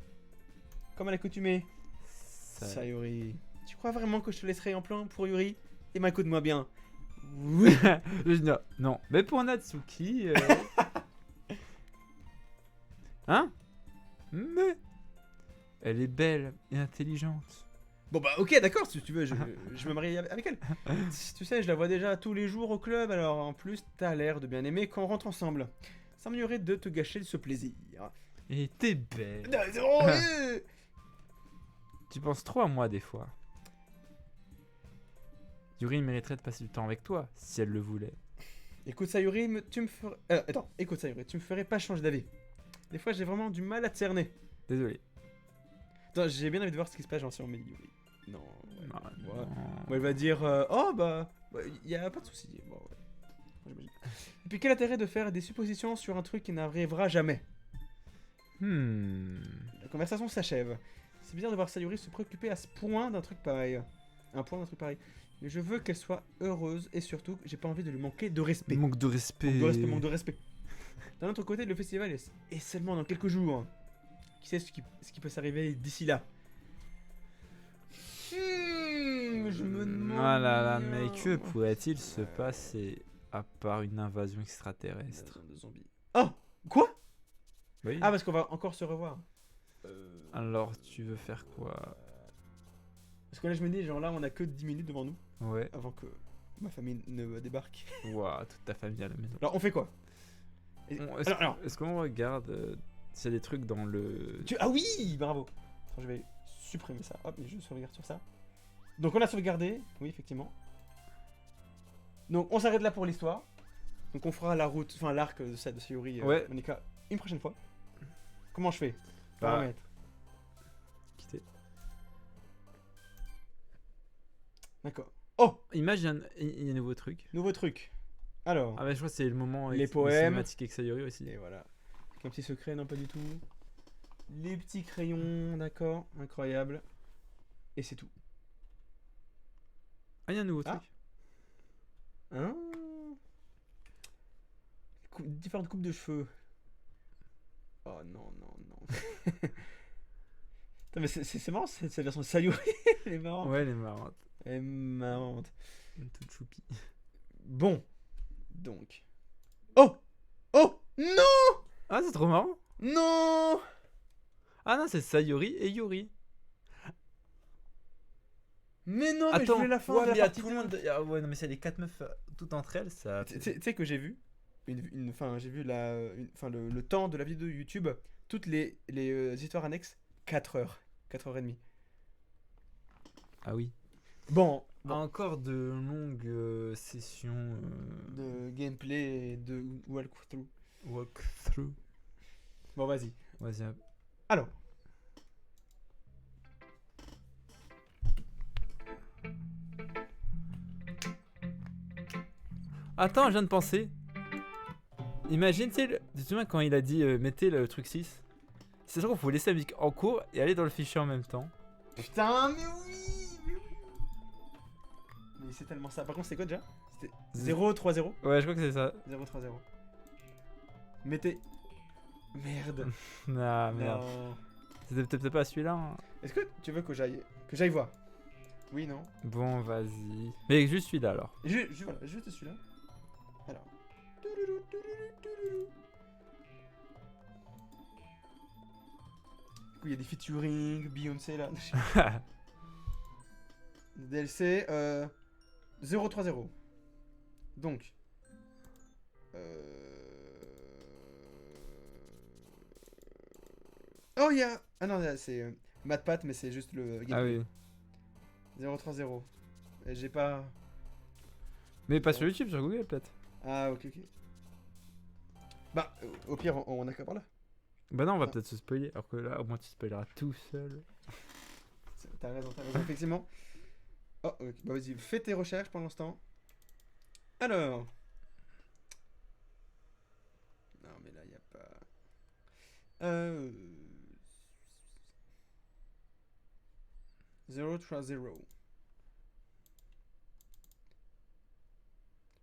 comme à l'accoutumée, Ça... Sayuri, tu crois vraiment que je te laisserai en plan pour Yuri? Eh ben écoute-moi bien. Oui. non, mais pour Natsuki... Hein? Mais... Elle est belle et intelligente. Bon bah ok, d'accord, si tu veux, je me marie avec elle. Tu sais, je la vois déjà tous les jours au club, alors en plus, t'as l'air de bien aimer quand on rentre ensemble. Ça m'ennuierait de te gâcher ce plaisir. Et t'es belle. Oh, ouais. Tu penses trop à moi des fois. Yuri mériterait de passer du temps avec toi, si elle le voulait. Écoute Sayuri, tu me ferais... attends, écoute Sayuri, tu me ferais pas changer d'avis. Des fois, j'ai vraiment du mal à te cerner. Désolé. Attends, j'ai bien envie de voir ce qui se passe genre si on met Yuri. Non, ouais. Ah, Ouais. non. Bon, elle va dire oh bah, y a pas de souci. Bon, ouais. J'imagine. Et puis quel intérêt de faire des suppositions sur un truc qui n'arrivera jamais? La conversation s'achève. C'est bizarre de voir Sayuri se préoccuper à ce point d'un truc pareil. Un point d'un truc pareil. Mais je veux qu'elle soit heureuse et surtout, j'ai pas envie de lui manquer de respect. Manque de respect. Manque de respect. D'un autre côté, le festival est seulement dans quelques jours. Qui sait ce qui peut s'arriver d'ici là? Je me demande. Ah là là, mais bien. que pourrait-il se passer à part une invasion extraterrestre? De zombies. Oh, quoi? Oui. Ah, parce qu'on va encore se revoir. Alors, tu veux faire quoi? Parce que là, je me dis, genre là, on a que 10 minutes devant nous Ouais. avant que ma famille ne débarque. Ouah, toute ta famille à la maison. Alors, on fait quoi? Est-ce Alors. est-ce qu'on regarde s'il y a des trucs dans le. Ah oui, bravo. Attends, je vais supprimer ça. Hop, et je sauvegarde sur ça. Donc, on a sauvegardé. Oui, effectivement. Donc, on s'arrête là pour l'histoire. Donc, on fera la route, enfin l'arc de ça de Sayuri, Ouais. Monica, une prochaine fois. Comment je fais? Bah. Paramètres. Quitter. D'accord. Oh, Imagine, il y a un nouveau truc. nouveau truc. Alors. Ah, bah, je crois que c'est le moment Les avec poèmes. cinématique avec Sayuri aussi. Et voilà. Un petit secret, non pas du tout. Les petits crayons, d'accord, incroyable. Et c'est tout. Ah, il y a un nouveau Ah. truc. Hein? Différentes coupes de cheveux. Oh non, non, non. Putain, mais c'est marrant cette version de Sayuri. Elle est marrante. Ouais, elle est marrante. Elle est marrante. Une toute choupie. Bon. Donc. Oh! Oh! Non! Ah, c'est trop marrant. Non! Ah non, c'est Sayuri et Yuri. Mais non, mais je Attends, voulais la fin ouais, de mais la y a partie tout le 2. monde. Ah ouais, non, mais c'est les 4 meufs toutes entre elles, ça. Tu sais que j'ai vu j'ai vu le temps de la vidéo YouTube, toutes les histoires annexes, 4 heures, 4h30. Ah oui. Bon, Encore de longues sessions de gameplay et de walkthrough. walkthrough. Bon, vas-y. Vas-y. Alors. Attends, je viens de penser. Imagine, tu sais, tu te souviens quand il a dit mettez le truc 6. C'est sûr qu'il faut laisser la musique en cours et aller dans le fichier en même temps. Putain, mais oui, mais oui. Mais c'est tellement ça. Par contre, c'était quoi déjà? C'était 030. Ouais, je crois que c'est ça. 030. Mettez. Merde. Ah merde. Non. C'était peut-être pas celui-là. Hein. Est-ce que tu veux que j'aille voir? Oui, non. Bon, vas-y. Mais juste celui-là alors. Voilà, juste celui-là. Alors. Du coup, il y a des featuring, Beyoncé là. DLC 030. Donc. Oh, il y a. Ah non, là, c'est MatPat, mais c'est juste le Ah gameplay. oui. 030. Et j'ai pas. Mais pas sur YouTube, sur Google peut-être. Ah, ok, ok. Bah, au pire, on a qu'à par là. Bah non, on va peut-être se spoiler. Alors que là, au moins tu spoileras tout seul. T'as raison, effectivement. Oh, ok. Bah vas-y, fais tes recherches pendant ce temps. Alors. Non, mais là, il a pas. Euh... 030.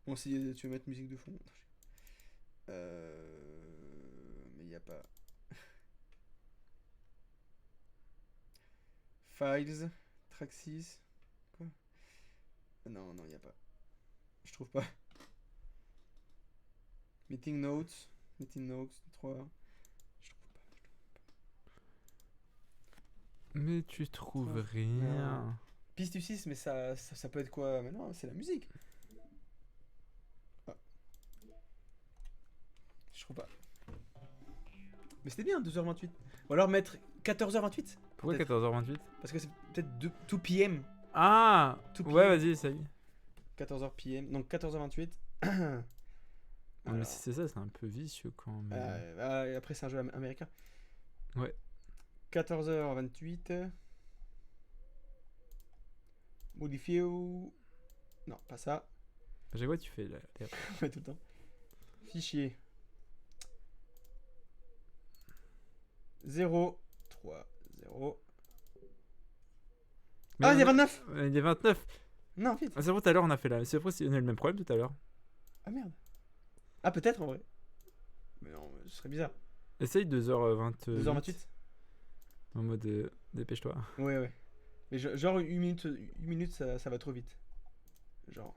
Bon, si tu veux mettre musique de fond. Mais il n'y a pas. Files, track 6. Quoi? Non, non, il n'y a pas. Je trouve pas. Meeting notes. 3. Je trouve pas. Mais tu trouves rien. Non. Piste du 6, mais ça peut être quoi? Mais non, c'est la musique. Ah. Je trouve pas. Mais c'était bien, 2h28. Ou alors mettre 14h28. Pourquoi Peut-être. 14h28? Parce que c'est peut-être 2 p.m. Ah 2 p.m. ouais, vas-y, ça y est. 14h p.m. Donc 14h28. Non, mais si c'est ça, c'est un peu vicieux quand même. Et après, c'est un jeu américain. Ouais. 14h28. Modifier ou... Non, pas ça. À chaque fois, tu fais. Ouais, tout le temps. Fichier. 0, 3, 0. Mais Ah, on il y a a- 29. Il y a 29. Non, vite. Ah, c'est bon, tout à l'heure, on a fait là. C'est après, on a eu le même problème tout à l'heure. Ah merde. Ah, peut-être en vrai. Mais non, ce serait bizarre. Essaye 2h20. 2h28. En mode dépêche-toi. Ouais, ouais. Mais genre une minute ça va trop vite. Genre.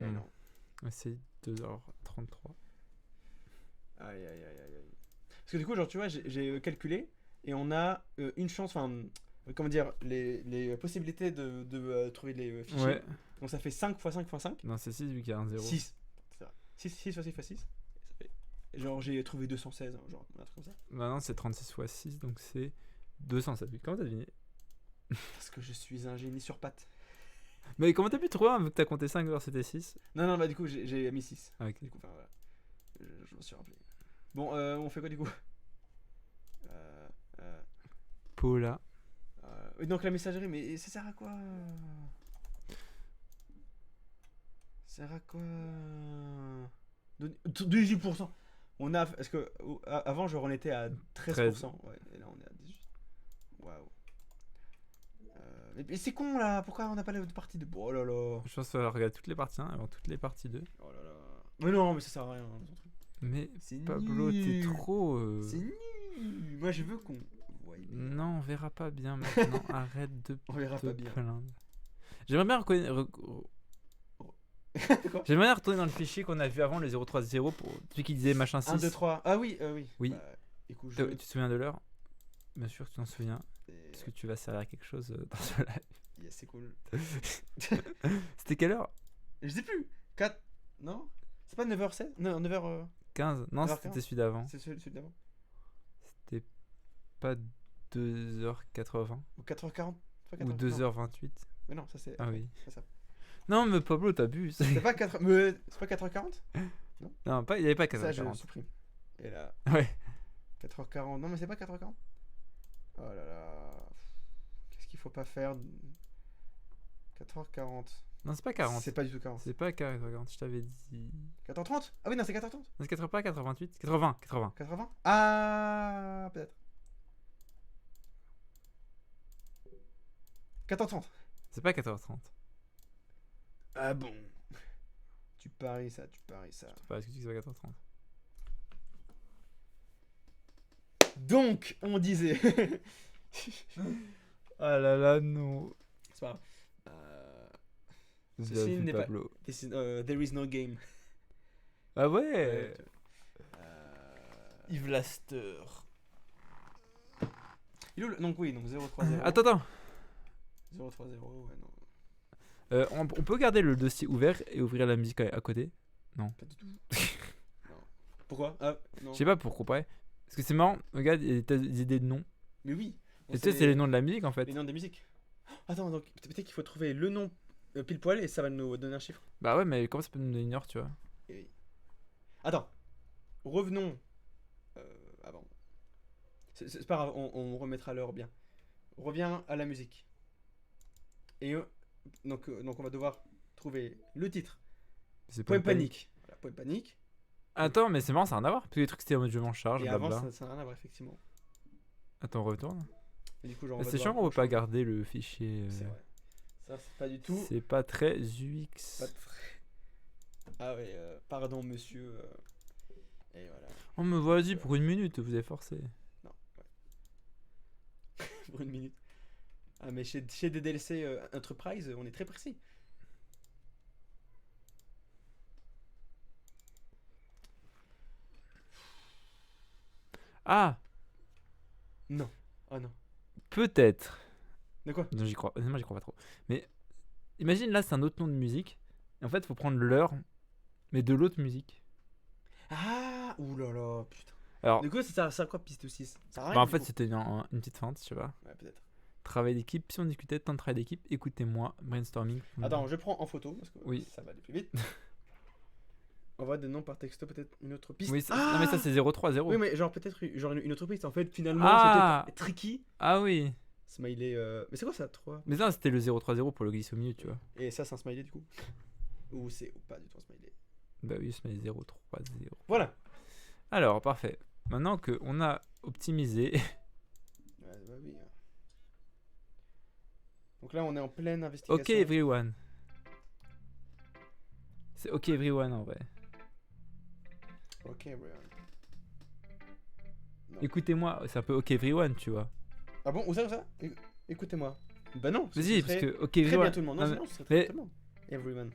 Eh Hmm. non. Essaye 2h33. Aïe, aïe, aïe, aïe, aïe. Parce que du coup, genre, tu vois, j'ai calculé et on a une chance, enfin, comment dire, les possibilités de trouver les fichiers. Ouais. Donc ça fait 5 x 5 x 5. Non, c'est 6 vu qu'il y a un 0. 6. 6 x 6 x 6. Genre, j'ai trouvé 216, hein, genre, un truc comme ça. Bah non, c'est 36 x 6, donc c'est 207. Comment t'as deviné? Parce que je suis un génie sur pattes. Mais comment t'as pu trouver vu que t'as compté 5 alors c'était 6? Non, non, bah du coup, j'ai mis 6. Ah, ok. Du coup, enfin, voilà. Je me suis rappelé. Bon, on fait quoi du coup Paula. oui, donc la messagerie, mais ça sert à quoi? Ça sert à quoi? 18%. On a. Est-ce que. Avant, genre, on était à 13%. Ouais, et là, on est à 18%. Waouh. Mais c'est con là, pourquoi on n'a pas la partie 2? Oh là là. Je pense qu'il va regarder toutes les parties 1 avant toutes les parties 2. Oh là là. Mais non, mais ça sert à rien. Ton truc. Mais C'est Pablo, t'es nul. trop. C'est nul. Moi, je veux qu'on. voie bien. Non, on verra pas bien maintenant. Arrête de On verra te pas bien. plaindre. J'aimerais bien reconnaître. Quoi? J'aimerais bien retourner dans le fichier qu'on a vu avant, le 030, pour celui qui disait machin 6. 1, 2, 3. Ah oui, oui. Oui. Bah, écoute, Tu te souviens de l'heure? Bien sûr, tu t'en souviens. et- Est-ce que tu vas servir à quelque chose dans ce live? Yeah, c'est cool. C'était quelle heure? Je sais plus. 4. Non? C'est pas 9h16? Non, 9h. 15? Non, 9h15. c'était celui d'avant. C'est celui d'avant. C'était pas 2h80 Ou 4h40? ou 2h28? Mais non, ça c'est. Ah oui. C'est ça. Non, mais Pablo, t'abuses. C'est pas 4. Mais c'est pas 4h40? Non, il n'y avait pas Ça, je 4h40. supprime. Et là. Ouais. 4h40. Non, mais c'est pas 4h40? Oh là là. Qu'est-ce qu'il faut pas faire? 4h40. Non, c'est pas 40. C'est pas du tout 40. C'est pas 4h40, je t'avais dit. 4h30? Ah oui, non, c'est 4h30. Non, c'est 80, pas 88? 80, 80. 80? Ah, peut-être. 4h30. C'est pas 4h30. Ah bon. Tu paries ça, tu paries ça. Pas, est-ce que tu dis que c'est pas 4h30? Donc, on disait. Ah là là, non. C'est pas grave. Bien Ceci vu, n'est pas- Pablo. There is no game. Ah ouais. Euh, Yves Laster. il est où donc oui, donc 030. Attends. 030, ouais, non. On peut garder le dossier ouvert et ouvrir la musique à côté? Pas du tout. Non. Pourquoi? Ah, non. Je sais pas pour comparer. Parce que c'est marrant, regarde, il y a des idées de noms. Mais oui. Et tu sais, c'est les noms de la musique en fait. les noms des musiques. Attends, donc peut-être qu'il faut trouver le nom pile poil et ça va nous donner un chiffre. Bah ouais, mais comment ça peut nous donner une heure, tu vois? Et oui. Attends. Revenons avant. C'est pas grave, on remettra l'heure bien. On revient à la musique. Et donc on va devoir trouver le titre. C'est Poème panique. Voilà, poème panique. Attends, mais c'est marrant, ça n'a rien à voir. Parce que les trucs c'était en mode je m'en charge, Et avant, blabla. ça n'a rien à voir, effectivement. Attends, on retourne. Et du coup, genre, on Mais va c'est chiant devoir- qu'on peut pas garder le fichier. C'est vrai. Ça, c'est pas du tout. C'est pas très UX. Pas très. Ah ouais, pardon, monsieur. Et voilà. Oh, mais vas-y, pour une minute, vous avez forcé. Non, ouais. Pour une minute. Ah, mais chez des DLC Enterprise, on est très précis. Ah, Non. Oh non. peut-être. De quoi? Non, j'y crois. Moi, j'y crois pas trop. Mais imagine là, c'est un autre nom de musique. Et en fait, faut prendre l'heure, mais de l'autre musique. Ah, oulala, putain. Alors, Du coup, ça sert à quoi piste 6? Ça sert à rien. bah, en du fait, coup. c'était une petite feinte, je sais pas. Ouais, peut-être. Travail d'équipe. Si on discutait de temps de travail d'équipe, écoutez-moi. Brainstorming. Attends, je prends en photo parce que Oui. ça va aller plus vite. Envoie des noms par texto, peut-être une autre piste. Oui, ça- Ah non, mais ça, c'est 030. Oui, mais genre peut-être genre une autre piste. En fait, finalement, Ah c'était tricky. Ah oui. Smiley. Mais c'est quoi ça, 3? Mais ça, c'était le 0-3-0 pour le glisse au milieu, tu vois. Et ça, c'est un smiley du coup? Ou c'est pas du tout un smiley? Bah oui, smiley 0-3-0. Voilà! Alors, parfait. Maintenant qu'on a optimisé. Ouais, bah oui. Donc là, on est en pleine investigation. Ok, everyone. C'est ok, everyone en vrai. Ok, everyone. Non. Écoutez-moi, c'est un peu ok, everyone, tu vois. Ah bon, où ça? Écoutez-moi. Bah non. ce Vas-y, serait parce que ok, Très bien everyone. tout le monde. Non, Non, mais- non, ce serait mais- tout le monde. Everyone.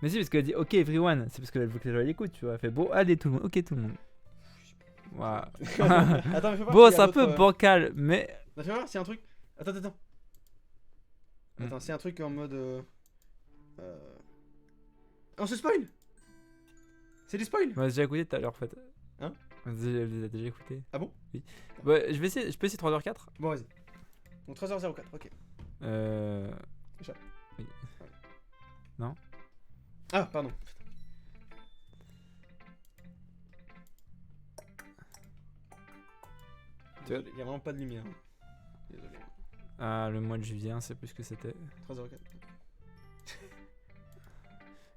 Mais si, parce qu'elle dit ok, everyone. C'est parce qu'elle veut que les gens l'écoutent, tu vois. Elle fait bon, allez, tout le monde. Ok, tout le monde. Voilà. Attends, mais fais voir. Bon, s'il y c'est a un peu d'autres, bancal, mais. Fais voir s'il y a un truc. Attends. Hmm. Attends, c'est un truc en mode. On se spoil! C'est du spoil! On a déjà écouté tout à l'heure, en fait. Hein? On les a déjà écouté. Ah bon? Oui. Ouais, je peux essayer 3h04. Bon, vas-y. Donc 3h04, ok. Échappe. Oui. Ouais. Non? Ah, pardon. Désolé, il y a vraiment pas de lumière. Désolé. Ah, le mois de juillet, c'est plus ce que c'était. 3h04.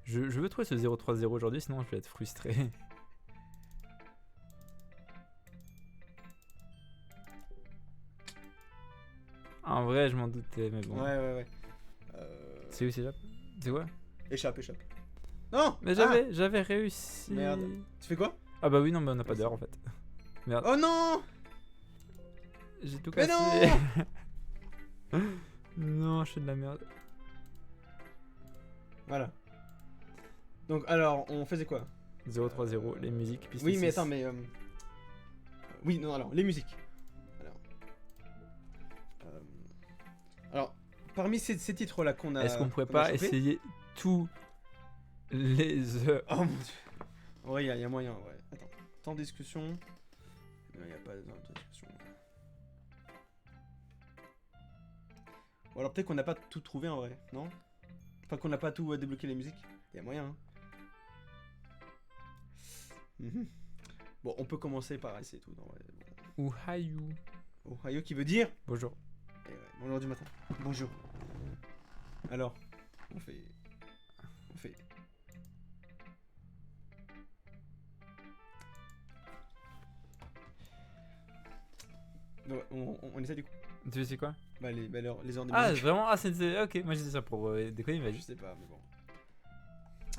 Je veux trouver ce 0-3-0 aujourd'hui, sinon je vais être frustré. En vrai, je m'en doutais, mais bon. Ouais. C'est où, c'est là? C'est quoi? Échappe. Non! Mais Ah j'avais réussi. Merde. Tu fais quoi? Ah bah oui, non, mais on n'a pas d'heure en fait. Merde, Oh non! j'ai tout Mais cassé. Non, je fais de la merde. Voilà. Donc, alors, on faisait quoi? 0-3-0, les musiques, piste Oui, mais 6. attends, mais. Oui, non, alors, les musiques. Alors, parmi ces titres-là qu'on a. Est-ce qu'on pourrait qu'on a pas chopés- essayer tous les heures? Oh mon dieu. Ouais, il y a moyen, ouais. Attends, temps de discussion. Non, il n'y a pas de temps de discussion. Ou alors peut-être qu'on n'a pas tout trouvé en vrai, non? Enfin, qu'on n'a pas tout débloqué les musiques. Il y a moyen, hein. Mhm. Bon, on peut commencer par essayer tout. En vrai. Ou Hayu. Ohio qui veut dire. Bonjour. Eh ouais, bonjour du matin. Bonjour. Alors, on fait. Donc, on essaie du coup. Tu sais quoi? Bah, les heures de Ah, musique. vraiment? Ah, c'est. Ok, moi je dis ça pour déconner, mais Je juste. sais pas, mais bon.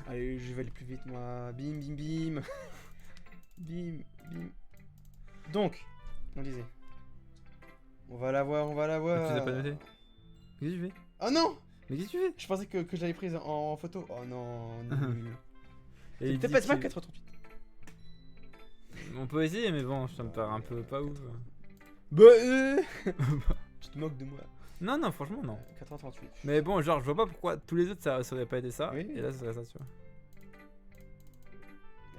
Allez, je vais aller plus vite, moi. Bim, bim, bim. Bim, bim. Donc, on disait. On va la voir. Tu les as pas notés? Qu'est-ce que tu fais? Oh non! Mais qu'est-ce que tu fais? Je pensais que je l'avais prise en photo. Oh non, nul. Et il C'est dit pas que- 4h38. On peut essayer, mais bon, ça me paraît un peu pas ouf. Bah, tu te moques de moi. Non, franchement, non. 4h38. Mais bon, genre, je vois pas pourquoi tous les autres ça aurait pas été ça. Oui. Et là, ça serait ça, tu vois.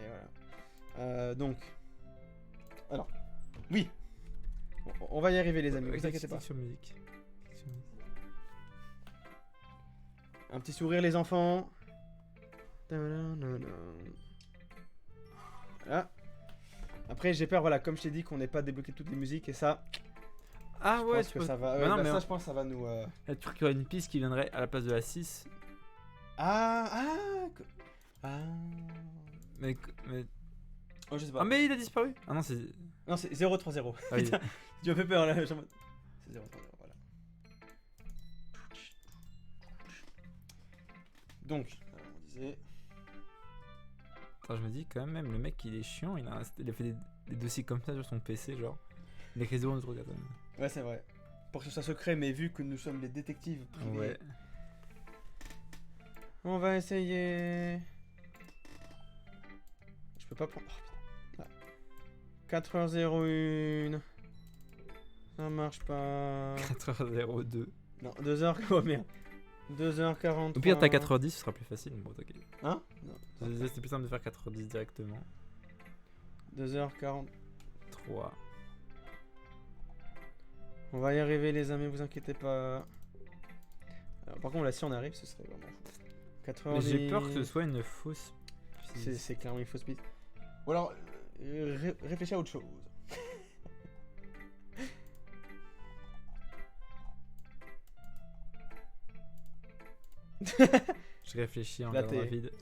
Et voilà. Donc. Alors. Oui. On va y arriver, les amis. Vous inquiétez pas. Sur musique. Un petit sourire, les enfants. Voilà. Après, j'ai peur, voilà, comme je t'ai dit, qu'on n'ait pas débloqué toutes les musiques et ça. Ah Je ouais, pense tu que peux... ça va. Bah non, bah mais ça, on- je pense que ça va nous. Là, tu trouves qu'il y aurait une piste qui viendrait à la place de la 6. Ah. Mais. Oh, je sais pas. Ah, mais il a disparu. Ah non, c'est. Non, c'est 030. Ah, oui. Putain, tu m'as fait peur là. C'est 030, voilà. Donc, alors, on disait. Attends, je me dis quand même, le mec il est chiant, il a fait des dossiers comme ça sur son PC, genre. Il a écrit 0 trucs, attends. Ouais, c'est vrai. Pour que ce soit secret, mais vu que nous sommes les détectives privés, Ouais. on va essayer. Je peux pas prendre. Oh, putain. 4h01. Ça marche pas. 4h02. Non, 2h. Oh merde. 2h43. Au pire, t'as 4h10, ce sera plus facile. Bon, ok. Hein? Non. C'était plus simple de faire 4h10 directement. 2h40. 3. On va y arriver, les amis, vous inquiétez pas. Alors, par contre, là, si on arrive, ce serait vraiment fou. 4h10. Mais j'ai peur que ce soit une fausse. C'est clairement une fausse piste. Ou alors, réfléchis à autre chose. Je réfléchis en Là, regardant t'es- vide.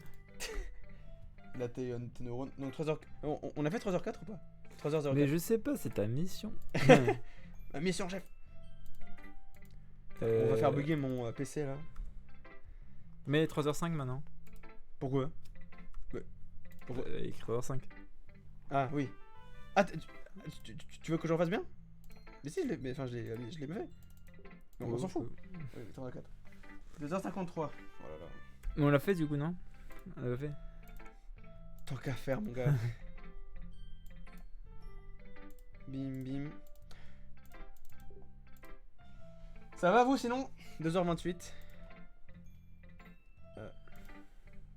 Là, tes neurones. Donc 3h. On a fait 3h04 ou pas 3h04. Mais je sais pas, c'est ta mission. Mission chef. On va faire bugger mon PC là. Mais 3h05 maintenant. Pourquoi Pourquoi Écrit 3h05. Ah oui. Ah, tu veux que je refasse bien? Mais si, enfin, je l'ai bien fait. Mais on s'en fout. Oui, 3h04. 2h53. Oh là là. Mais on l'a fait du coup, non? On l'a fait. Tant qu'à faire, mon gars. Bim, bim. Ça va, vous, sinon? 2h28.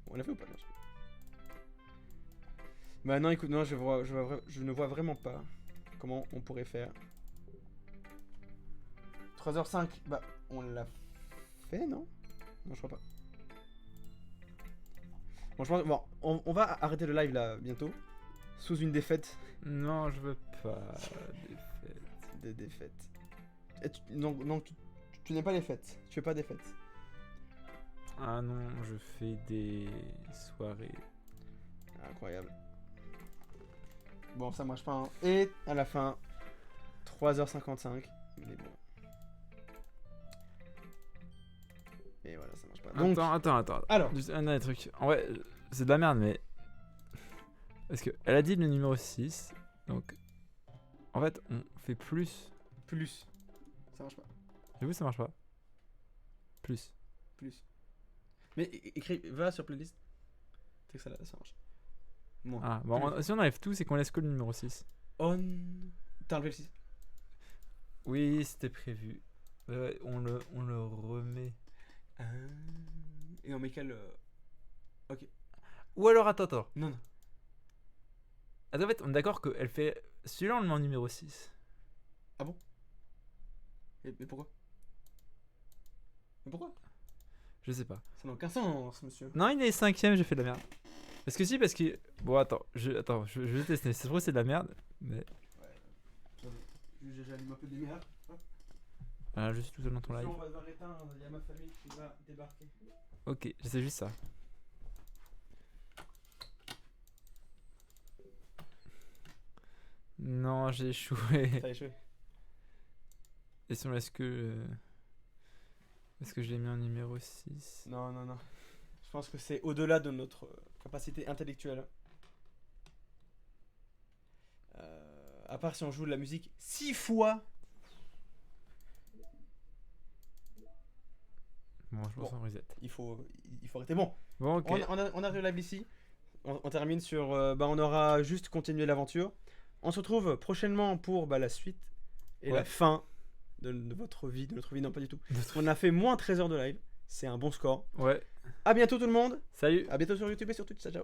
On l'a fait ou pas? Non, bah non, écoute, non, je ne vois vraiment pas comment on pourrait faire. 3h05, bah, on l'a fait, non? Non, je crois pas. Bon, je pense, bon, on va arrêter le live là bientôt. Sous une défaite. Non, je veux pas. Des défaites. Et donc, tu n'aimes pas les fêtes. Tu fais pas des fêtes. Ah non, je fais des soirées. Incroyable. Bon, ça marche pas. Hein. Et à la fin, 3h55. Mais bon. Et voilà, ça marche pas. Donc, Attends. alors. Juste un dernier truc. En vrai, c'est de la merde, mais. Parce que elle a dit le numéro 6. Donc. En fait, on fait plus. Plus. Ça marche pas. J'avoue, ça marche pas. Plus. Plus. Mais écris, va sur playlist. C'est que ça marche. Bon. Ah, bon, Plus. si on enlève tout, c'est qu'on laisse que le numéro 6. On. T'as enlevé le 6. Oui, c'était prévu. On le remet. Et on met quel. Ok. Ou alors, attends. Non. Attends, en fait, on est d'accord qu'elle fait. Celui-là, on le met en numéro 6. Mais pourquoi? Mais pourquoi? Je sais pas. Ça n'a aucun sens, monsieur. Non, il est 5ème, j'ai fait de la merde. Parce que. Bon, attends, je vais tester. C'est vrai que c'est de la merde. Mais. J'allume un peu de lumière. Voilà, je suis tout seul dans ton live. On va devoir éteindre, il y a ma famille qui va débarquer. Ok, je sais juste ça. Non, j'ai échoué. T'as échoué. Et si on laisse que. Est-ce que je l'ai mis en numéro 6? Non. Je pense que c'est au-delà de notre capacité intellectuelle. À part si on joue de la musique 6 fois. Bon, je pense qu'on reset. Il faut arrêter. Bon, Bon, ok. on a le live ici. On termine sur. On aura juste continué l'aventure. On se retrouve prochainement pour la suite et Ouais. la fin de votre vie. De notre vie, non, pas du tout. On a fait moins 13 heures de live. C'est un bon score. Ouais. À bientôt tout le monde. Salut! À bientôt sur YouTube et sur Twitch. Ciao.